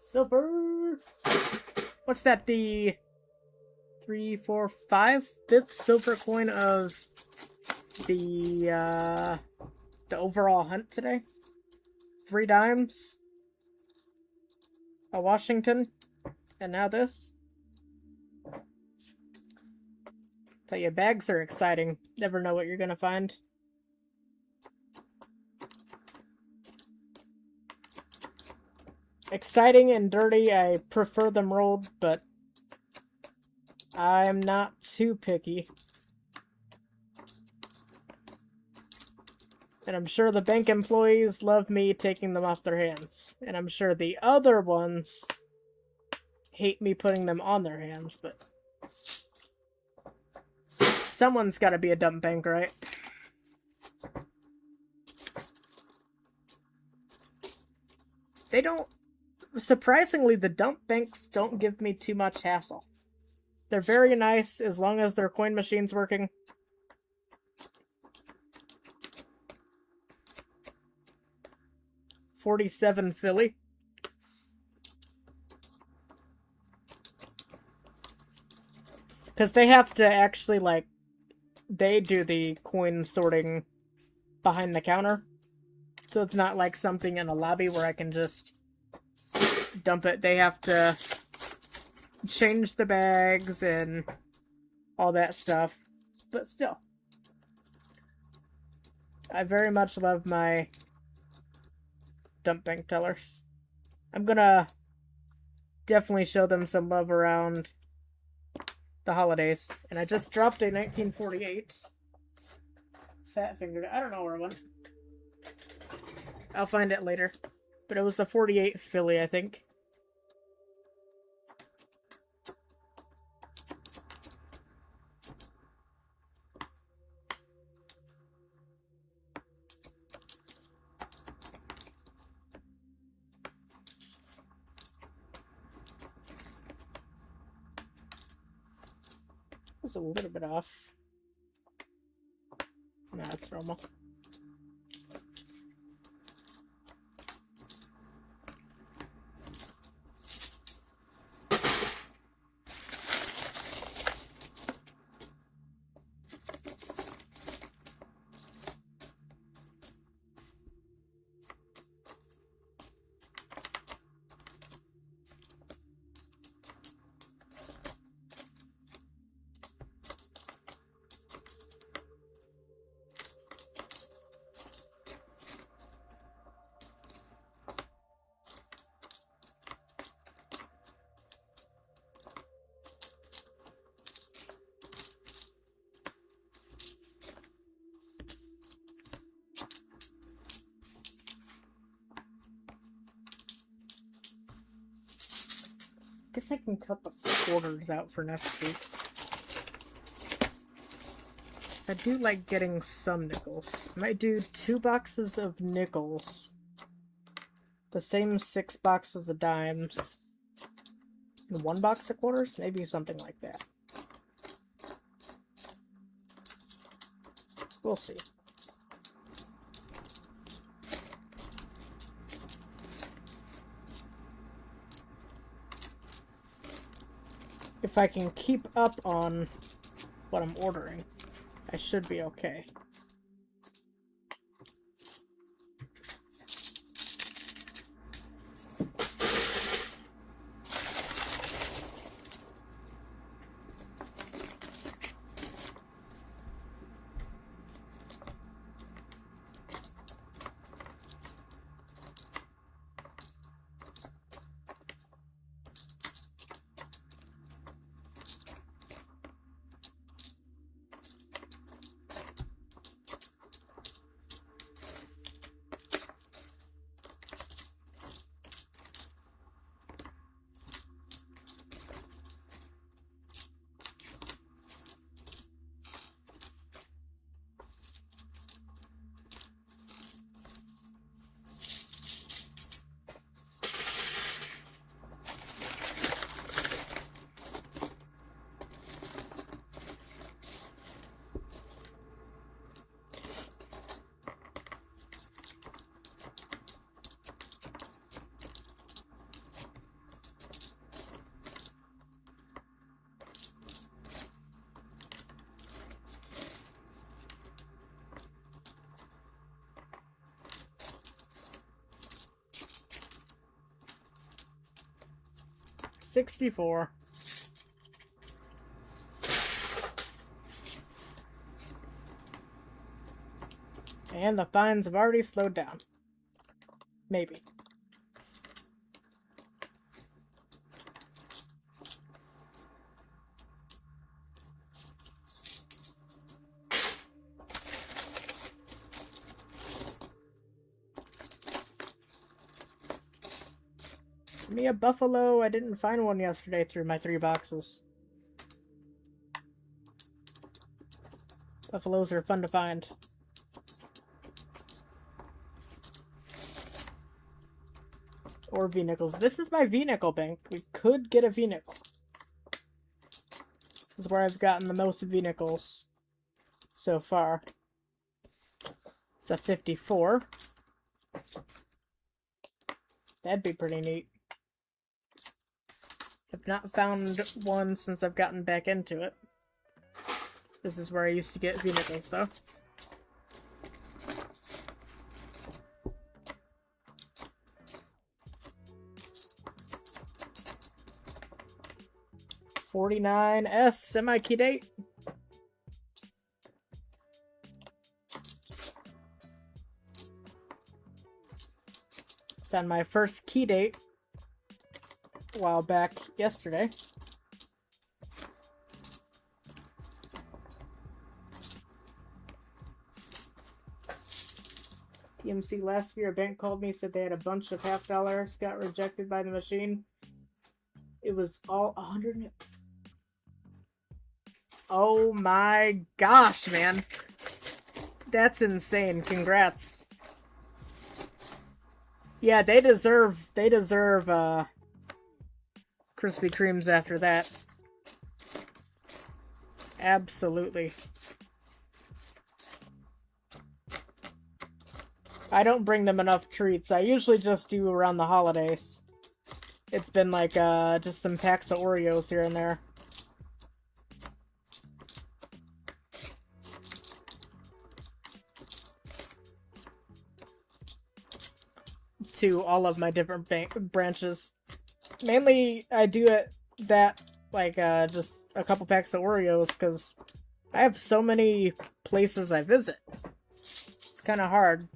Silver! What's that, the 3, 4, 5? Fifth silver coin of the overall hunt today? 3 dimes. A Washington. And now this. Tell you, bags are exciting. Never know what you're gonna find. Exciting and dirty, I prefer them rolled, but I'm not too picky. And I'm sure the bank employees love me taking them off their hands. And I'm sure the other ones hate me putting them on their hands, but someone's gotta be a dumb bank, right? They don't... Surprisingly, the dump banks don't give me too much hassle. They're very nice as long as their coin machine's working. $47 Philly. Because they have to actually, like, they do the coin sorting behind the counter. So it's not like something in a lobby where I can just dump it. They have to change the bags and all that stuff. But still, I very much love my dump bank tellers. I'm gonna definitely show them some love around the holidays. And I just dropped a 1948 fat fingered. I don't know where it went. I'll find it later. But it was a 48 Philly, I think. It's a little bit off. Nah, it's normal. Guess I can cut the quarters out for next week. I do like getting some nickels. I might do 2 boxes of nickels. The same 6 boxes of dimes. And 1 box of quarters? Maybe something like that. We'll see. If I can keep up on what I'm ordering, I should be okay. 64. And the fines have already slowed down. Maybe. Give me a buffalo. I didn't find one yesterday through my 3 boxes. Buffaloes are fun to find. Or V-Nickels. This is my V-Nickel bank. We could get a V-Nickel. This is where I've gotten the most V-Nickels so far. It's a 54. That'd be pretty neat. I've not found one since I've gotten back into it. This is where I used to get V-Nickels, though. $49S semi-key date. Found my first key date a while back yesterday. PMC last year, a bank called me, said they had a bunch of $50, got rejected by the machine. It was all 100. Oh my gosh, man. That's insane. Congrats. Yeah, they deserve Krispy Kremes after that. Absolutely. I don't bring them enough treats. I usually just do around the holidays. It's been like just some packs of Oreos here and there. To all of my different branches. Mainly, I do it that, like, just a couple packs of Oreos, because I have so many places I visit. It's kind of hard.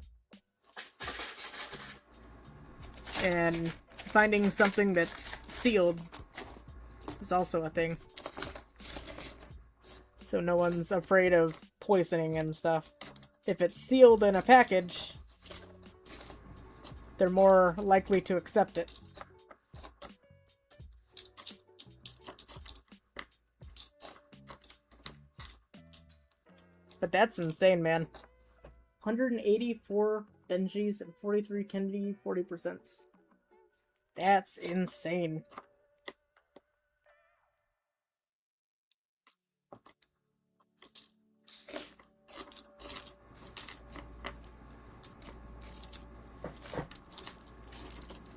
And finding something that's sealed is also a thing. So no one's afraid of poisoning and stuff. If it's sealed in a package, they're more likely to accept it. But that's insane, man. 184 Benjis and 43 Kennedy 40%. That's insane.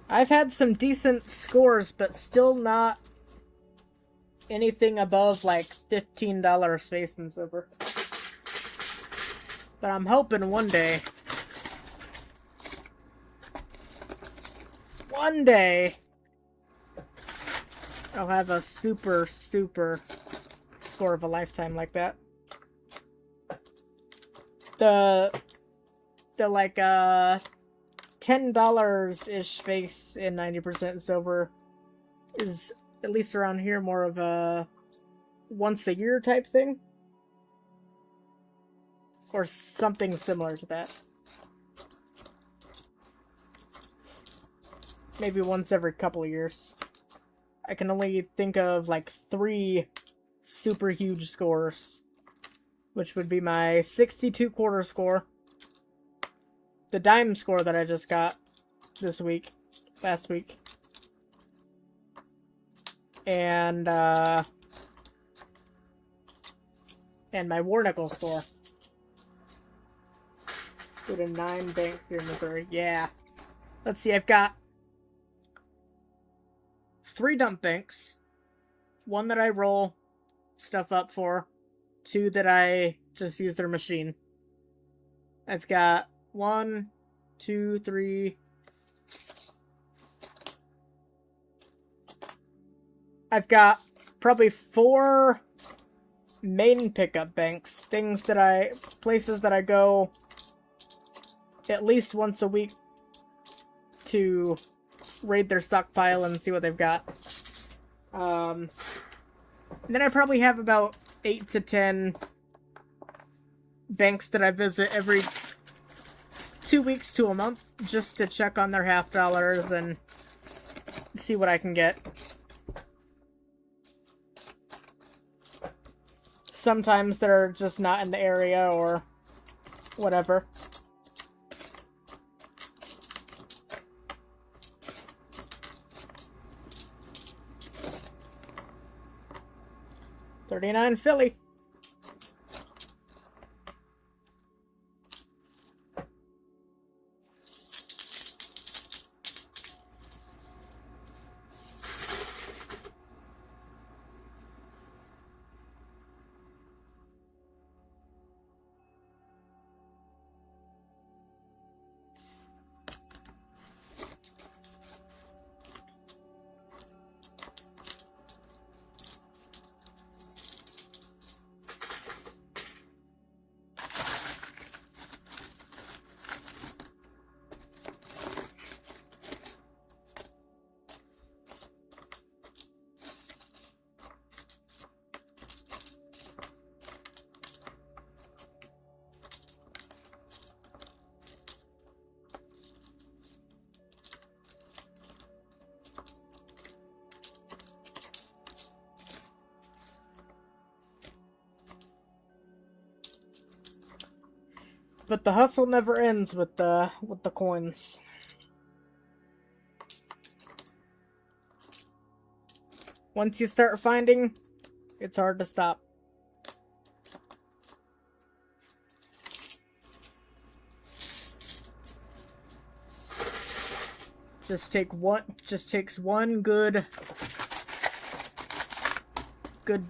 I've had some decent scores, but still not anything above like $15 Space and Silver. But I'm hoping one day I'll have a super score of a lifetime like that. The like $10-ish Space and 90% Silver is, at least around here, more of a once a year type thing. Or something similar to that. Maybe once every couple of years. I can only think of like 3 super huge scores. Which would be my 62 quarter score. The dime score that I just got last week. And my War Nickel score. With a 9 bank here in Missouri. Yeah. Let's see, I've got 3 dump banks. 1 that I roll stuff up for. 2 that I just use their machine. I've got 1, 2, 3, I've got probably 4 main pickup banks. Places that I go at least once a week to raid their stockpile and see what they've got. Then I probably have about 8 to 10 banks that I visit every 2 weeks to a month just to check on their half dollars and see what I can get. Sometimes they're just not in the area or whatever. $39 Philly. But the hustle never ends with the coins. Once you start finding, it's hard to stop. Just takes one good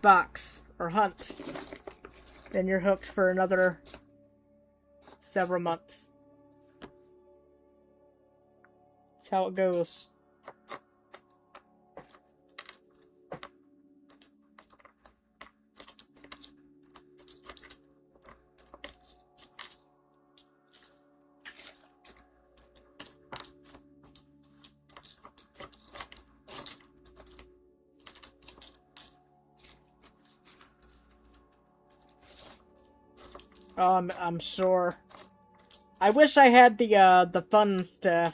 box or hunt. Then you're hooked for another several months. That's how it goes. I'm sure. I wish I had the funds to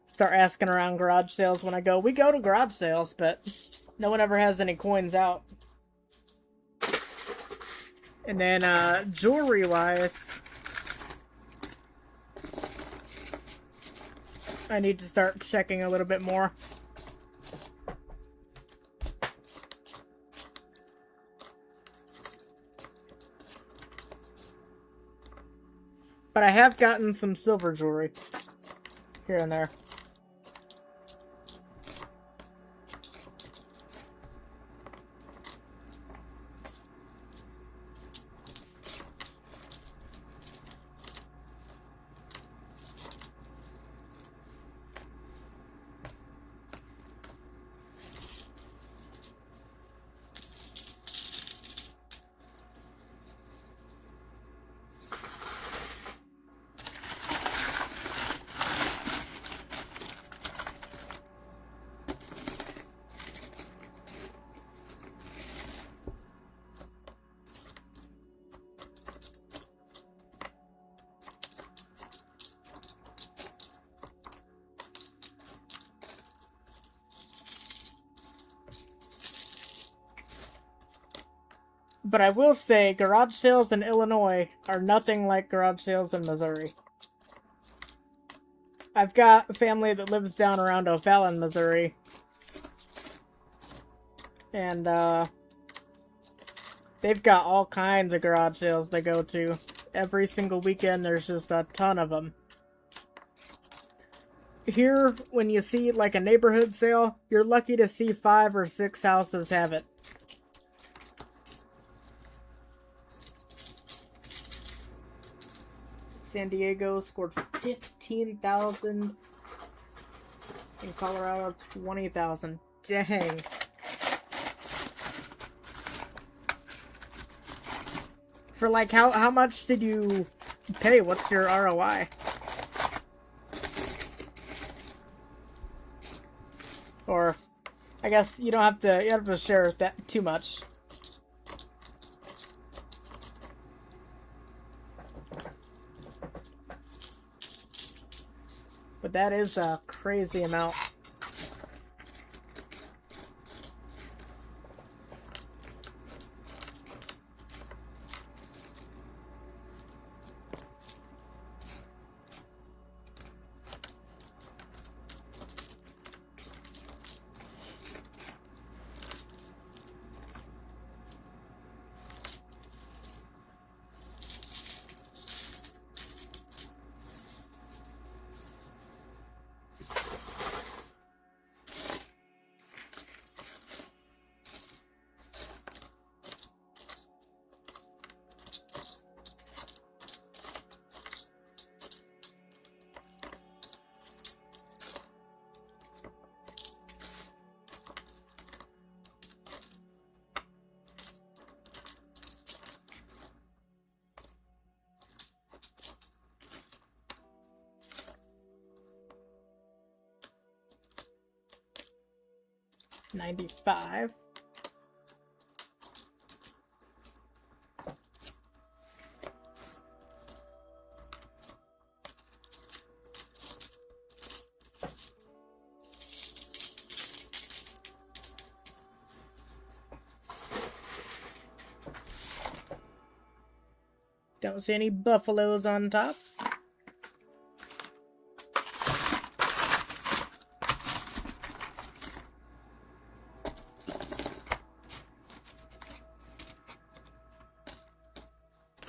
start asking around garage sales when I go. We go to garage sales, but no one ever has any coins out. And then, jewelry-wise, I need to start checking a little bit more. But I have gotten some silver jewelry here and there. But I will say, garage sales in Illinois are nothing like garage sales in Missouri. I've got a family that lives down around O'Fallon, Missouri. And, they've got all kinds of garage sales they go to. Every single weekend, there's just a ton of them. Here, when you see, like, a neighborhood sale, you're lucky to see 5 or 6 houses have it. San Diego scored 15,000. In Colorado, 20,000. Dang. For like, how much did you pay? What's your ROI? Or, I guess you don't have to. You don't have to share that too much. But that is a crazy amount. $95. Don't see any buffaloes on top.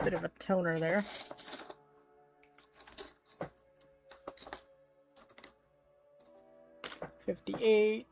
Bit of a toner there. $58.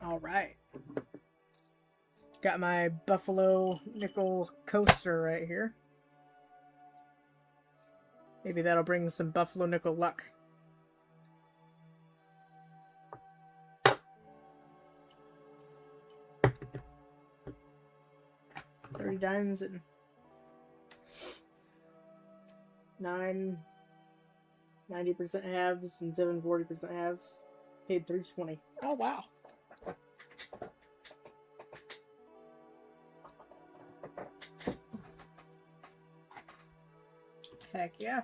All right. Got my Buffalo Nickel coaster right here. Maybe that'll bring some Buffalo Nickel luck. $30 dimes and 9 90% halves and 7 40% halves. Paid $320. Oh wow. Heck yeah.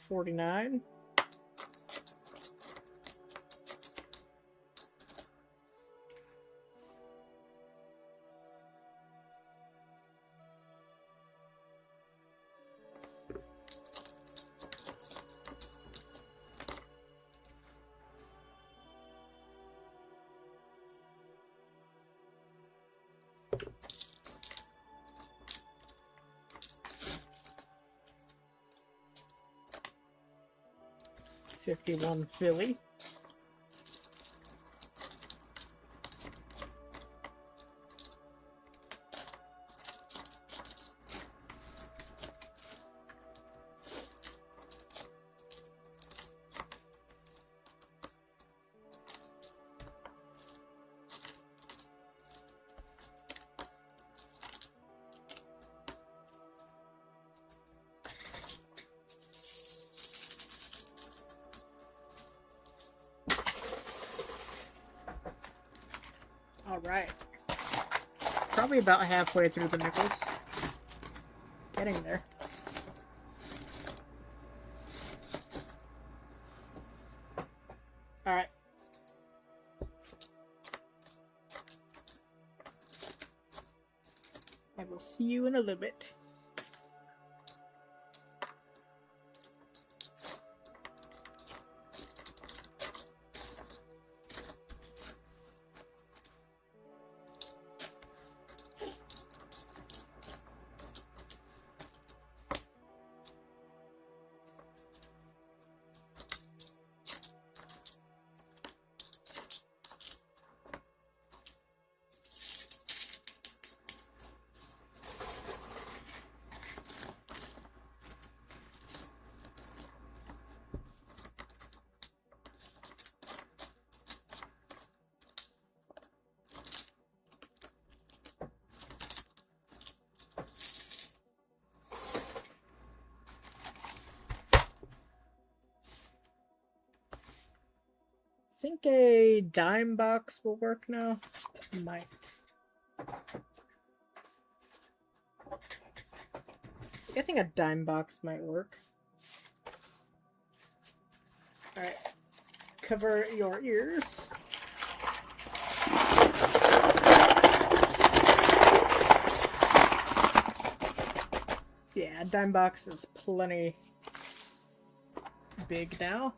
$49. $51 Philly. Alright. Probably about halfway through the nickels. Getting there. Alright. I will see you in a little bit. I think a dime box will work now. Might. I think a dime box might work. Alright. Cover your ears. Yeah, a dime box is plenty big now.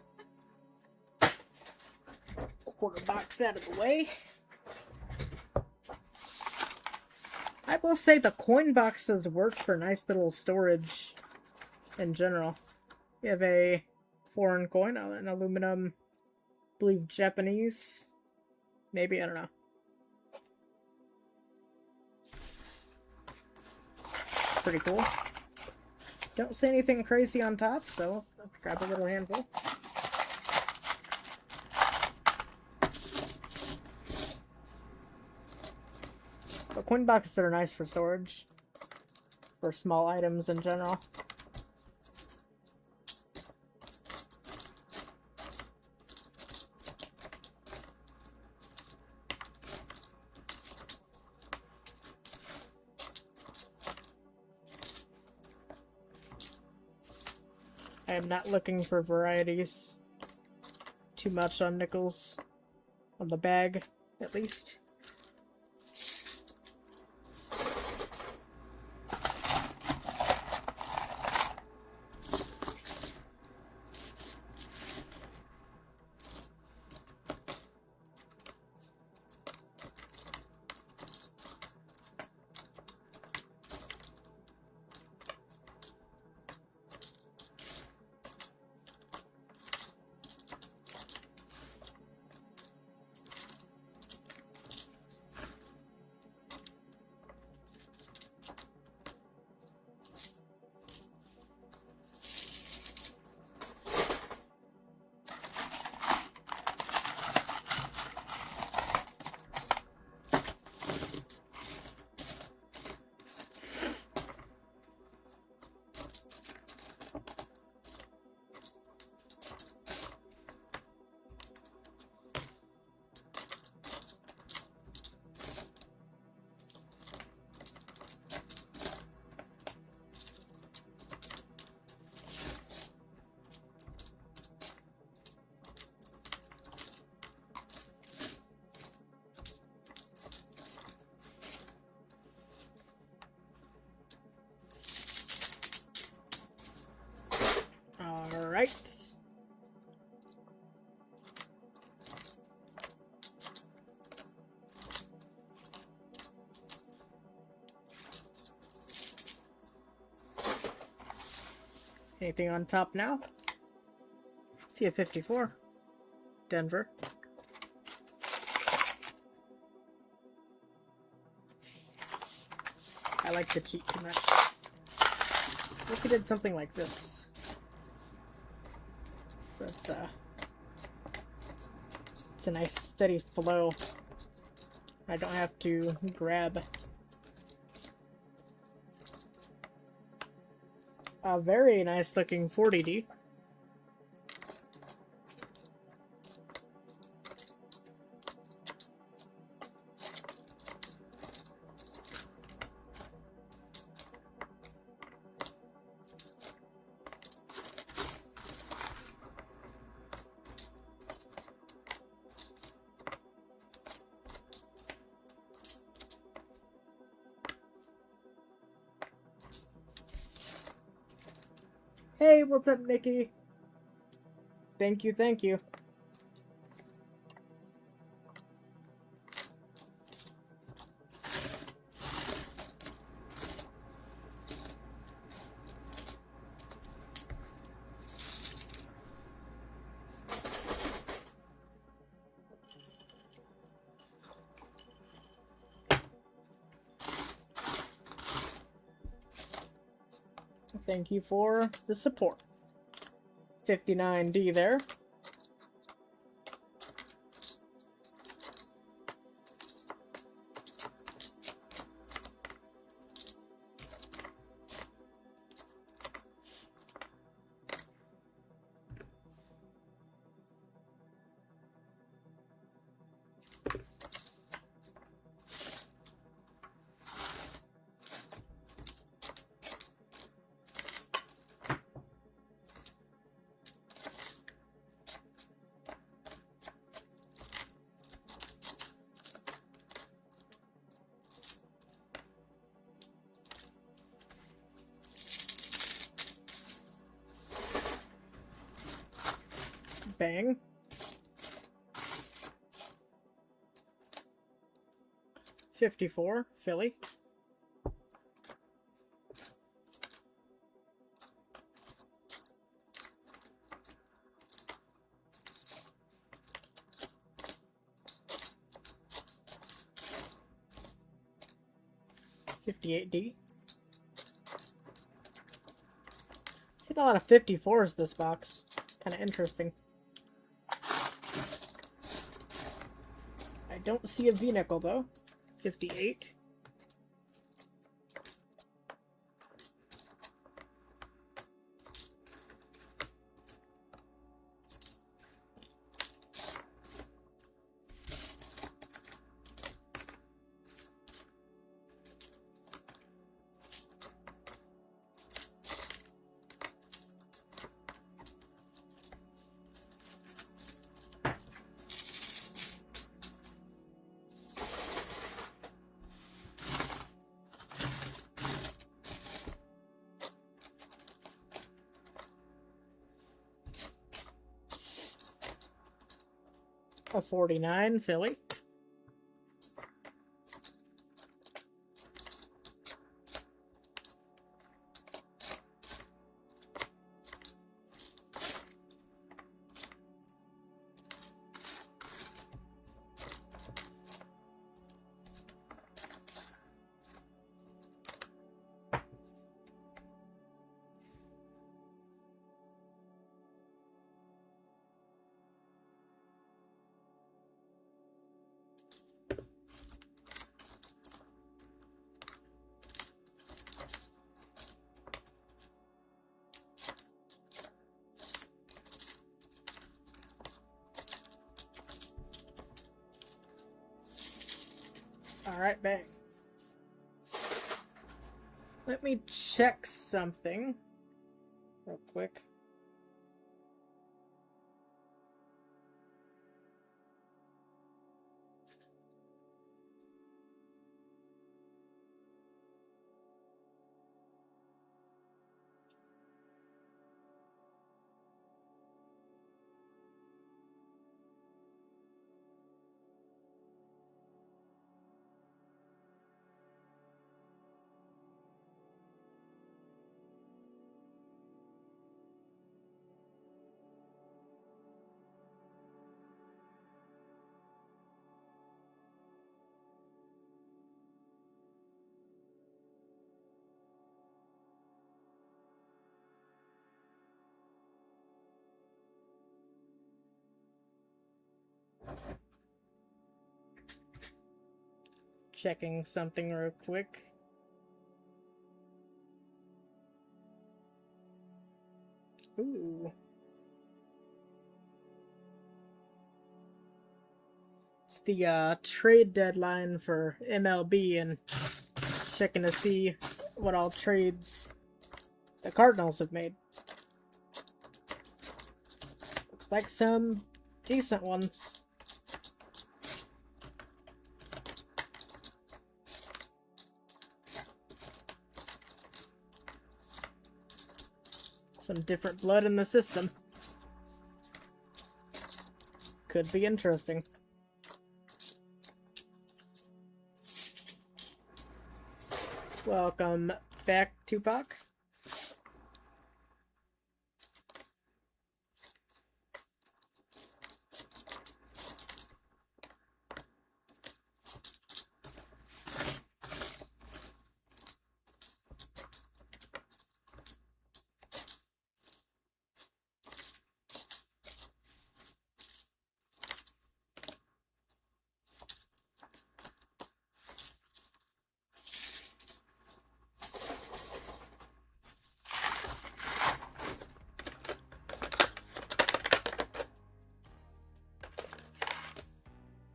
Quarter box out of the way. I will say the coin boxes work for nice little storage in general. You have a foreign coin, an aluminum, I believe Japanese. Maybe, I don't know. Pretty cool. Don't say anything crazy on top, so let's grab a little handful. But coin boxes are nice for storage. For small items in general. I am not looking for varieties too much on nickels. On the bag, at least. Alright. Anything on top now? See a 54. Denver. I like to cheat too much. What if we did something like this? It's a nice steady flow. I don't have to grab. A very nice looking 40D. Hey, what's up, Nikki? Thank you, thank you. Thank you for the support. 59D there. Bang. 54, Philly. $58D. Hit a lot of 54s this box. Kind of interesting. I don't see a V-nickel though. 58. A 49, Philly. Alright, bang. Let me check something real quick. Checking something real quick. Ooh. It's the trade deadline for MLB and checking to see what all trades the Cardinals have made. Looks like some decent ones. Some different blood in the system. Could be interesting. Welcome back, Tupac.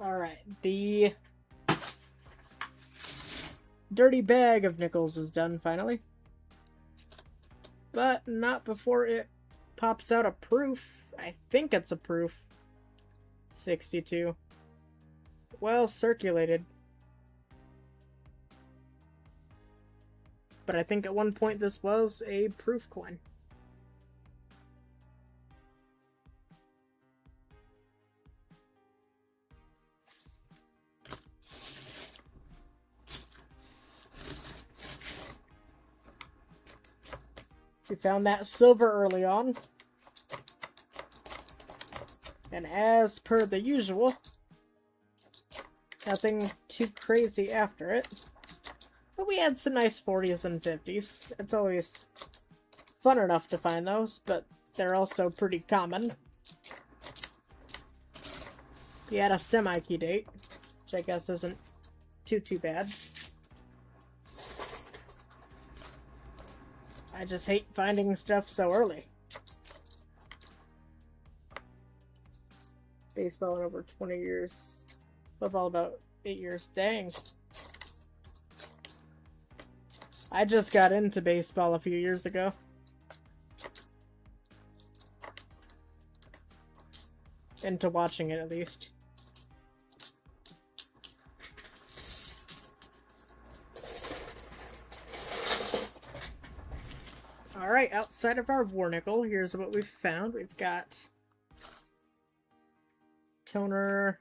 Alright, the dirty bag of nickels is done finally. But not before it pops out a proof. I think it's a proof. 62. Well circulated. But I think at one point this was a proof coin. We found that silver early on. And as per the usual, nothing too crazy after it. But we had some nice 40s and 50s. It's always fun enough to find those, but they're also pretty common. We had a semi-key date, which I guess isn't too bad. I just hate finding stuff so early. Baseball in over 20 years. Football about 8 years. Dang. I just got into baseball a few years ago. Into watching it, at least. Alright, outside of our war nickel, here's what we've found. We've got toner,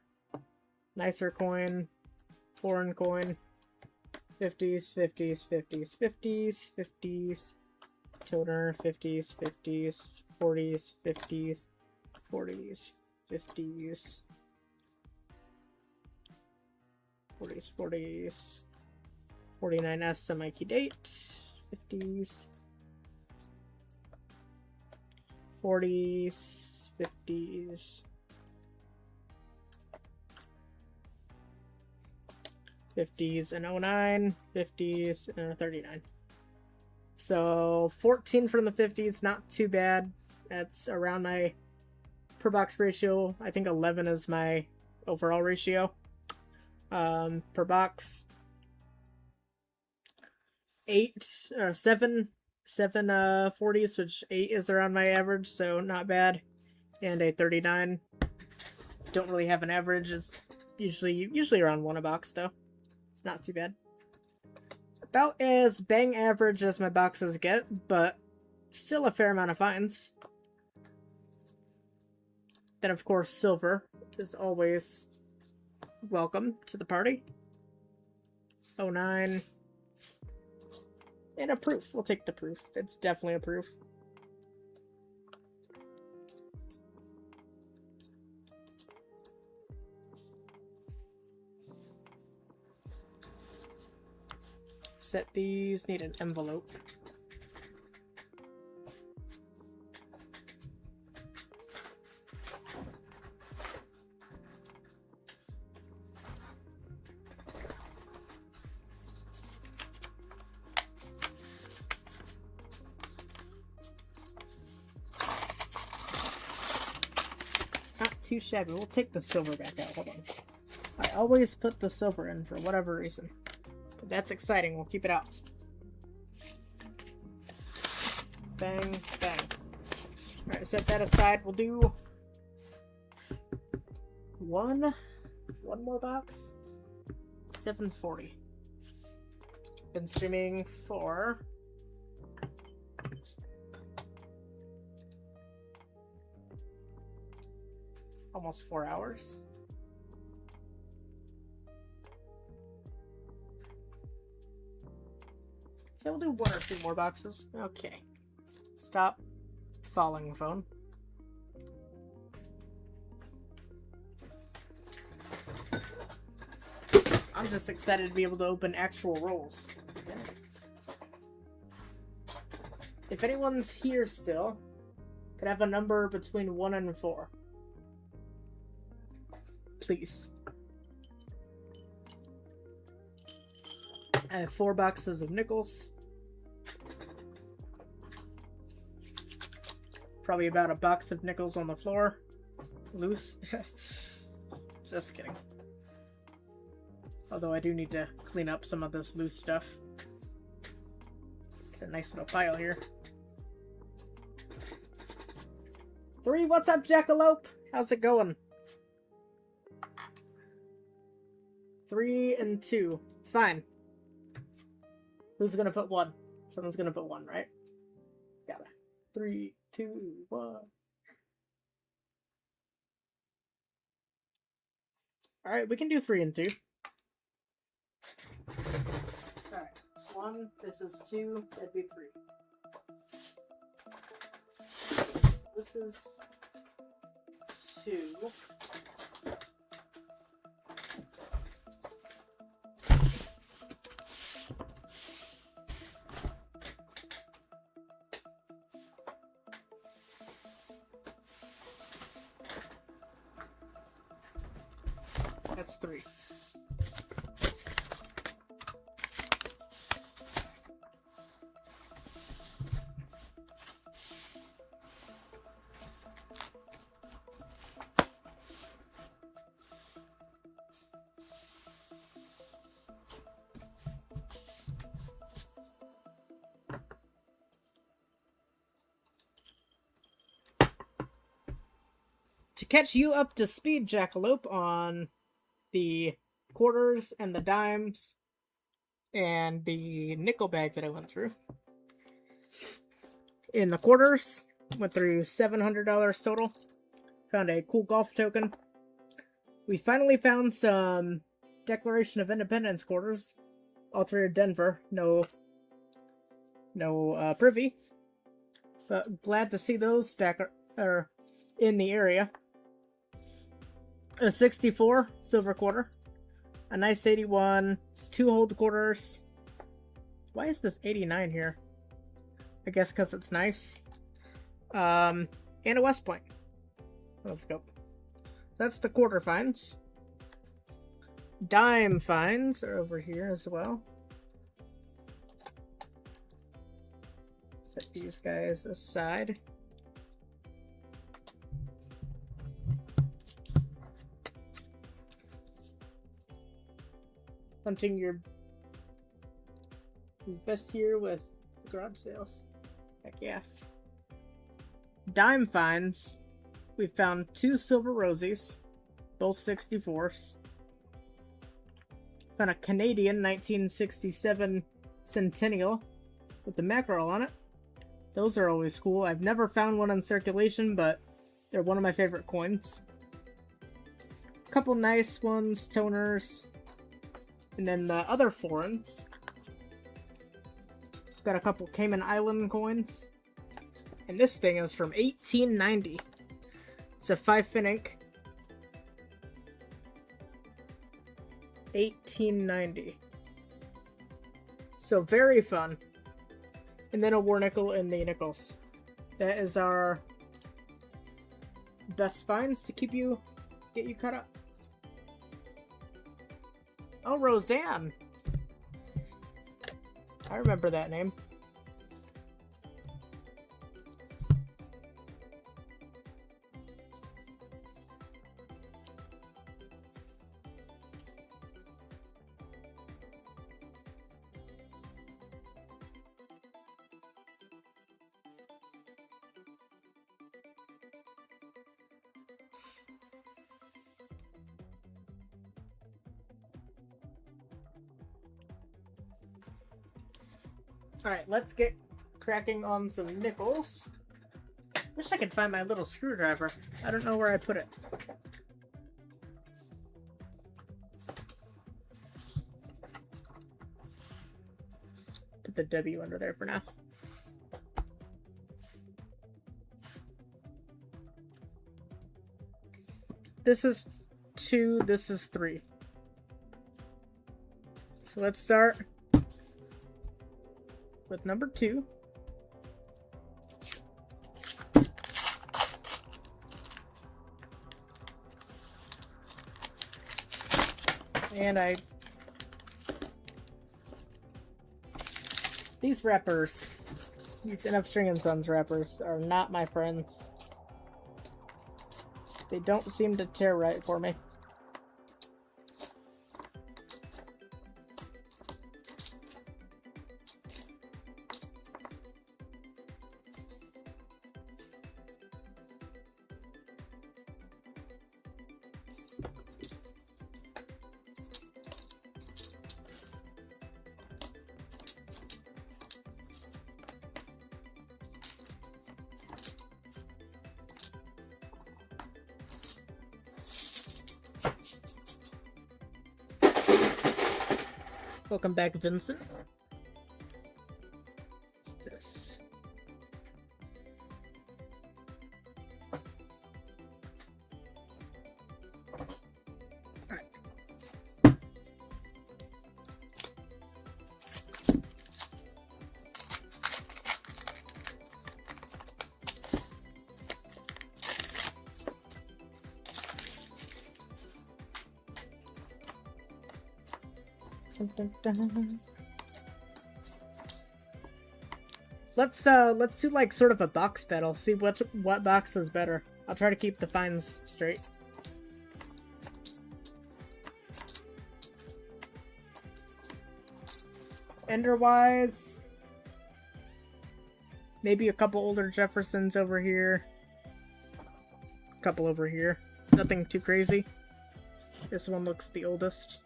nicer coin, foreign coin, 50s, 50s, 50s, 50s, 50s, toner, 50s, 50s, 40s, 50s, 40s, 50s, 40s, 40s, 49S semi-key date, 50s, 40s, 50s, 50s and 09, 50s and 39. So 14 from the 50s, not too bad. That's around my per box ratio. I think 11 is my overall ratio. Per box, 8 or 7 40s, which 8 is around my average, so not bad. And a 39. Don't really have an average. It's usually around 1 a box though. It's not too bad. About as bang average as my boxes get, but still a fair amount of finds. Then of course silver is always welcome to the party. 09. And a proof. We'll take the proof. It's definitely a proof. Set these. Need an envelope. Too shabby. We'll take the silver back out. Hold on. I always put the silver in for whatever reason. But that's exciting. We'll keep it out. Bang, bang. Alright, set that aside. We'll do one more box. 740. Been streaming for almost 4 hours. Okay, we'll do 1 or 2 more boxes. Okay. Stop falling, phone. I'm just excited to be able to open actual rolls. If anyone's here still, could I have a number between 1 and 4? Please. I have 4 boxes of nickels. Probably about a box of nickels on the floor. Loose. Just kidding. Although I do need to clean up some of this loose stuff. It's a nice little pile here. 3, what's up, Jackalope? How's it going? 3 and 2. Fine. Who's gonna put 1? Someone's gonna put 1, right? Got it. 3, 2, 1. Alright, we can do 3 and 2. Alright. 1, this is 2, that'd be 3. This is 2. That's 3. To catch you up to speed, Jackalope, on the quarters and the dimes and the nickel bag that I went through. In the quarters, went through $700 total. Found a cool golf token. We finally found some Declaration of Independence quarters. All 3 are Denver. No privy. But glad to see those back or in the area. A 64 silver quarter. A nice 81. 2 hold quarters. Why is this 89 here? I guess because it's nice. And a West Point. Let's go. That's the quarter finds. Dime finds are over here as well. Set these guys aside. Hunting your best here with garage sales. Heck yeah. Dime finds. We found 2 silver rosies, both 64s. Found a Canadian 1967 Centennial with the mackerel on it. Those are always cool. I've never found one in circulation, but they're one of my favorite coins. A couple nice ones, toners. And then the other foreigns. Got a couple Cayman Island coins. And this thing is from 1890. It's a 5 ink. 1890. So very fun. And then a war nickel in the nickels. That is our best finds to get you caught up. Oh, Roseanne. I remember that name. Alright, let's get cracking on some nickels. Wish I could find my little screwdriver. I don't know where I put it. the W under there for now. This is 2, this is 3. So let's start with number 2. And these wrappers, these NF String & Sons wrappers are not my friends. They don't seem to tear right for me. Welcome back, Vincent. What's this? Alright. Dun, dun, dun. Let's do like sort of a box battle. See what box is better. I'll try to keep the fines straight. Ender-wise, maybe a couple older Jeffersons over here. A couple over here. Nothing too crazy. This one looks the oldest.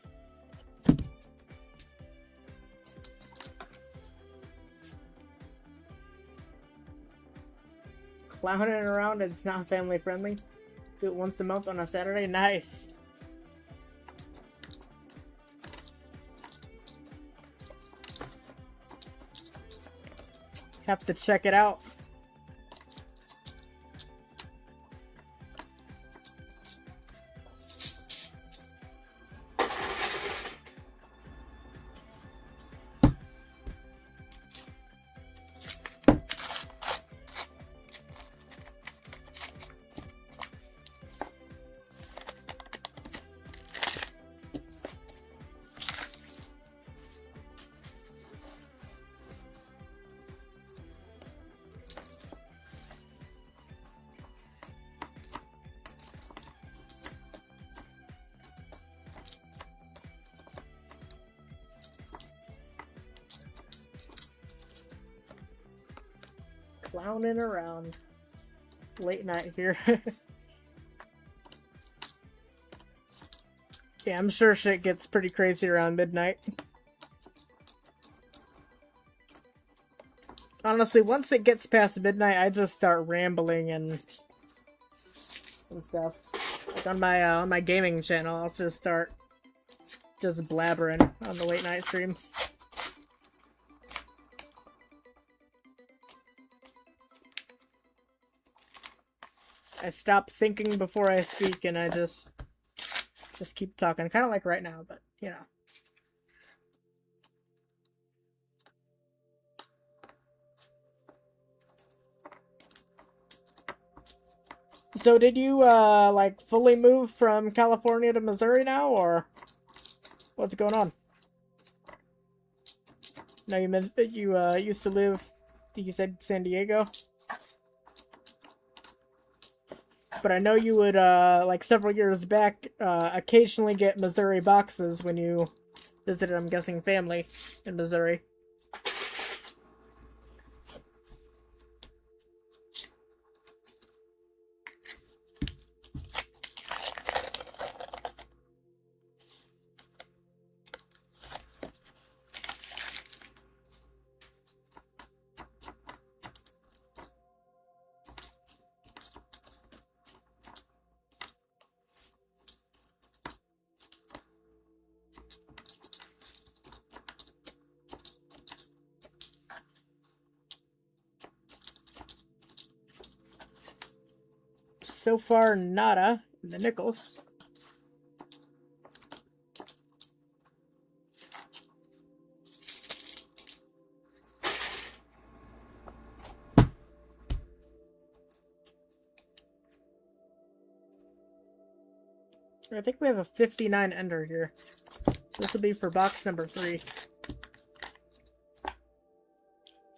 Clowning around, it's not family friendly. Do it once a month on a Saturday. Nice. Have to check it out. Clowning around. Late night here. Yeah, I'm sure shit gets pretty crazy around midnight. Honestly, once it gets past midnight, I just start rambling and stuff. Like on my gaming channel, I'll just start just blabbering on the late night streams. I stop thinking before I speak, and I just keep talking. Kind of like right now, but, you know. So did you, like, fully move from California to Missouri now, or what's going on? No, you meant that you, used to live, you said San Diego? But I know you would, like several years back, occasionally get Missouri boxes when you visited, I'm guessing, family in Missouri. So far, nada in the nickels. I think we have a 59 ender here. So this will be for box number 3.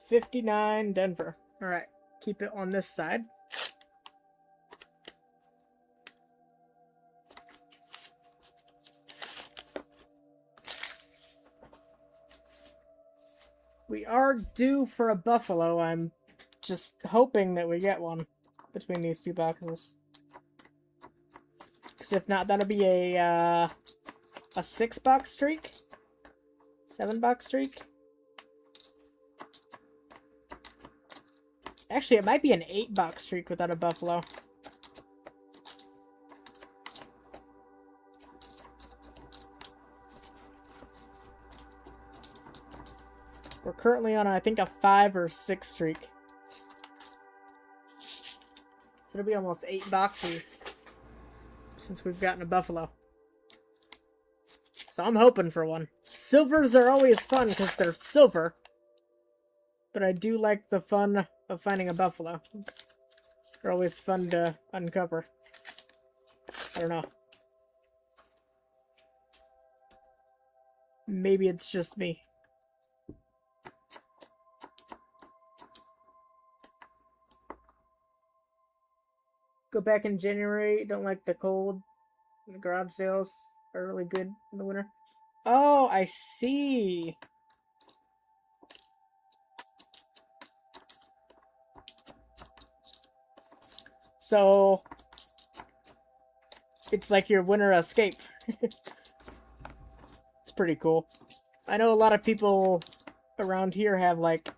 59 Denver. Alright, keep it on this side. We are due for a buffalo. I'm just hoping that we get one between these two boxes. Because if not, that'll be a 6-box streak? 7-box streak? Actually, it might be an 8-box streak without a buffalo. We're currently on, I think, a 5 or 6 streak. So it'll be almost 8 boxes since we've gotten a buffalo. So I'm hoping for one. Silvers are always fun because they're silver. But I do like the fun of finding a buffalo. They're always fun to uncover. I don't know. Maybe it's just me. Go back in January. Don't like the cold. The garage sales are really good in the winter. Oh, I see. So, it's like your winter escape. It's pretty cool. I know a lot of people around here have, like,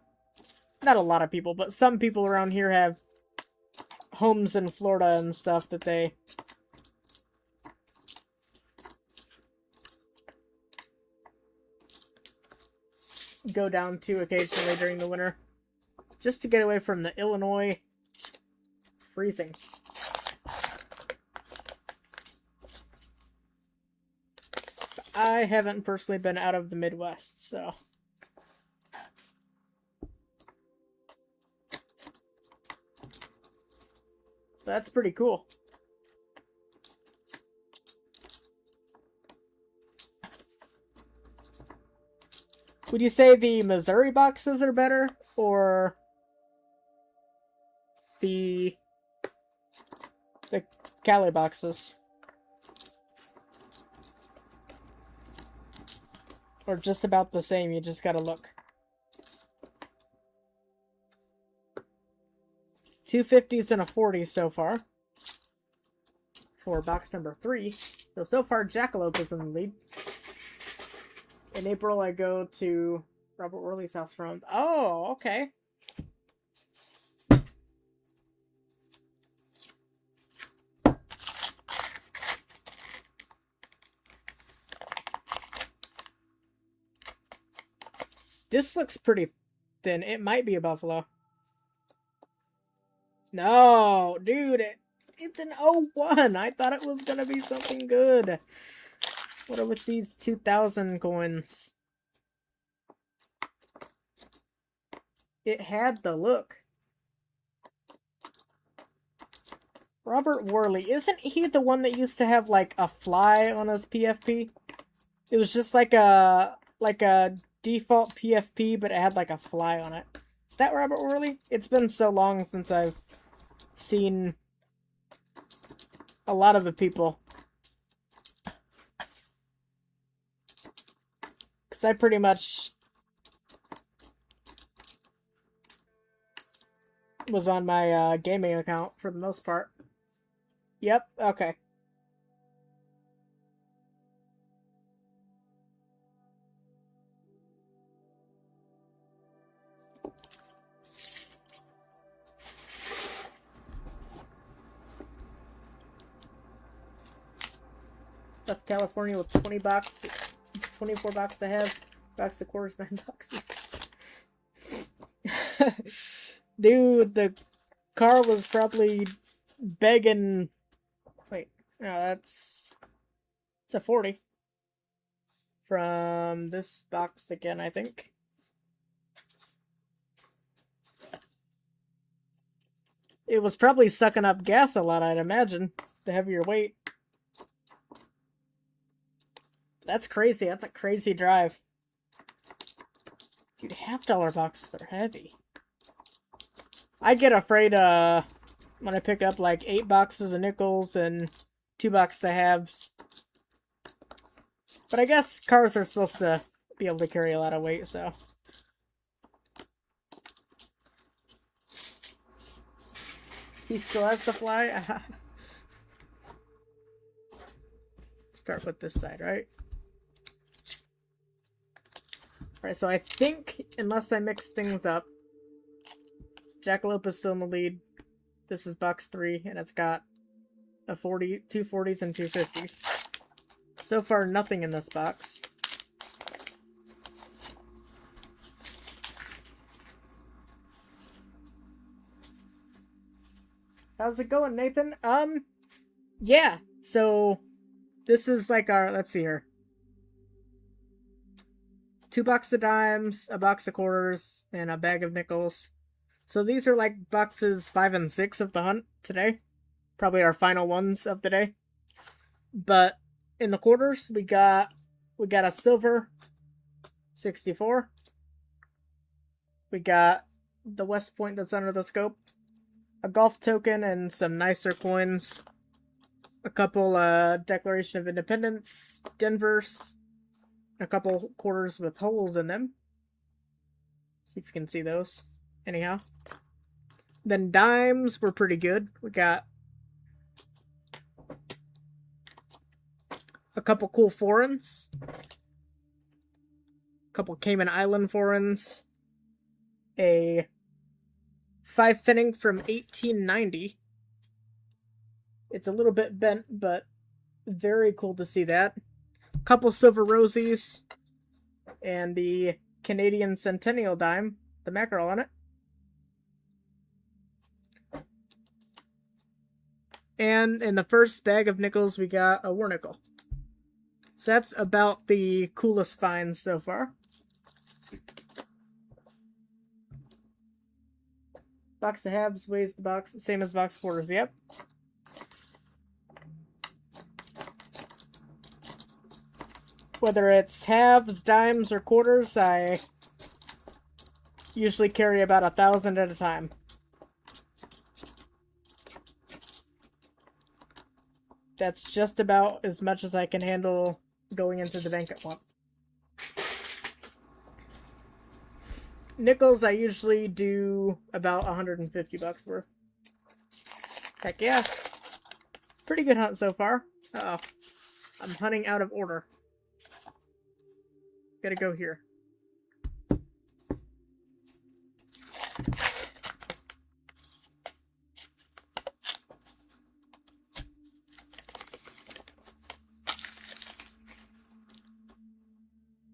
not a lot of people, but some people around here have homes in Florida and stuff that they go down to occasionally during the winter. Just to get away from the Illinois freezing. I haven't personally been out of the Midwest, so... That's pretty cool. Would you say the Missouri boxes are better, or the Cali boxes? Or just about the same, you just gotta look. 2 50s and a 40 so far. For box number 3. So far, Jackalope is in the lead. In April, I go to Robert Worley's house for... Oh, okay. This looks pretty thin. It might be a buffalo. No, dude, it's an 01. I thought it was gonna be something good. What are with these 2,000 coins? It had the look. Robert Worley, isn't he the one that used to have like a fly on his PFP? It was just like a default PFP, but it had like a fly on it. Is that Robert Worley? It's been so long since I've seen a lot of the people. Because I pretty much was on my gaming account for the most part. Yep, okay. Left California with 20 bucks, 24 bucks I have, box of quarters, 9 bucks. Dude, the car was probably begging. Wait, no, it's a 40 from this box again, I think. It was probably sucking up gas a lot, I'd imagine. The heavier weight. That's crazy. That's a crazy drive. Dude, $50 boxes are heavy. I get afraid when I pick up like 8 boxes of nickels and 2 boxes of halves. But I guess cars are supposed to be able to carry a lot of weight, so. He still has to fly? Start with this side, right? Alright, so I think, unless I mix things up, Jackalope is still in the lead. This is box 3, and it's got a 40, 2 40s and 2 50s. So far, nothing in this box. How's it going, Nathan? Yeah. So, this is like our, let's see here. 2 boxes of dimes, a box of quarters, and a bag of nickels. So these are like boxes 5 and 6 of the hunt today. Probably our final ones of the day. But in the quarters, we got a silver 64. We got the West Point that's under the scope. A golf token and some nicer coins. A couple Declaration of Independence, Denvers. A couple quarters with holes in them. See if you can see those. Anyhow. Then dimes were pretty good. We got a couple cool foreigns. A couple Cayman Island foreigns. A 5 finning from 1890. It's a little bit bent, but very cool to see that. A couple silver rosies. And the Canadian Centennial dime. The mackerel on it. And in the first bag of nickels, we got a war nickel. So that's about the coolest finds so far. Box of halves weighs the box, same as box of quarters, yep. Whether it's halves, dimes, or quarters, I usually carry about 1,000 at a time. That's just about as much as I can handle going into the bank at once. Nickels, I usually do about 150 bucks worth. Heck yeah. Pretty good hunt so far. Uh-oh. I'm hunting out of order. Gotta go here.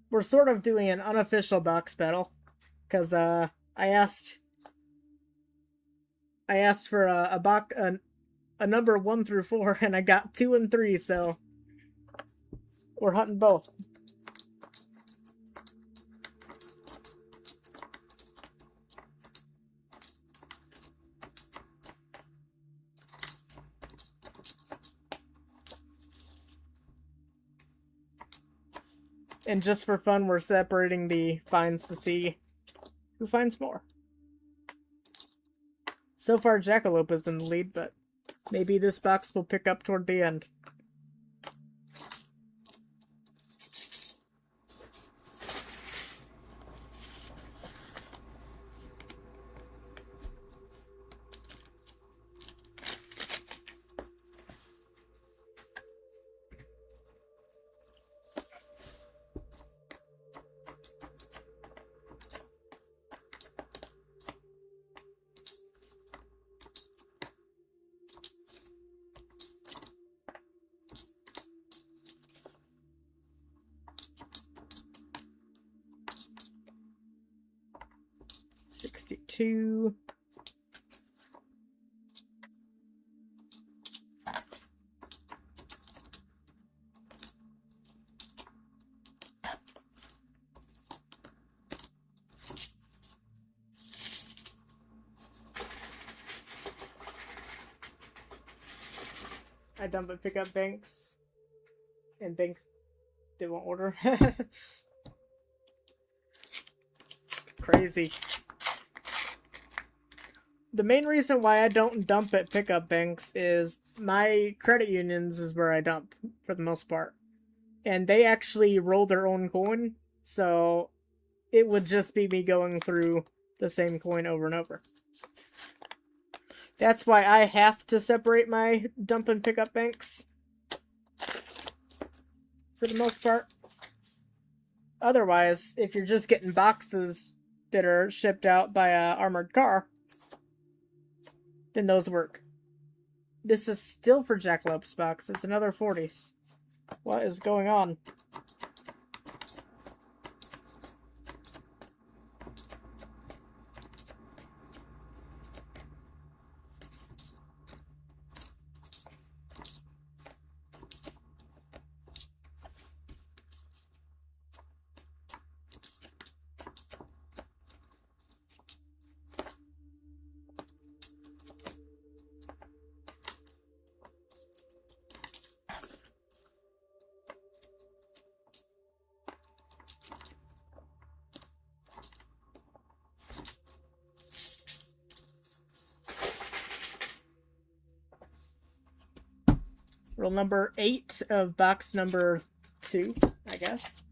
We're sort of doing an unofficial box battle. Because I asked for a number 1 through 4, and I got 2 and 3, so we're hunting both. And just for fun, we're separating the finds to see who finds more. So far, Jackalope is in the lead, but maybe this box will pick up toward the end. $62. I dump at Pickup Banks, and Banks, they won't order. Crazy. The main reason why I don't dump at Pickup Banks is my credit unions is where I dump for the most part. And they actually roll their own coin, so it would just be me going through the same coin over and over. That's why I have to separate my dump and Pickup Banks for the most part. Otherwise, if you're just getting boxes that are shipped out by a armored car, then those work. This is still for Jackalopes box. It's another 40s. What is going on? Roll number 8 of box number 2, I guess.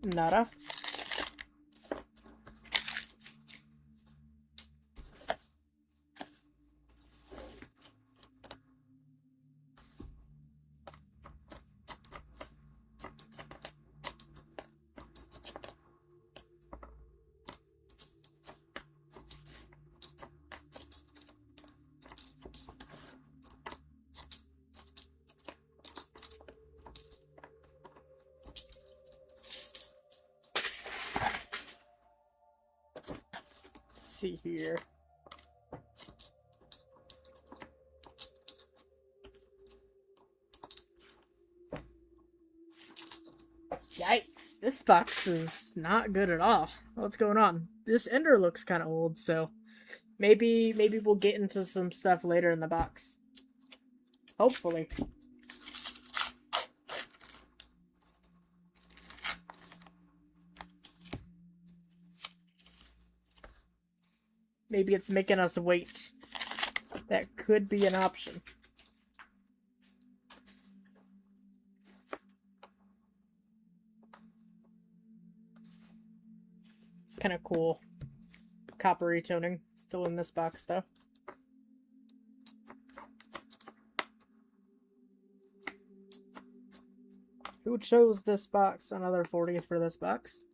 Nada. See here. Yikes, this box is not good at all. What's going on? This ender looks kind of old, so maybe we'll get into some stuff later in the box. Hopefully. Maybe it's making us wait. That could be an option. Kind of cool. Coppery toning. Still in this box, though. Who chose this box? Another 40th for this box.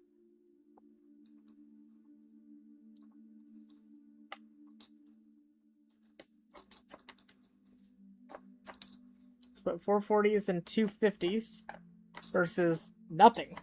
But 4 40s and 2 50s versus nothing.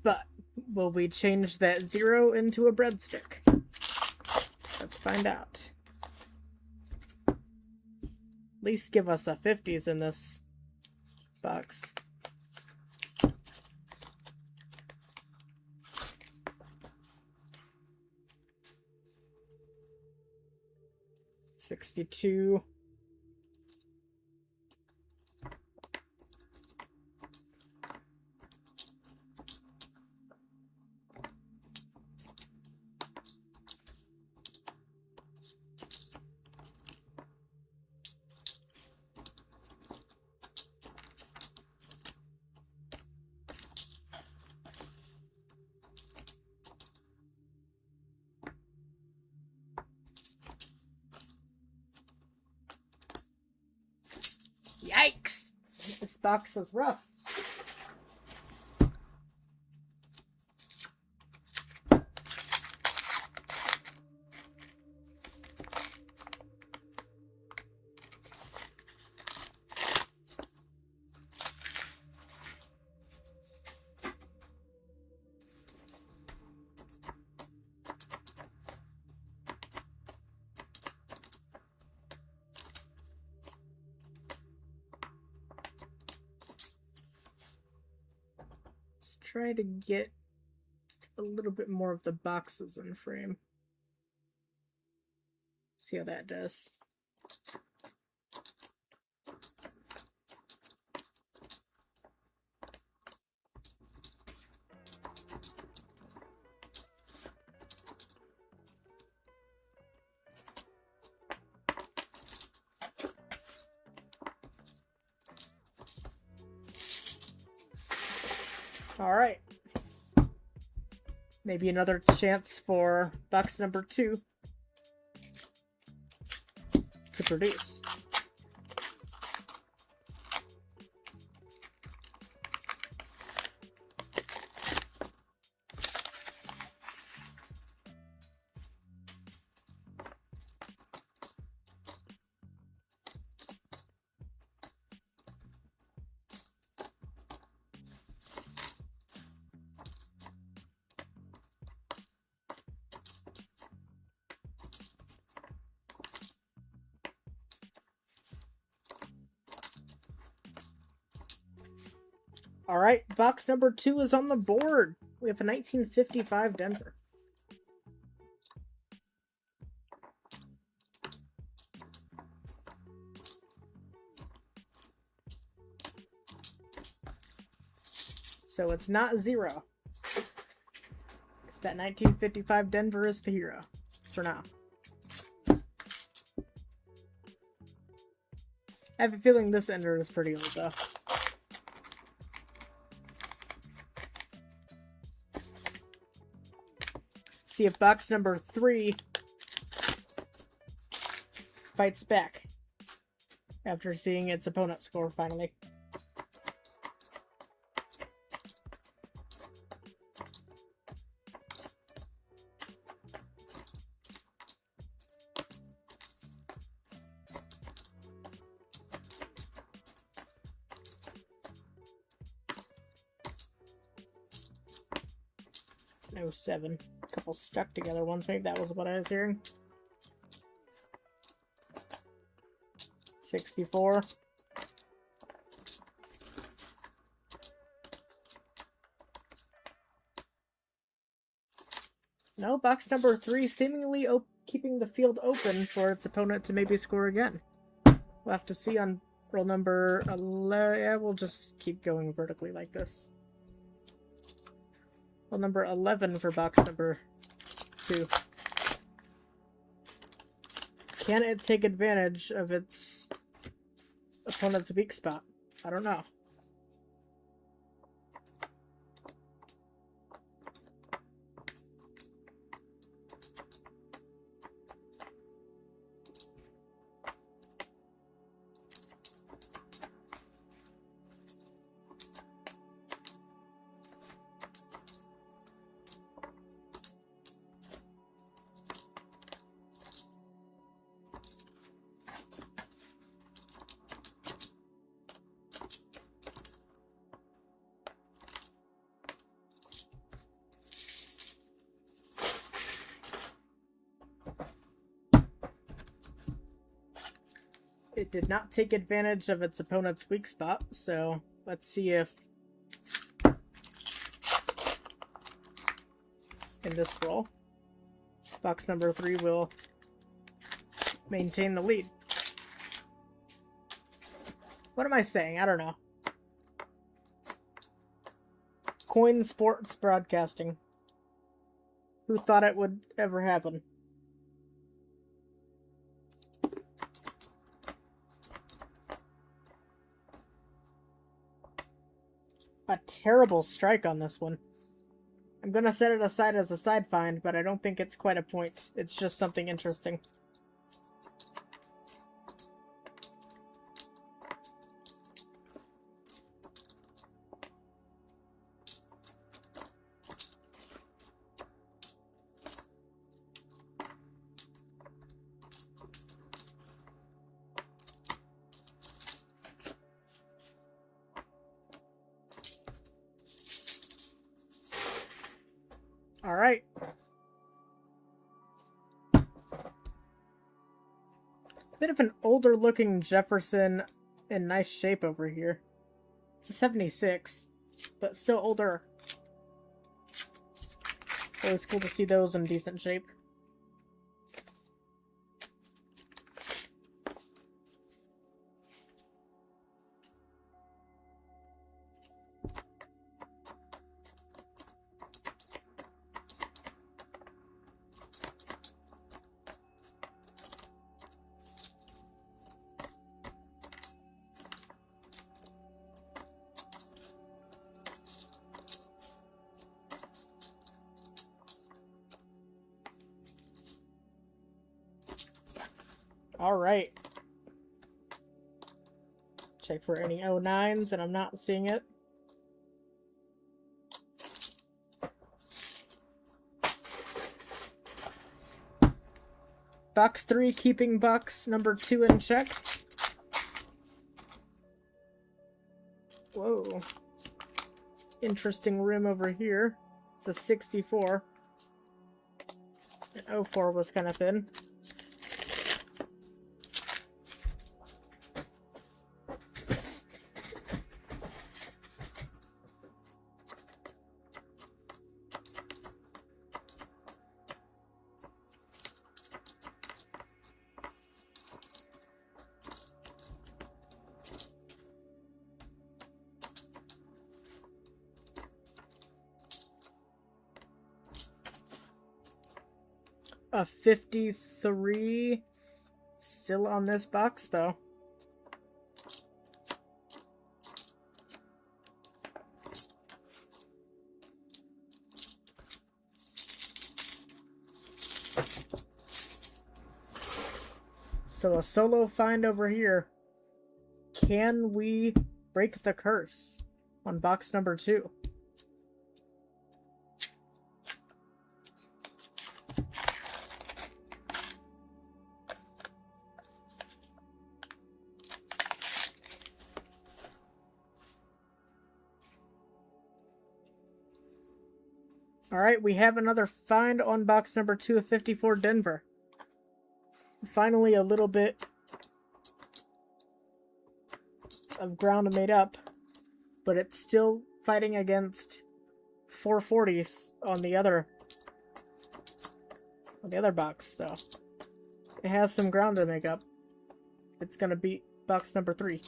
But will we change that 0 into a breadstick? Let's find out. At least give us a 50s in this box. $62. Yikes! This box is rough. try to get a little bit more of the boxes in frame. See how that does. All right. Maybe another chance for box number 2 to produce. All right, box number 2 is on the board. We have a 1955 Denver. So it's not 0. Because that 1955 Denver is the hero for now. I have a feeling this ender is pretty old though. See if box number 3 fights back after seeing its opponent score finally. It's an 07. A couple stuck together ones. Maybe that was what I was hearing. 64. No, box number 3 seemingly keeping the field open for its opponent to maybe score again. We'll have to see on roll number 11. Yeah, we'll just keep going vertically like this. Roll number 11 for box number 2. Can it take advantage of its opponent's weak spot? I don't know. It did not take advantage of its opponent's weak spot, so let's see if in this roll, box number 3 will maintain the lead. What am I saying? I don't know. Coin Sports Broadcasting. Who thought it would ever happen? A terrible strike on this one. I'm gonna set it aside as a side find, but I don't think it's quite a point. It's just something interesting. All right. Bit of an older looking Jefferson in nice shape over here. It's a 76, but still older Always cool to see those in decent shape. Alright. Check for any 09s, and I'm not seeing it. Box 3, keeping box number 2 in check. Whoa. Interesting rim over here. It's a 64. An 04 was kind of thin. A 53 still on this box though. So a solo find over here. Can we break the curse on box number 2? Alright, we have another find on box number 2 of 54 Denver. Finally a little bit of ground made up, but it's still fighting against 440s on the other box, so it has some ground to make up. It's gonna beat box number 3.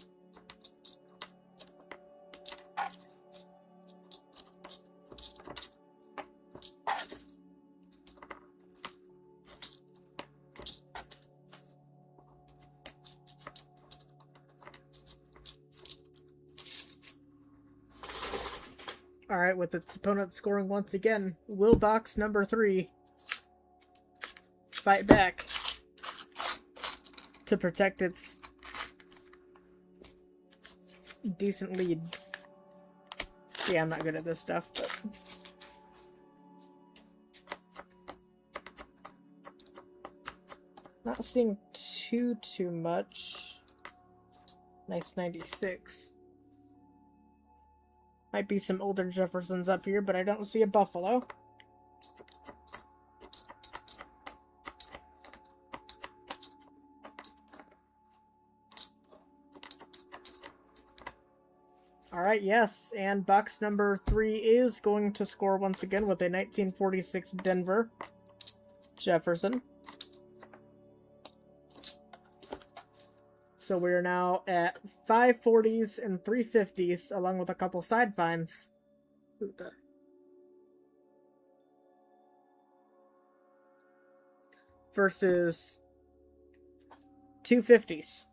Alright, with its opponent scoring once again, will box number 3 fight back to protect its decent lead? Yeah, I'm not good at this stuff, but... not seeing too much. Nice 96. Might be some older Jeffersons up here, but I don't see a Buffalo. Alright, yes, and box number 3 is going to score once again with a 1946 Denver Jefferson. So we're now at 540s and 350s, along with a couple side finds. Versus 250s.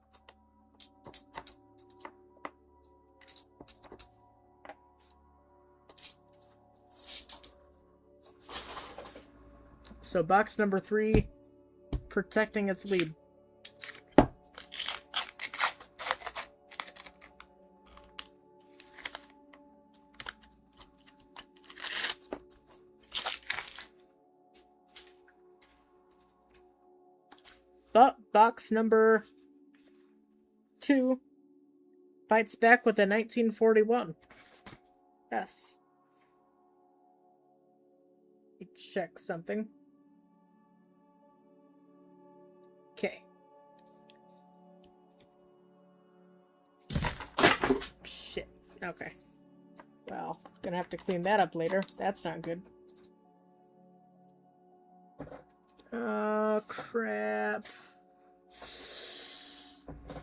So box number 3 protecting its lead. But box number 2 fights back with a 1941. Yes. Let me check something. Okay. Shit. Okay. Well, gonna have to clean that up later. That's not good. Oh, crap.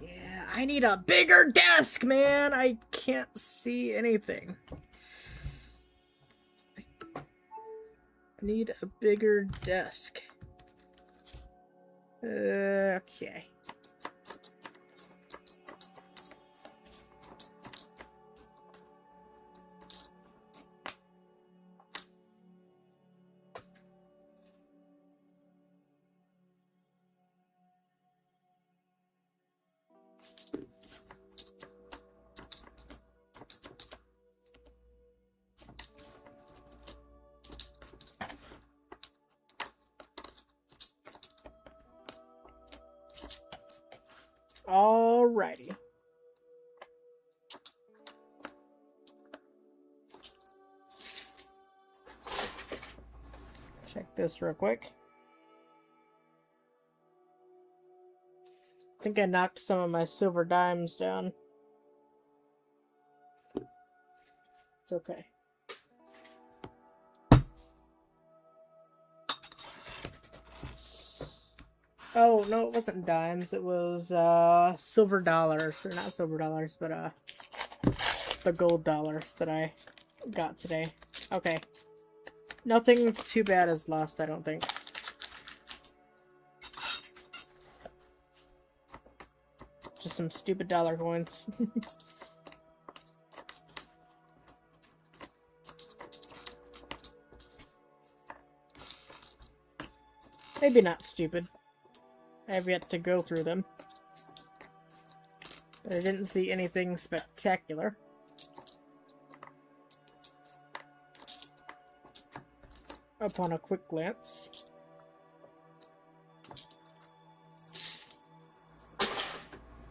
Yeah, I need a bigger desk, man. I can't see anything. I need a bigger desk. Okay. Alrighty. Check this real quick. I think I knocked some of my silver dimes down. It's okay. Oh, no, it wasn't dimes. It was, silver dollars. Or not silver dollars, but, the gold dollars that I got today. Okay. Nothing too bad is lost, I don't think. Just some stupid dollar coins. Maybe not stupid. I have yet to go through them. But I didn't see anything spectacular. Upon a quick glance.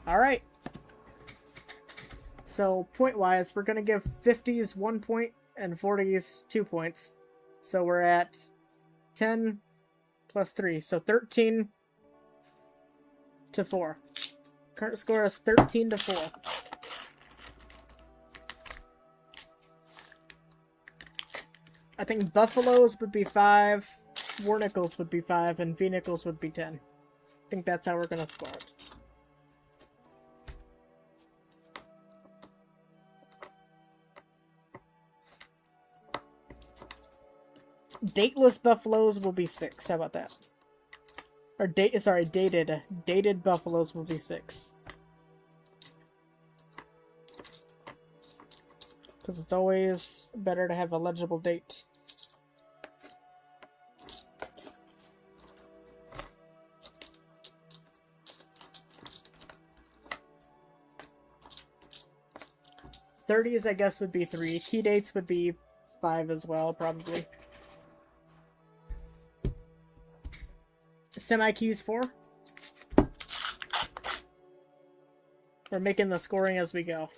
Alright. So, point-wise, we're gonna give 50s 1 point and 40s 2 points. So we're at 10 plus 3. So 13 to 4. Current score is 13 to 4. I think Buffaloes would be 5, War Nickels would be 5, and V Nickels would be 10. I think that's how we're gonna score it. Dateless Buffaloes will be 6. How about that? Or dated Buffaloes will be 6. Because it's always better to have a legible date. '30s, I guess, would be 3. Key dates would be 5 as well, probably. Semi-keys 4. We're making the scoring as we go.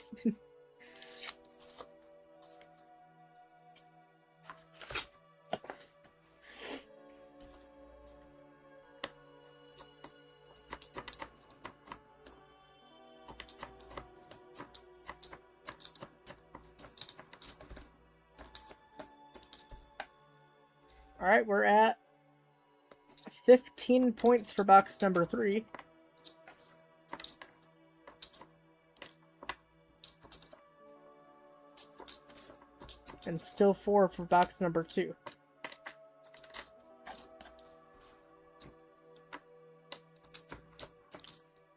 Alright, we're at 15 points for box number 3. And still 4 for box number 2.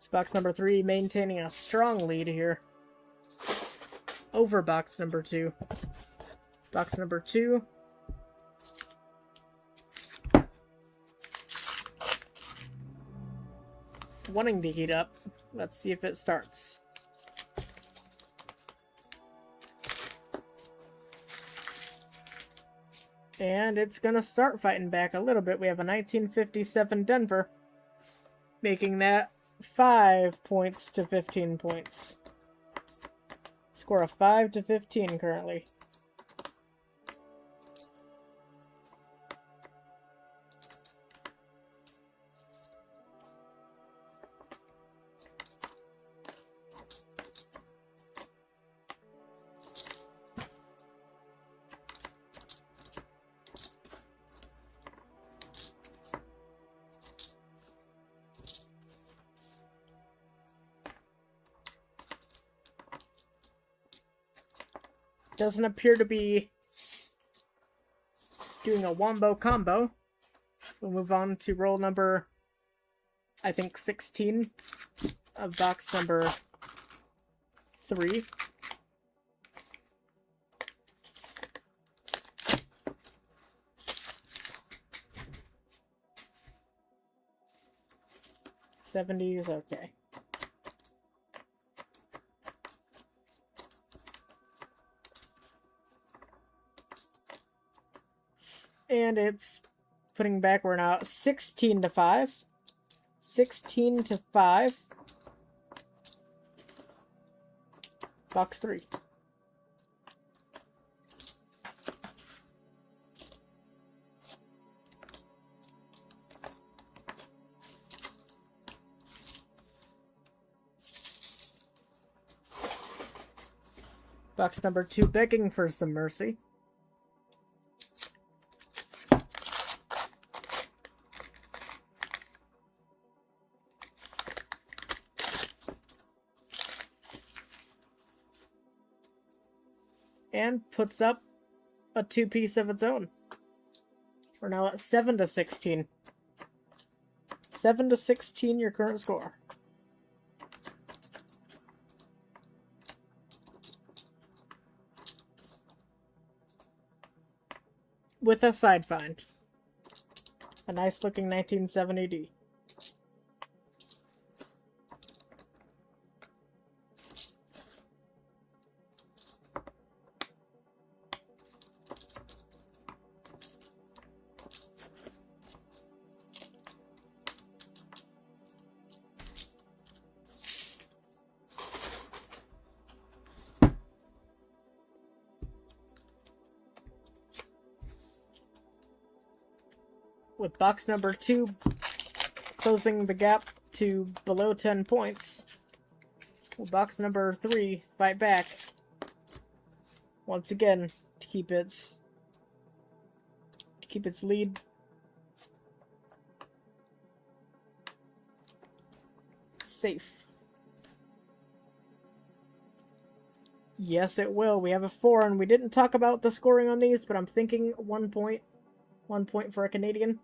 So box number 3 maintaining a strong lead here over box number 2. Box number 2. Wanting to heat up. Let's see if it starts. And it's gonna start fighting back a little bit. We have a 1957 Denver, making that 5 points to 15 points. Score of 5 to 15 currently. doesn't appear to be doing a wombo combo. We'll move on to roll number, I think, 16 of box number 3. $70s, okay. And it's putting back, we're now 16 to 5. 16 to 5. Box 3. Box number 2 begging for some mercy. And puts up a 2-piece of its own. We're now at 7 to 16. 7 to 16, your current score. With a side find. A nice looking 1970D. With box number 2 closing the gap to below 10 points, will box number 3 fight back once again to keep its lead. Safe. Yes, it will. We have a 4, and we didn't talk about the scoring on these, but I'm thinking 1 point. 1 point for a Canadian.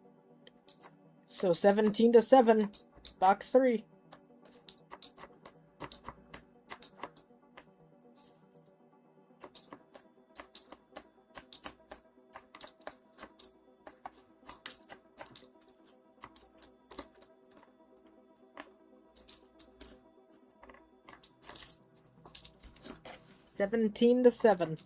So 17 to 7, box 3. $17 to 7.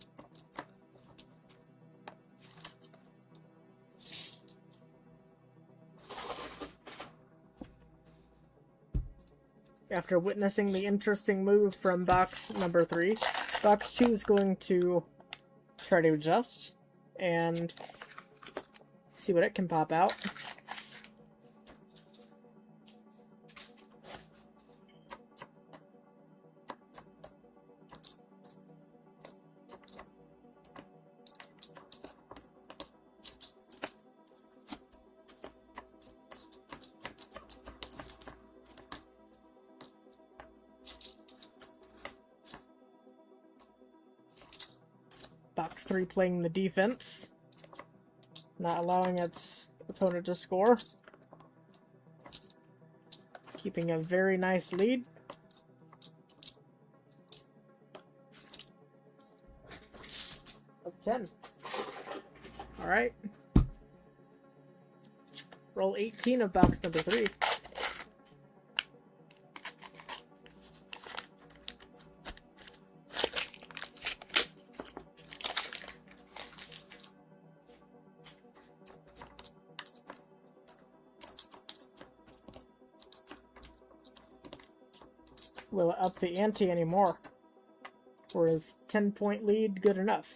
After witnessing the interesting move from box number 3, box 2 is going to try to adjust and see what it can pop out. Box 3 playing the defense, not allowing its opponent to score. Keeping a very nice lead. Of 10. Alright. Roll 18 of box number 3. Will it up the ante anymore? Or is 10-point lead good enough?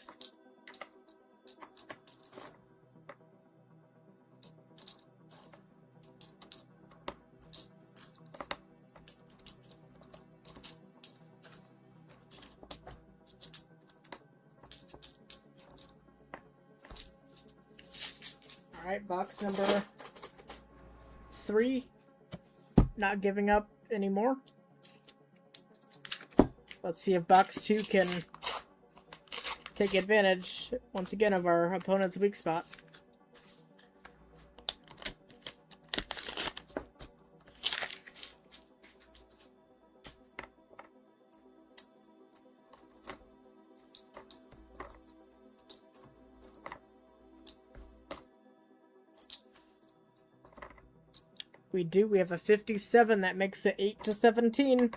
Alright, box number 3. Not giving up anymore. Let's see if box 2 can take advantage, once again, of our opponent's weak spot. We do. We have a 57. That makes it 8 to 17.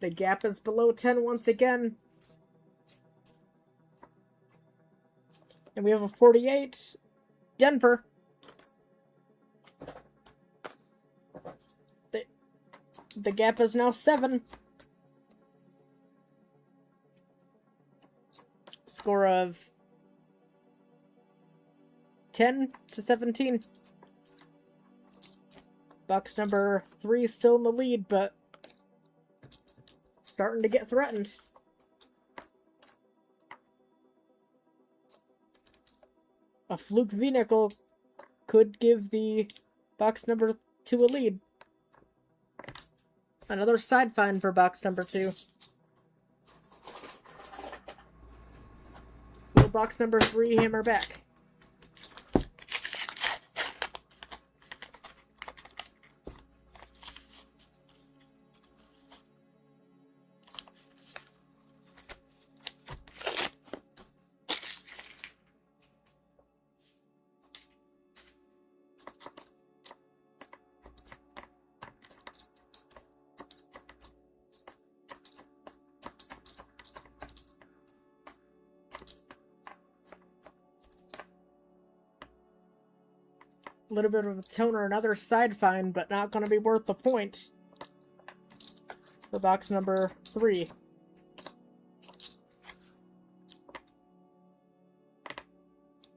The gap is below 10 once again. And we have a 48. Denver. The gap is now 7. Score of 10 to 17. Box number 3 is still in the lead, but starting to get threatened. A fluke V-nickel could give the box number 2 a lead. Another side find for box number 2. Will box number 3 hammer back? A little bit of a toner, another side find, but not going to be worth the point for box number 3.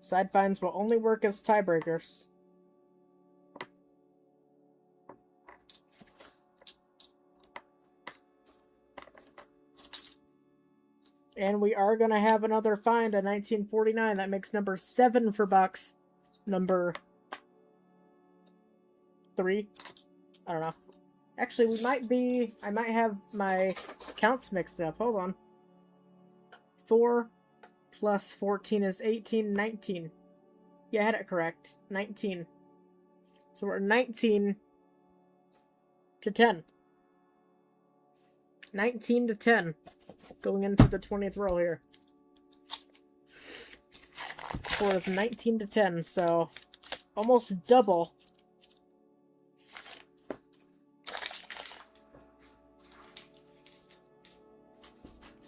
Side finds will only work as tiebreakers. And we are going to have another find, a 1949. That makes number 7 for box number 3. I don't know. Actually, I might have my counts mixed up. Hold on. 4 plus 14 is 18, 19. Yeah, I had it correct. 19. So we're 19 to 10. 19 to 10. Going into the 20th roll here. Score is 19 to 10, so almost double.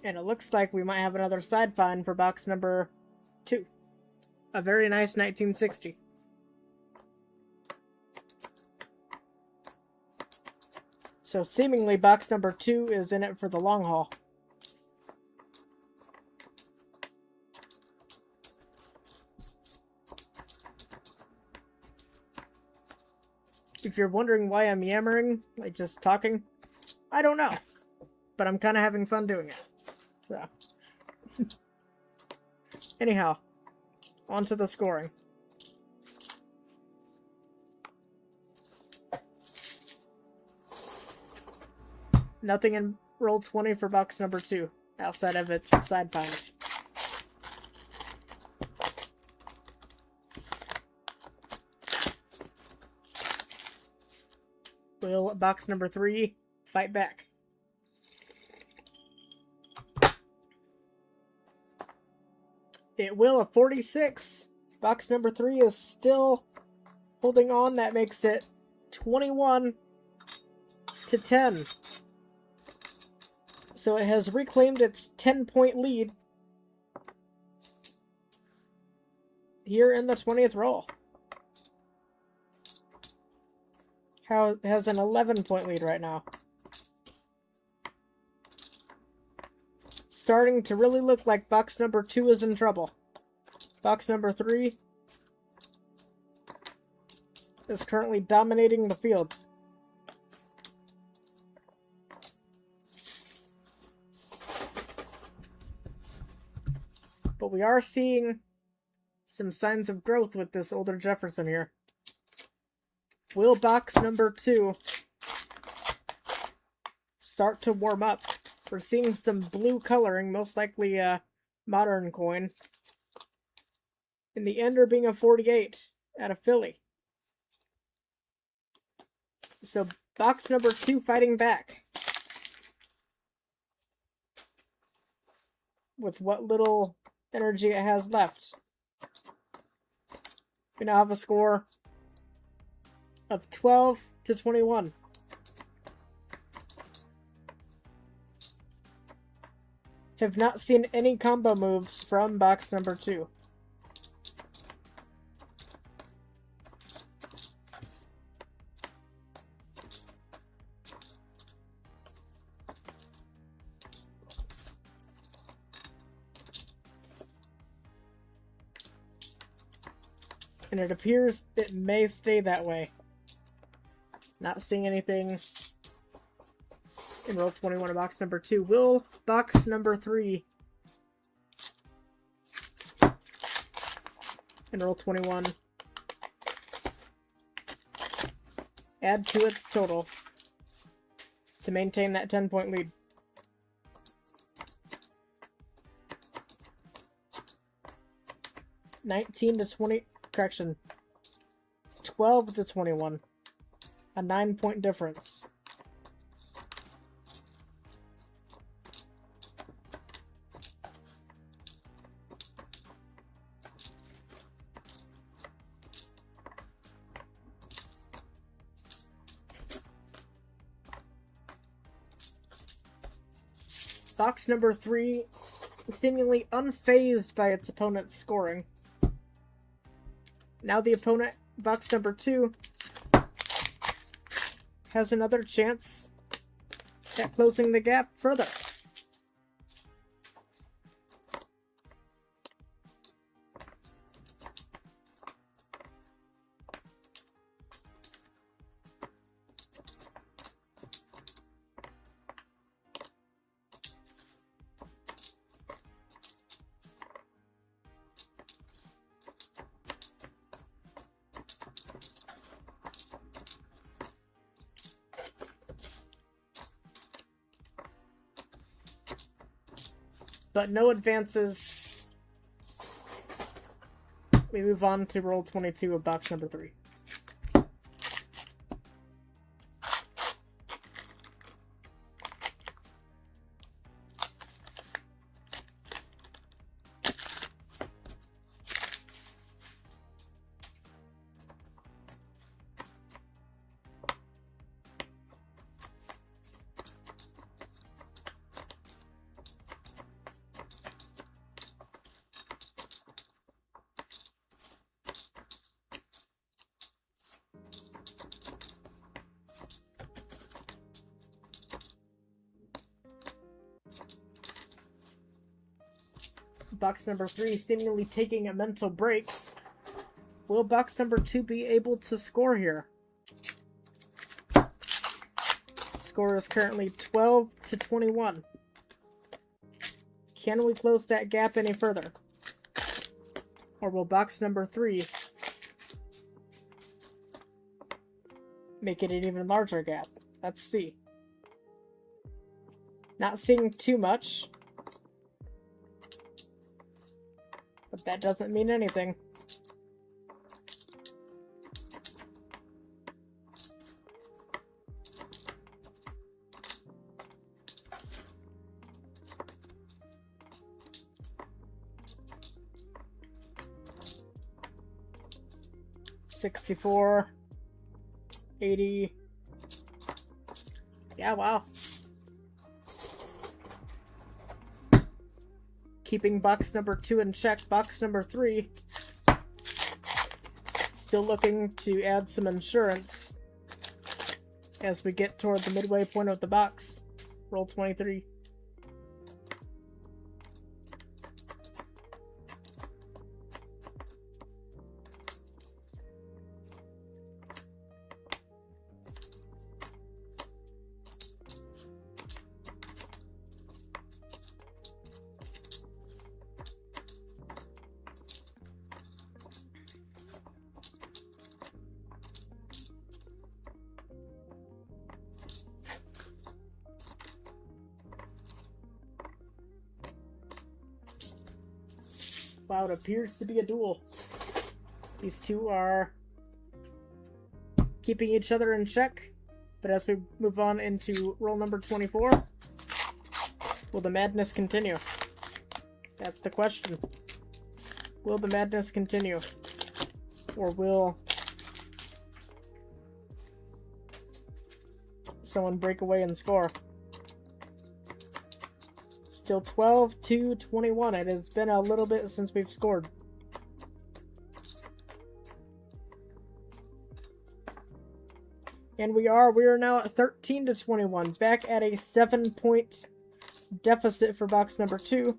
And it looks like we might have another side find for box number 2. A very nice 1960. So seemingly box number 2 is in it for the long haul. If you're wondering why I'm yammering, like just talking, I don't know. But I'm kind of having fun doing it. So, anyhow, on to the scoring. Nothing in roll 20 for box number 2, outside of its side find. Will box number 3 fight back? It will, a 46. Box number 3 is still holding on. That makes it 21 to 10. So it has reclaimed its 10-point lead here in the 20th roll. How it has an 11-point lead right now. Starting to really look like box number 2 is in trouble. Box number 3 is currently dominating the field. But we are seeing some signs of growth with this older Jefferson here. Will box number 2 start to warm up? We're seeing some blue coloring, most likely Modern coin. And the ender being a 48 out of Philly. So box number 2 fighting back. With what little energy it has left. We now have a score of 12-21. Have not seen any combo moves from box number 2. And it appears it may stay that way. Not seeing anything in roll 21 of box number 2. Will box number 3 in roll 21 add to its total to maintain that 10-point lead? Correction. 12-21. A 9-point difference. Box number 3, seemingly unfazed by its opponent's scoring. Now the opponent, box number 2, has another chance at closing the gap further. But no advances. We move on to roll 22 of box number 3. Box number 3 seemingly taking a mental break. Will box number 2 be able to score here? Score is currently 12-21. Can we close that gap any further? Or will box number 3 make it an even larger gap? Let's see. Not seeing too much. But that doesn't mean anything. $64, $80. Yeah, wow. Keeping box number 2 in check. Box number 3 still looking to add some insurance as we get toward the midway point of the box. Roll 23. Wow, it appears to be a duel. These two are keeping each other in check. But as we move on into roll number 24, will the madness continue? That's the question. Will the madness continue? Or will someone break away and score? Still 12-21. It has been a little bit since we've scored. And we are now at 13-21, back at a 7-point deficit for box number 2.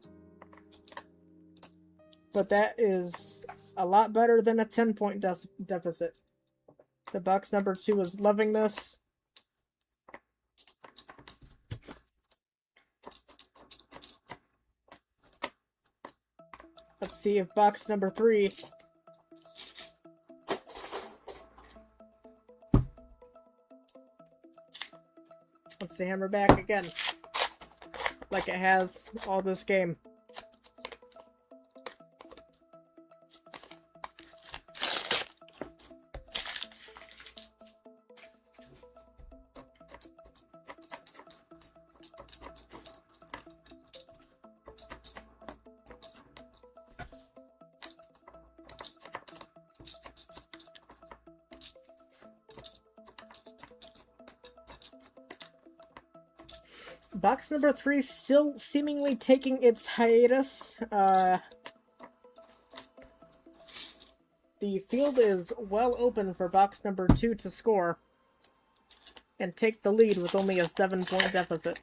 But that is a lot better than a 10-point deficit. So box number 2 is loving this. Let's see if box number 3 wants to hammer back again, like it has all this game. Box number 3 still seemingly taking its hiatus. The field is well open for box number 2 to score and take the lead with only a 7-point deficit.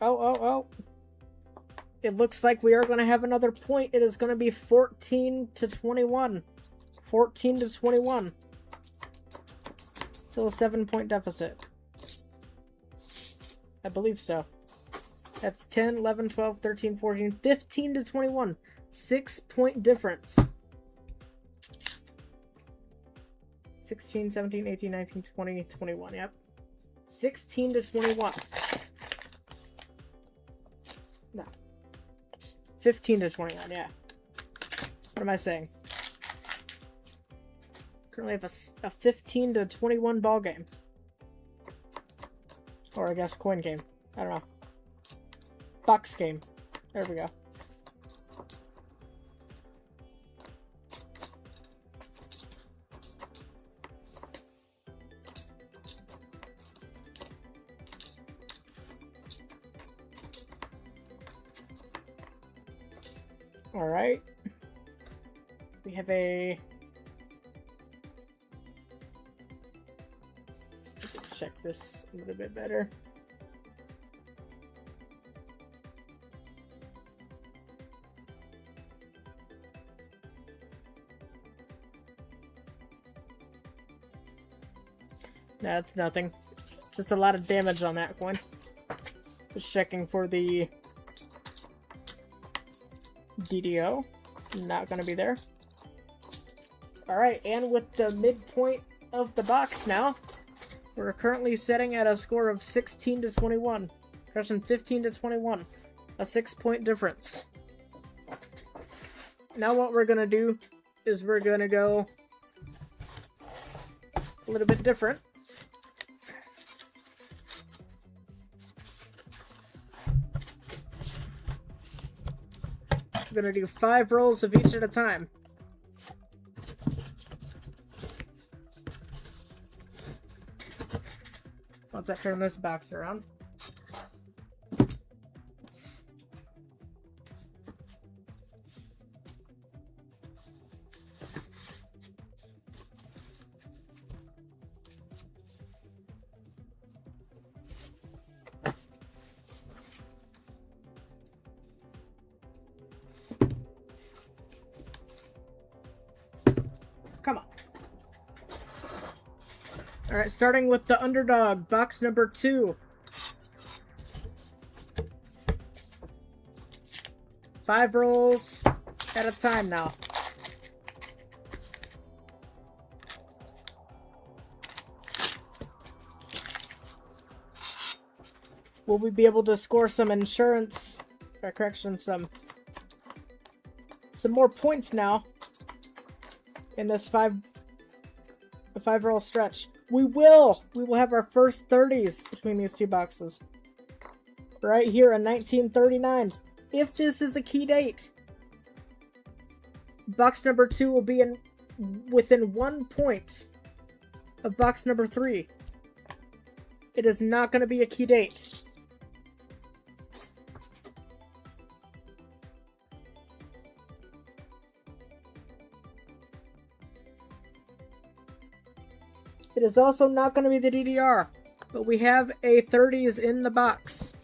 Oh. It looks like we are going to have another point. It is going to be 14-21. 14-21. Still a 7-point deficit. I believe so. That's 10, 11, 12, 13, 14, 15-21. 6-point difference. 16, 17, 18, 19, 20, 21. Yep. 16-21. No. 15-21, yeah. What am I saying? Currently have a 15-21 ball game. Or I guess coin game. I don't know. Box game. There we go. Alright. We have a... Let's check this a little bit better. No, it's nothing. Just a lot of damage on that coin. Just checking for the DDO. Not gonna be there. Alright, and with the midpoint of the box now, we're currently sitting at a score of 16-21. Crushing 15-21. A 6-point difference. Now what we're gonna do is we're gonna go a little bit different. We're gonna do 5 rolls of each at a time. Once I turn this box around. Come on. Alright, starting with the underdog, box number 2. 5 rolls at a time now. Will we be able to score some insurance, or correction, some more points now in this 5 roll stretch? We will! We will have our first 30s between these 2 boxes. Right here in 1939. If this is a key date, box number 2 will be within 1 point of box number 3. It is not going to be a key date. It is also not going to be the DDR, but we have a 30s in the box.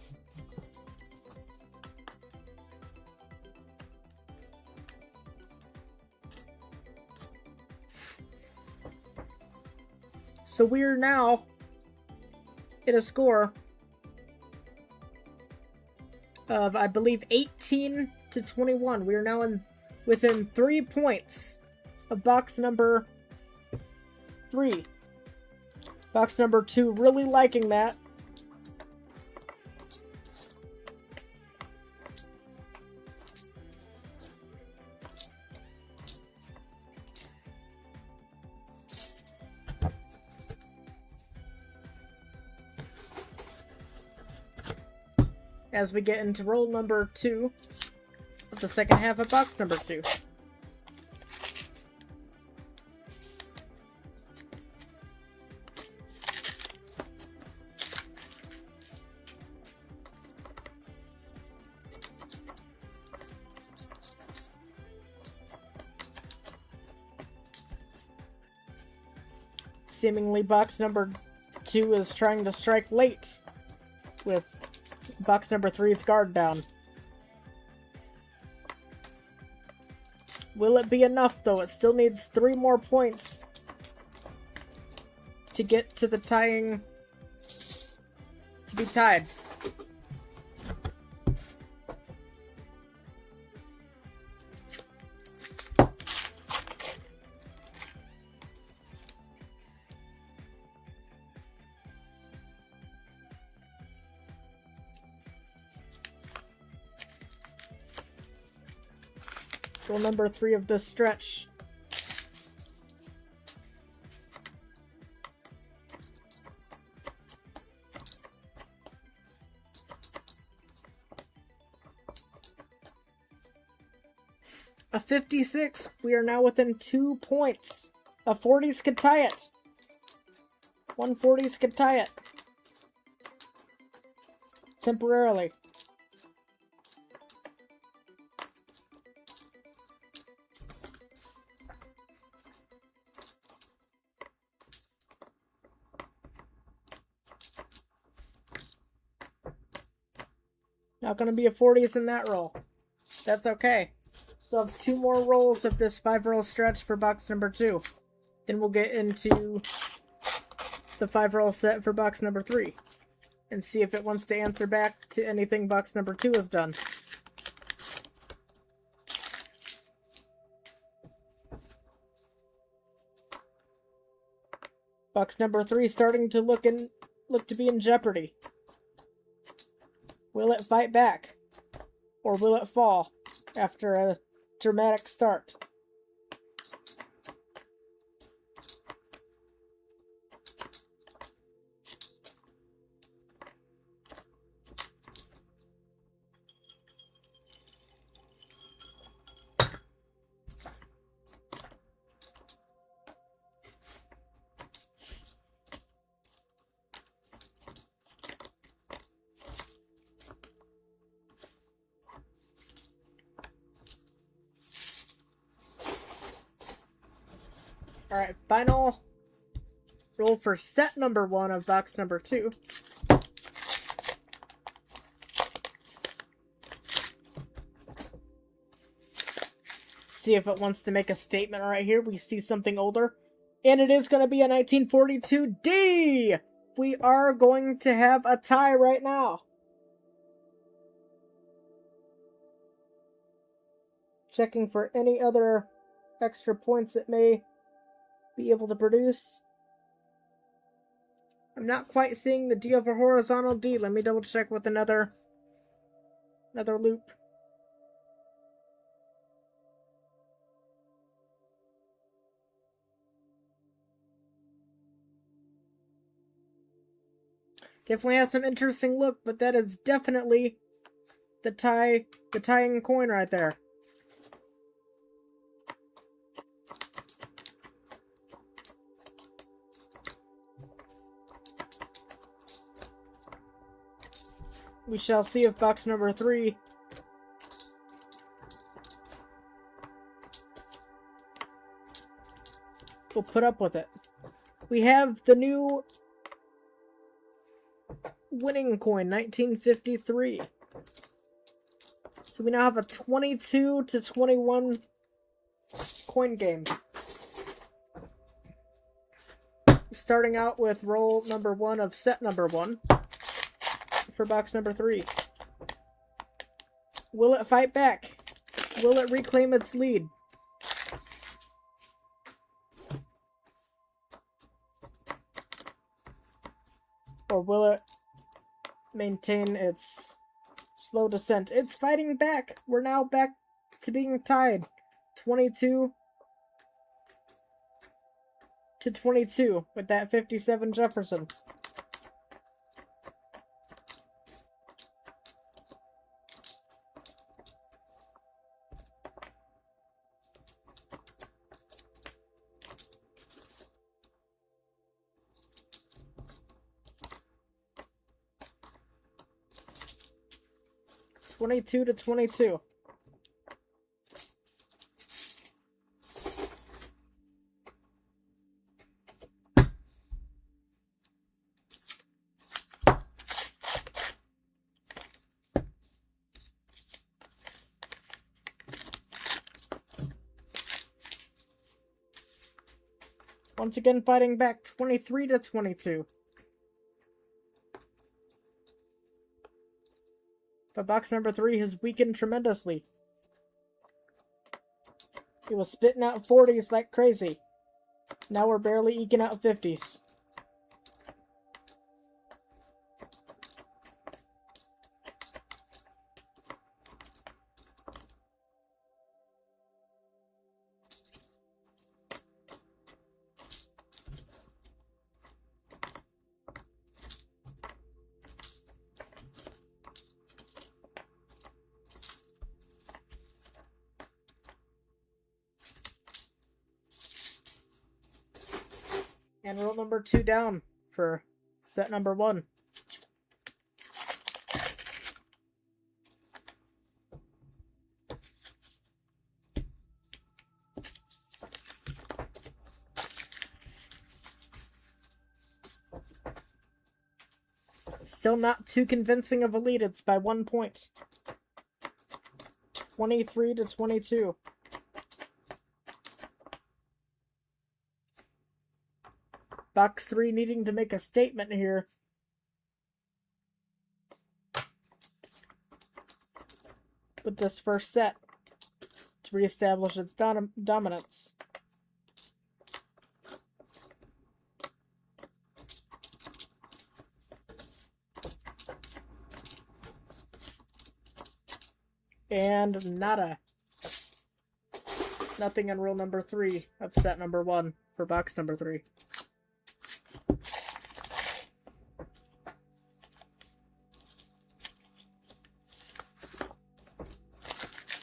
So we're now at a score of, I believe, 18 to 21. We are now within 3 points of box number 3. Box number 2 really liking that. As we get into roll number 2 of the second half of box number 2. Seemingly box number 2 is trying to strike late with box number 3's guard down. Will it be enough though? It still needs 3 more points to get to the tying, to be tied. Roll number 3 of this stretch. A 56. We are now within 2 points. A 40s could tie it. 140s could tie it. Temporarily. Not going to be a 40s in that roll. That's okay. So I have 2 more rolls of this 5 roll stretch for box number 2. Then we'll get into the 5 roll set for box number 3. And see if it wants to answer back to anything box number 2 has done. Box number 3 starting to look to be in jeopardy. Will it fight back? Or will it fall after a dramatic start? Alright, final roll for set number 1 of box number 2. See if it wants to make a statement right here. We see something older. And it is going to be a 1942 D! We are going to have a tie right now. Checking for any other extra points it may be able to produce. I'm not quite seeing the D of a horizontal D. Let me double check with another loop. Definitely has some interesting look, but that is definitely the tying coin right there. We shall see if box number 3 will put up with it. We have the new winning coin, 1953. So we now have a 22 to 21 coin game. Starting out with roll number 1 of set number 1 for box number 3. Will it fight back? Will it reclaim its lead? Or will it maintain its slow descent? It's fighting back. We're now back to being tied. 22 to 22 with that 57 Jefferson. $22 to $22. Once again, fighting back 23 to 22. But box number 3 has weakened tremendously. It was spitting out 40s like crazy. Now we're barely eking out 50s. And roll number 2 down for set number 1. Still not too convincing of a lead. It's by 1 point. 23 to 22. Box 3 needing to make a statement here. With this first set. To reestablish its dominance. And nada. Nothing on rule number 3 of set number 1 for box number 3.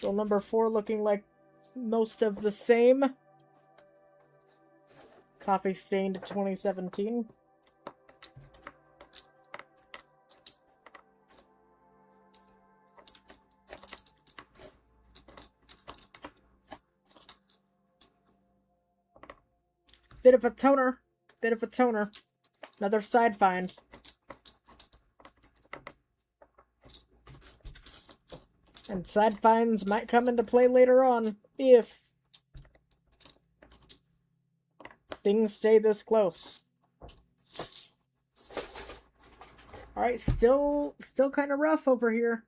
Rule number 4 looking like most of the same. Coffee stained 2017. Bit of a toner. Bit of a toner. Another side find. And side finds might come into play later on if things stay this close. Alright, still kind of rough over here.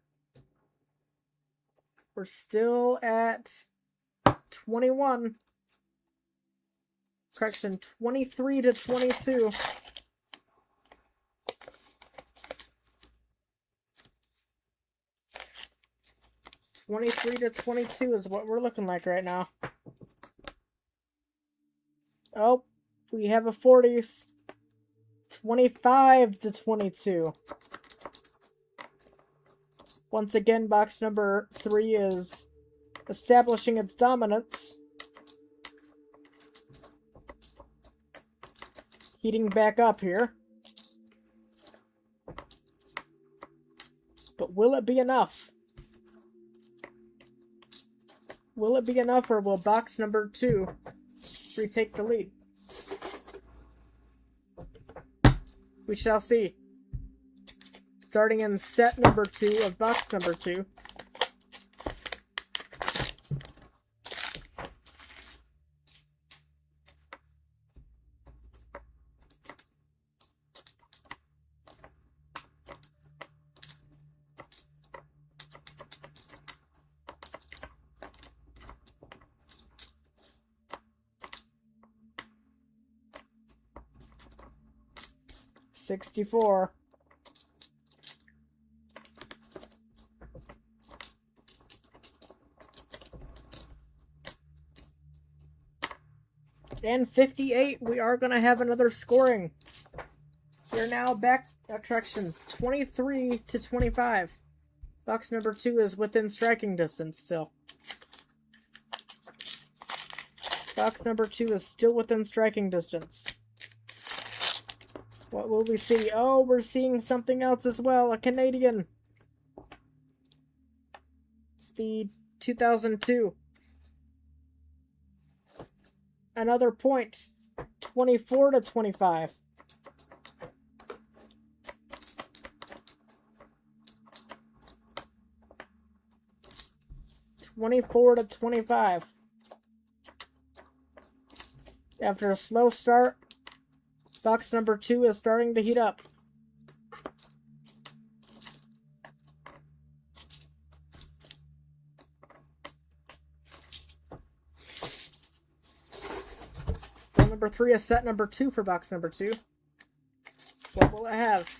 We're still at 21. Correction, 23 to 22. $23 to $22 is what we're looking like right now. Oh, we have a 40s. $25 to $22. Once again, box number 3 is establishing its dominance. Heating back up here. But will it be enough? Will it be enough, or will box number 2 retake the lead? We shall see. Starting in set number 2 of box number 2. $64. And 58, we are going to have another scoring. We're now back at correction, 23 to 25. Box number 2 is within striking distance still. Box number 2 is still within striking distance. What will we see? Oh, we're seeing something else as well. A Canadian. It's the 2002. Another point. 24 to 25. $24 to $25. After a slow start, box number 2 is starting to heat up. Well, number 3 is set number 2 for box number 2. What will it have?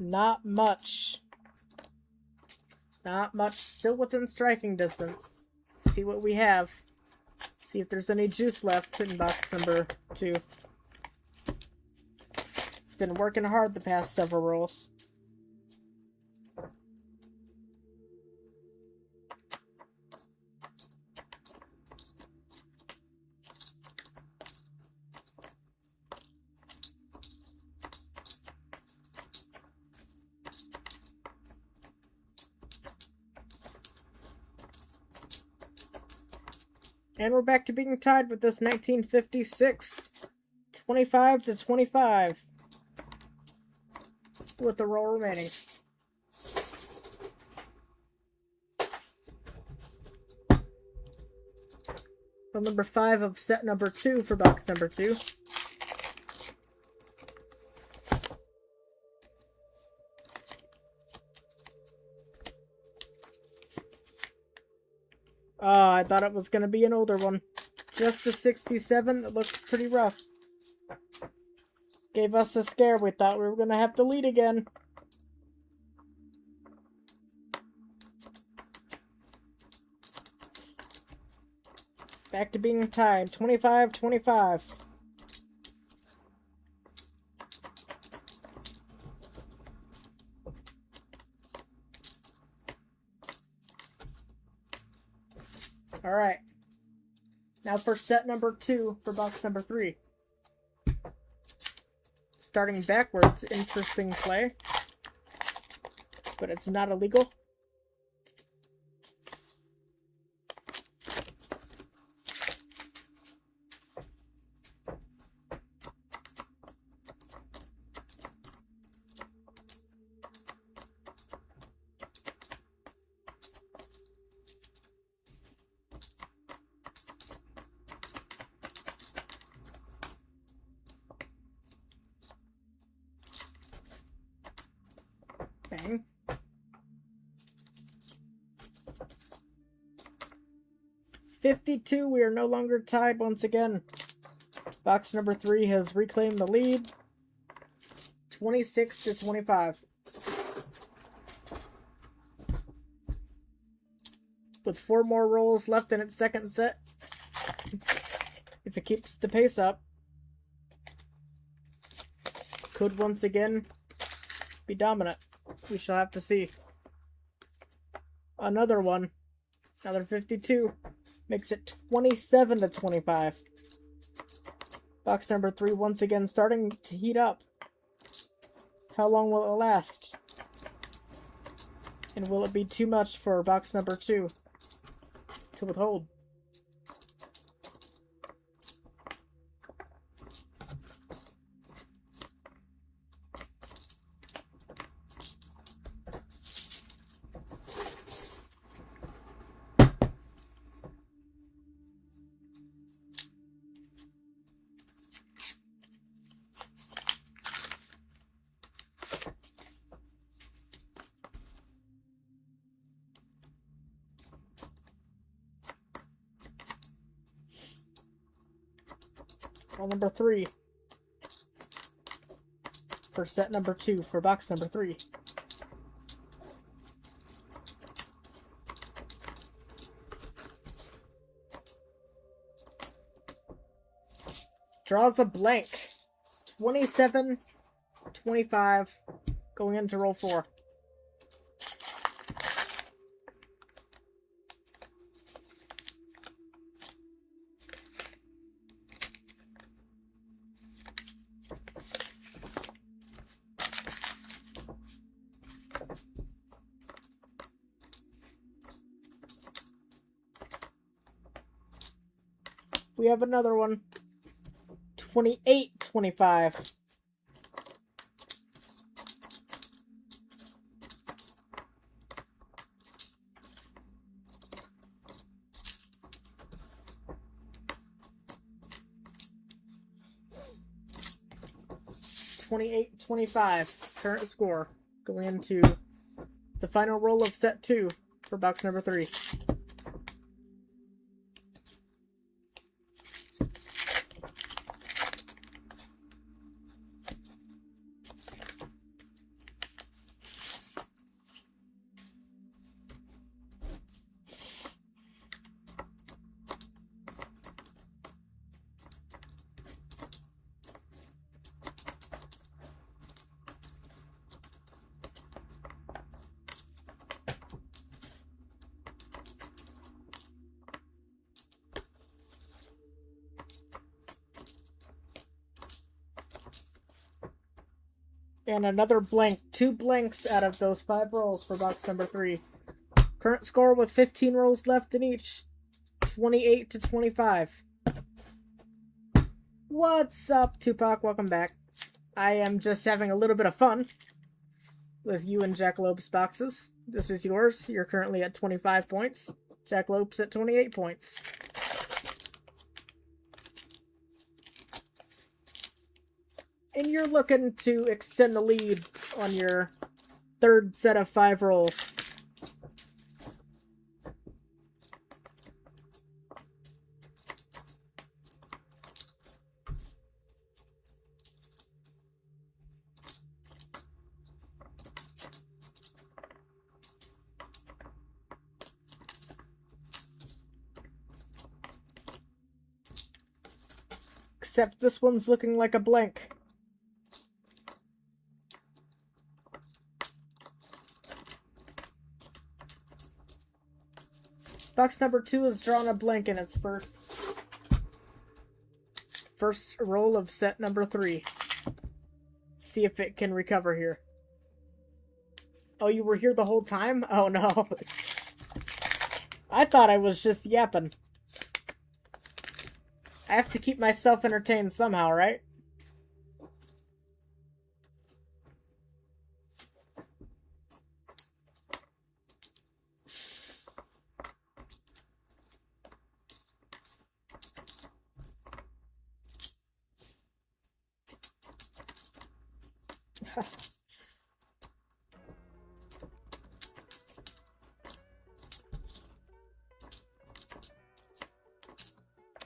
Not much. Not much. Still within striking distance. See what we have. See if there's any juice left in box number 2. It's been working hard the past several rolls. And we're back to being tied with this 1956. 25 to 25. With the roll remaining. Well, number 5 of set number 2 for box number 2. Oh, I thought it was going to be an older one. Just a 67. It looked pretty rough. Gave us a scare. We thought we were going to have to lead again. Back to being tied. 25-25. Alright. Now for set number 2 for box number 3. Starting backwards, interesting play. But it's not illegal. Bang. $52, we are no longer tied once again. Box number 3 has reclaimed the lead. 26-25. With 4 more rolls left in its second set. If it keeps the pace up, could once again be dominant. We shall have to see. Another one. Another 52. Makes it 27-25. Box number 3 once again starting to heat up. How long will it last? And will it be too much for box number 2 to withhold? Roll number 3 for set number 2 for box number 3. Draws a blank. 27-25 going into roll 4. We have another one. 28-25. Current score going into the final roll of set 2 for box number 3. And another blank. 2 blanks out of those 5 rolls for box number 3. Current score with 15 rolls left in each. 28-25. What's up, Tupac? Welcome back. I am just having a little bit of fun with you and Jackalopes boxes. This is yours. You're currently at 25 points. Jackalopes at 28 points. And you're looking to extend the lead on your third set of 5 rolls. Except this one's looking like a blank. Box number 2 has drawn a blank in its first first roll of set number 3. See if it can recover here. Oh, you were here the whole time? Oh no. I thought I was just yapping. I have to keep myself entertained somehow, right?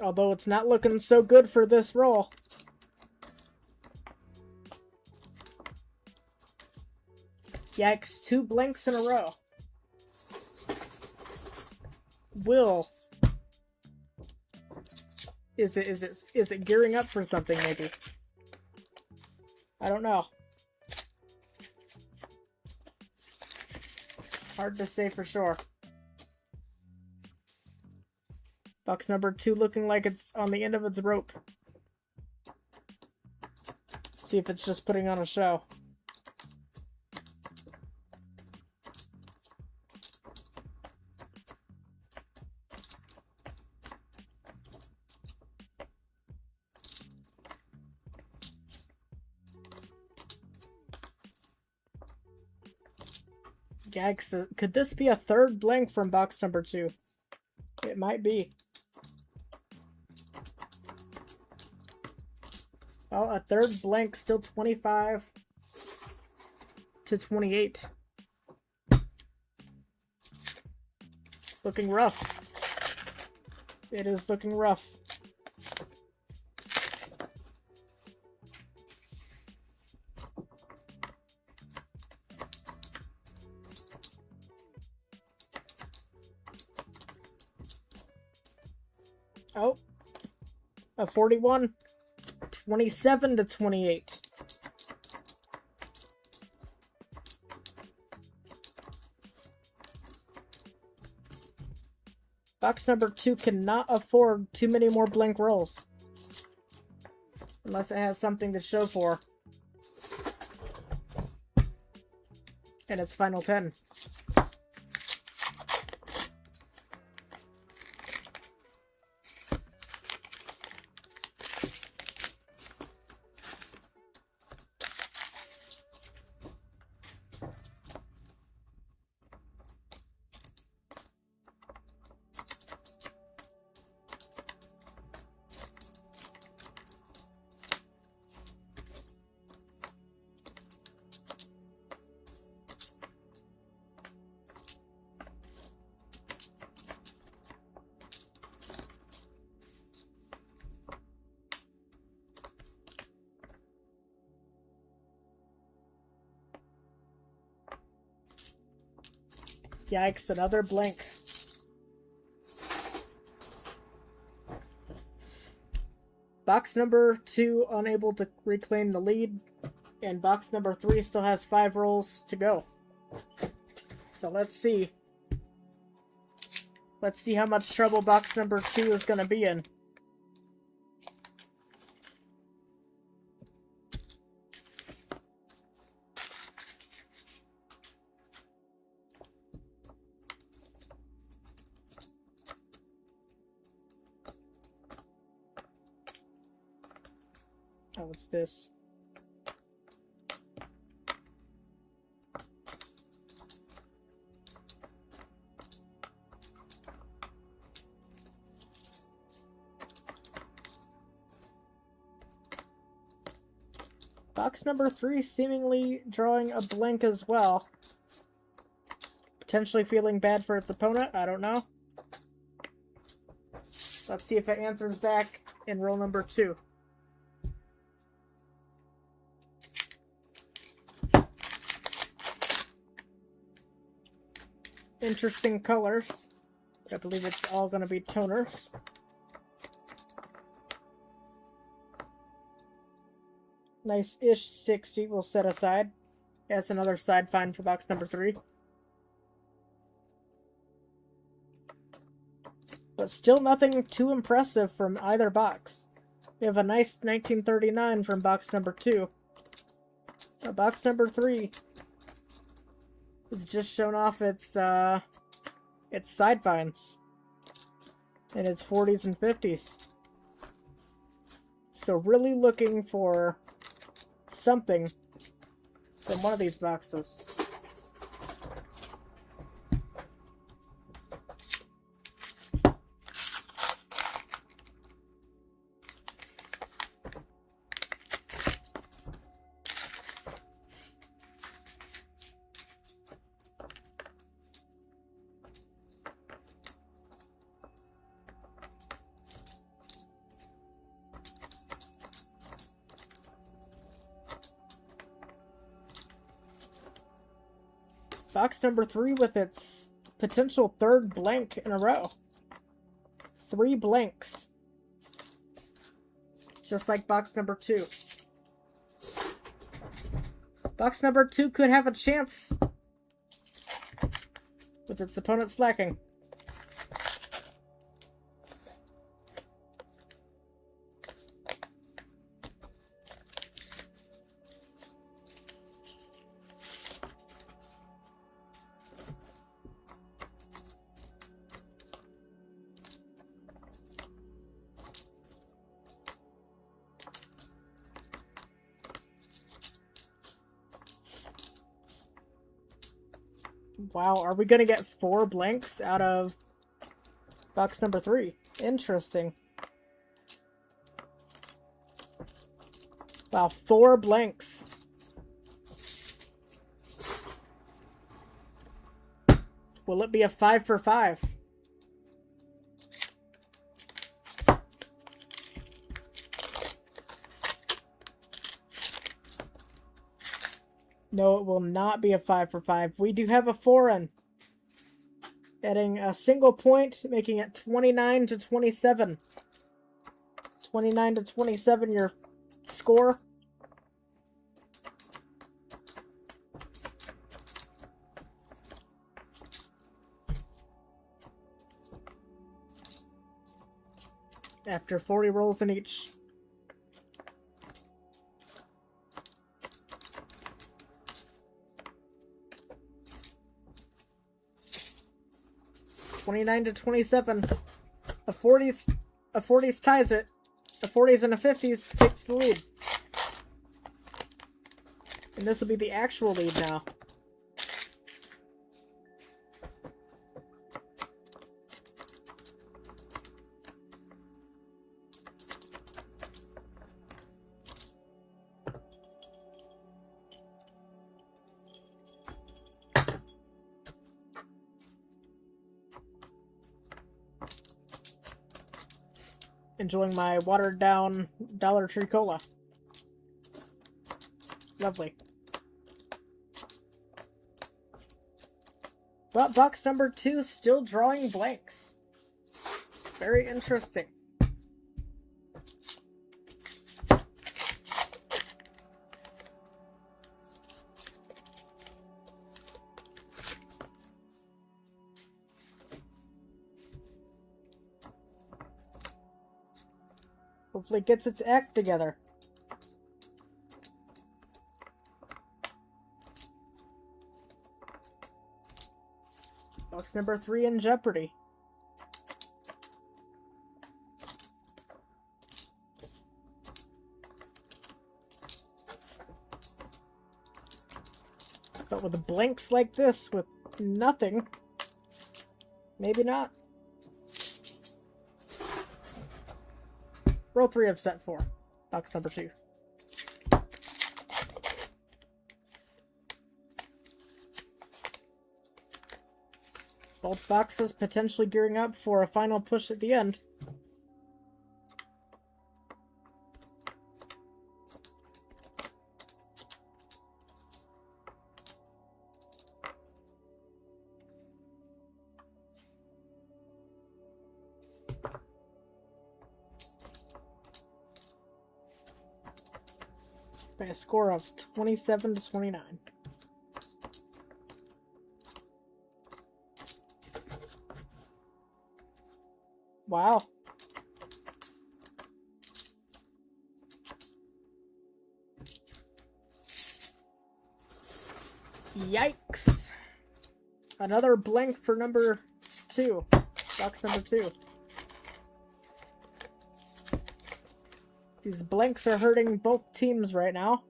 Although it's not looking so good for this roll. Yikes, 2 blanks in a row. Will. Is it gearing up for something maybe? I don't know. Hard to say for sure. Box number 2 looking like it's on the end of its rope. See if it's just putting on a show. Yikes, could this be a third blank from box number 2? It might be. Oh, a third blank, still 25 to 28. Looking rough. It is looking rough. Oh, a 41. 27 to 28. Box number 2 cannot afford too many more blank rolls. Unless it has something to show for. And it's final 10. Yikes, another blank. Box number 2 unable to reclaim the lead, and box number 3 still has 5 rolls to go. So let's see. Let's see how much trouble box number 2 is going to be in. Oh, what's this? Box number 3 seemingly drawing a blank as well. Potentially feeling bad for its opponent, I don't know. Let's see if it answers back in roll number 2. Interesting colors. I believe it's all going to be toners. Nice-ish 60 we'll set aside. That's another side find for box number 3. But still nothing too impressive from either box. We have a nice 1939 from box number 2. Box number 3 has just shown off its sidebinds in its 40s and 50s. So really looking for something from one of these boxes. Box number 3 with its potential 3rd blank in a row. 3 blanks. Just like box number 2. Box number 2 could have a chance with its opponent slacking. Wow, are we gonna get 4 blanks out of box number 3? Interesting. Wow, 4 blanks. Will it be a 5 for 5? No, it will not be a 5 for 5. We do have a foreign. Adding a single point, making it 29 to 27. 29 to 27, your score. After 40 rolls in each. $29 to 27. A 40s ties it. A 40s and a 50s takes the lead. And this will be the actual lead now. Enjoying my watered down Dollar Tree Cola. Lovely. But box number 2 is still drawing blanks. Very interesting. Hopefully it gets its act together. Box number 3 in jeopardy. But with blanks like this, with nothing, maybe not. Row 3 of set 4. Box number 2. Both boxes potentially gearing up for a final push at the end. By a score of 27 to 29. Wow. Yikes. Another blank for number 2. Box number 2. These blanks are hurting both teams right now.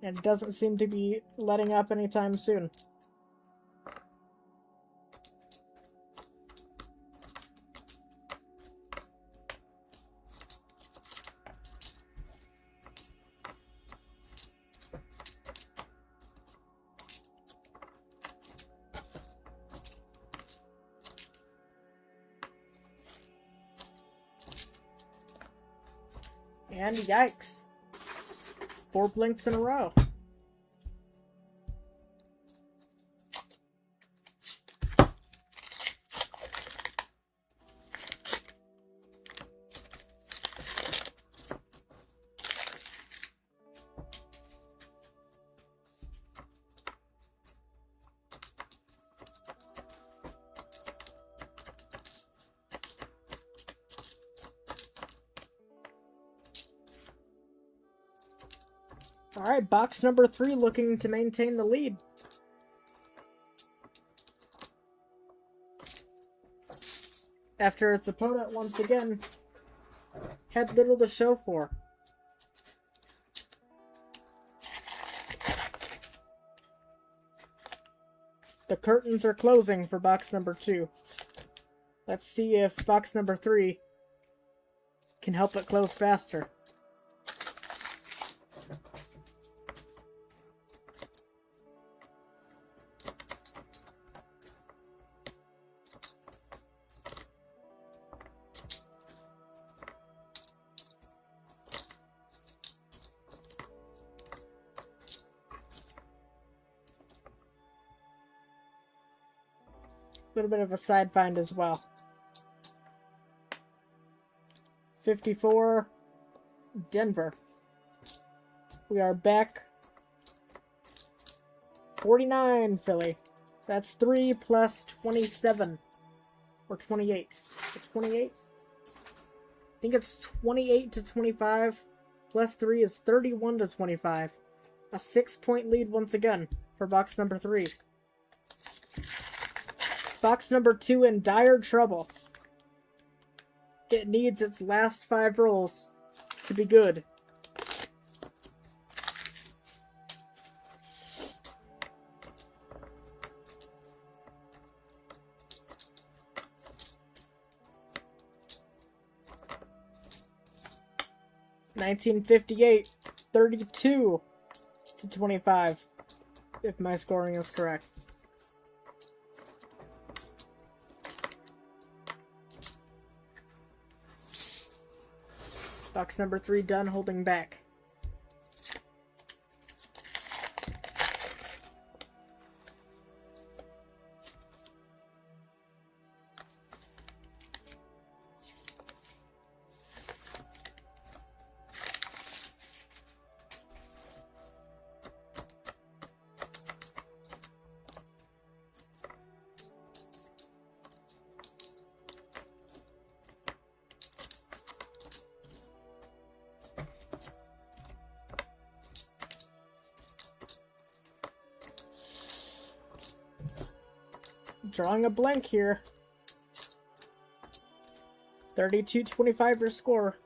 And it doesn't seem to be letting up anytime soon. And yikes. 4 blinks in a row. Alright, box number 3 looking to maintain the lead. After its opponent once again had little to show for. The curtains are closing for box number 2. Let's see if box number 3 can help it close faster. A little bit of a side find as well. 54, Denver. We are back. 49, Philly. That's 3 plus 27. Or 28. 28? I think it's 28 to 25. Plus 3 is 31 to 25. A 6-point lead once again for box number 3. Box number 2 in dire trouble. It needs its last 5 rolls to be good. $19.58, 32 to 25, if my scoring is correct. Box number 3 done holding back. Drawing a blank here. 32-25 your score.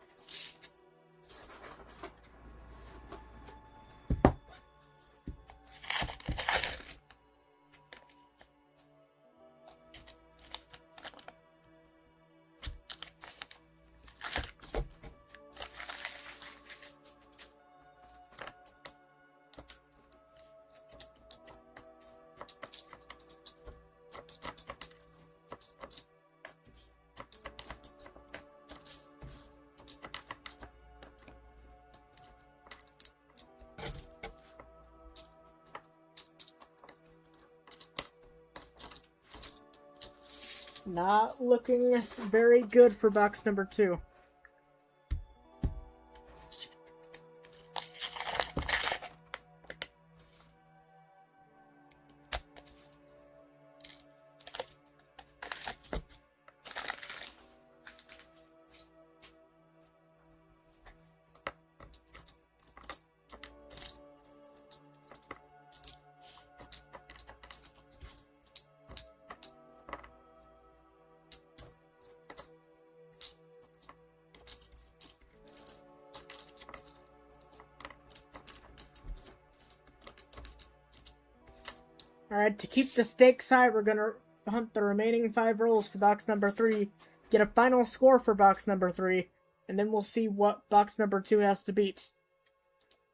Not looking very good for box number 2. Alright, to keep the stakes high, we're gonna hunt the remaining 5 rolls for box number 3, get a final score for box number 3, and then we'll see what box number 2 has to beat.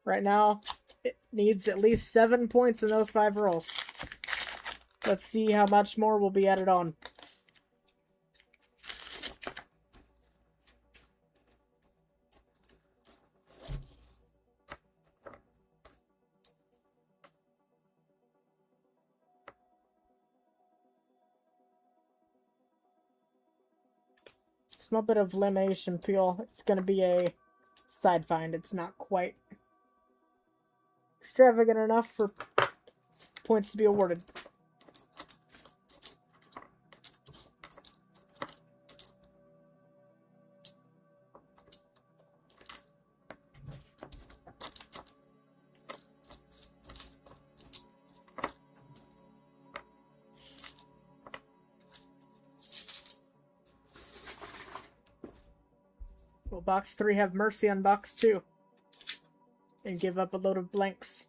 Right now, it needs at least 7 points in those 5 rolls. Let's see how much more will be added on. Small bit of elimination peel. It's going to be a side find. It's not quite extravagant enough for points to be awarded. Will box 3 have mercy on box 2 and give up a load of blanks?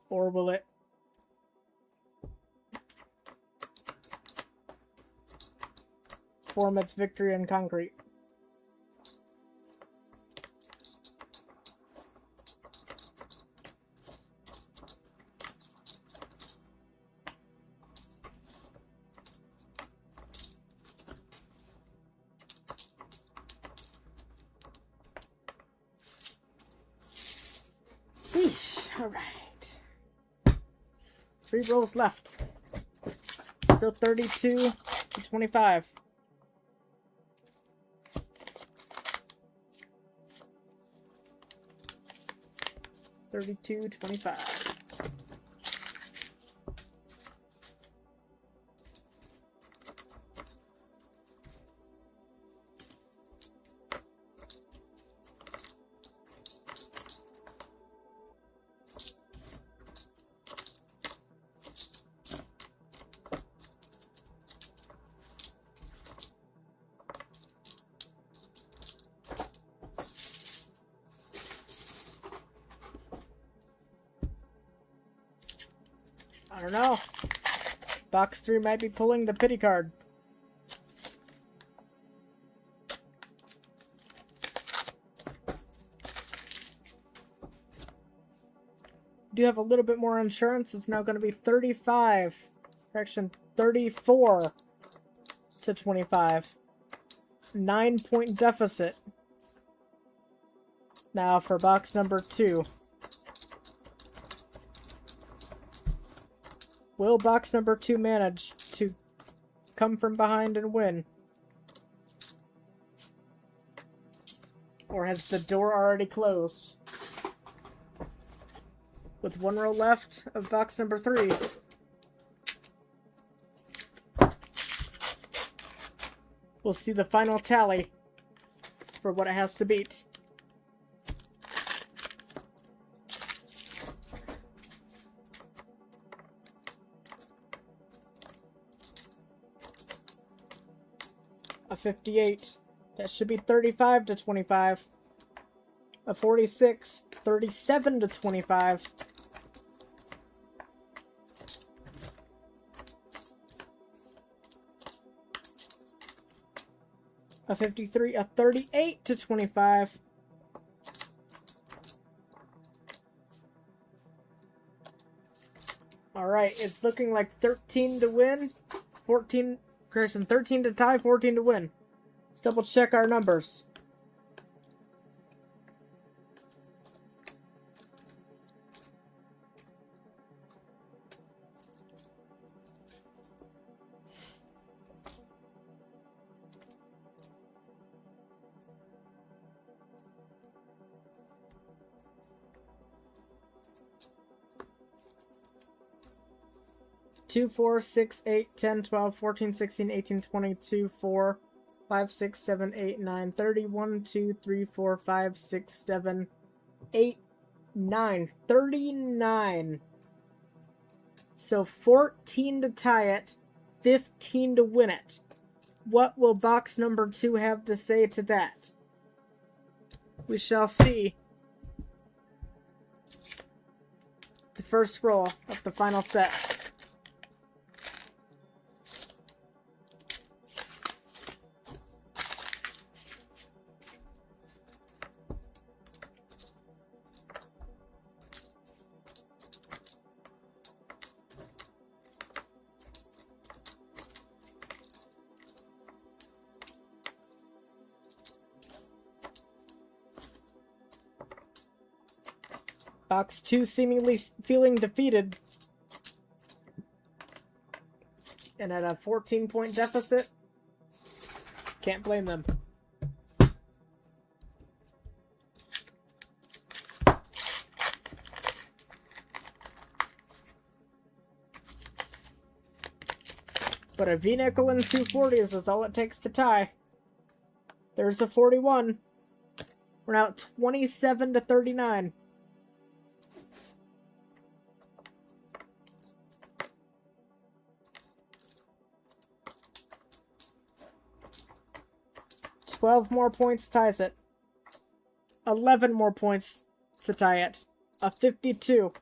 Or will it form its victory in concrete? Alright. 3 rolls left. Still 32 to 25. $32.25. I don't know. Box 3 might be pulling the pity card. Do have a little bit more insurance. It's now going to be 34 to 25. 9-point deficit. Now for box number 2. Will box number 2 manage to come from behind and win? Or has the door already closed? With 1 row left of box number 3. We'll see the final tally for what it has to beat. A 58. That should be 35 to 25. A 46. 37 to 25. A 53. A 38 to 25. Alright, it's looking like 13 to win. 14... Christian, 13 to tie, 14 to win. Let's double check our numbers. Two, 4, 6, 8, 10, 12, 14, 16, 18, 22, 4, 5, 6, 7, 8, 9, 30, 1, 2, 3, 4, 5, 6, 7, 8, 9. 39. So 14 to tie it, 15 to win it. What will box number 2 have to say to that? We shall see. first roll of the final set. Box 2 seemingly feeling defeated. And at a 14-point deficit. Can't blame them. But a V-nickel and 240s is all it takes to tie. There's a 41. We're now at 27-39. $12 more points ties it. 11 more points to tie it. A 52.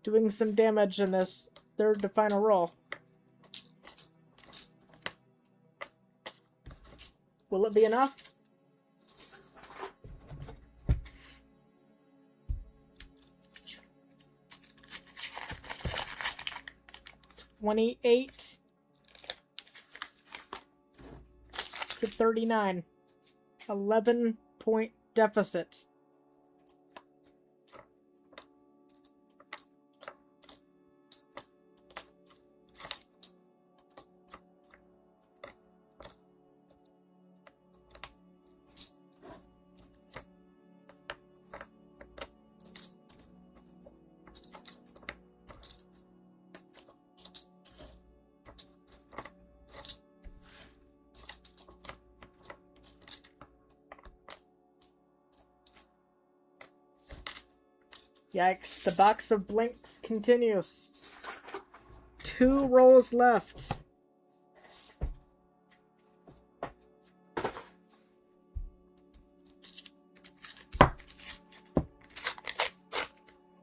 Doing some damage in this third to final roll. Will it be enough? $28 to 39. 11-point deficit. Yikes, the box of blanks continues. 2 rolls left.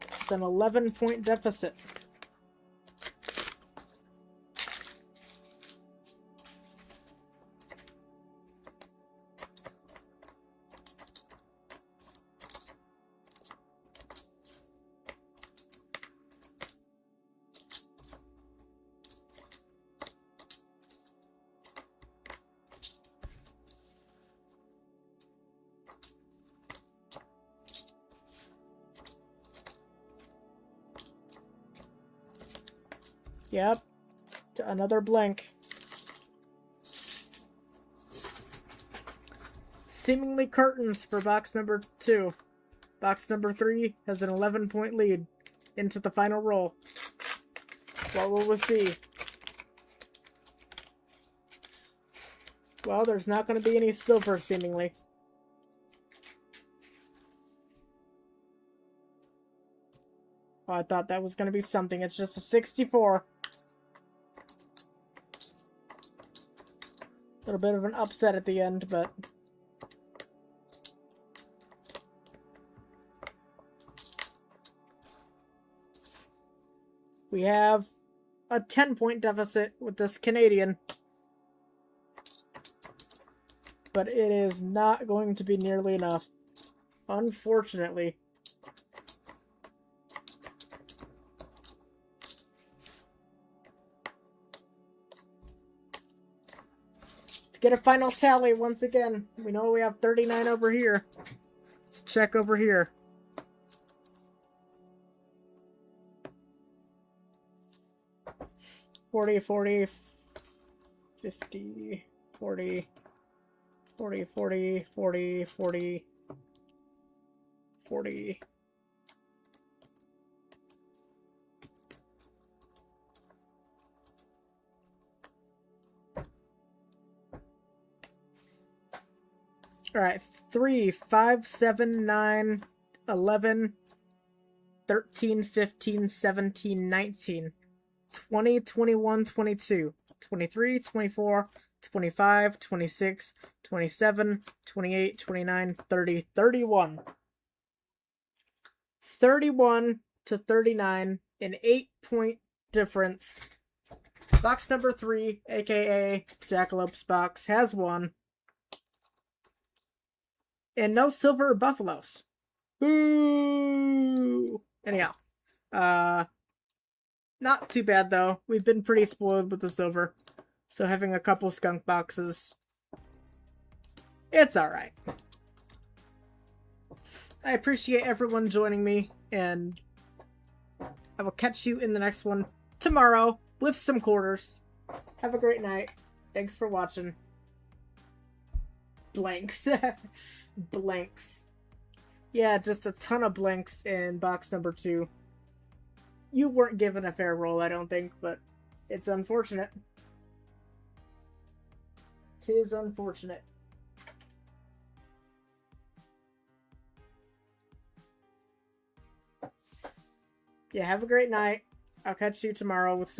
It's an 11-point deficit. Yep. Another blank. Seemingly curtains for box number 2. Box number 3 has an 11-point lead into the final roll. What will we see? Well, there's not going to be any silver, seemingly. Oh, I thought that was going to be something. It's just a 64. A little bit of an upset at the end, but... we have a 10-point deficit with this Canadian. But it is not going to be nearly enough. Unfortunately. Let's get a final tally once again. We know we have 39 over here. Let's check over here. $40, $40, $50, $40, $40, $40, $40, $40, $40. Alright, 3, 5, 7, 9, 11, 13, 15, 17, 19, 20, 21, 22, 23, 24, 25, 26, 27, 28, 29, 30, 31. 31 to 39, an 8-point difference. Box number 3, aka Jackalopes box, has won. And no silver buffaloes. Boo! Anyhow, not too bad though. We've been pretty spoiled with the silver, so having a couple skunk boxes, it's alright. I appreciate everyone joining me, and I will catch you in the next one tomorrow with some quarters. Have a great night. Thanks for watching. Blanks. Blanks. Yeah, just a ton of blanks in box number 2. You weren't given a fair roll, I don't think, but it's unfortunate. 'Tis unfortunate. Yeah, have a great night. I'll catch you tomorrow with some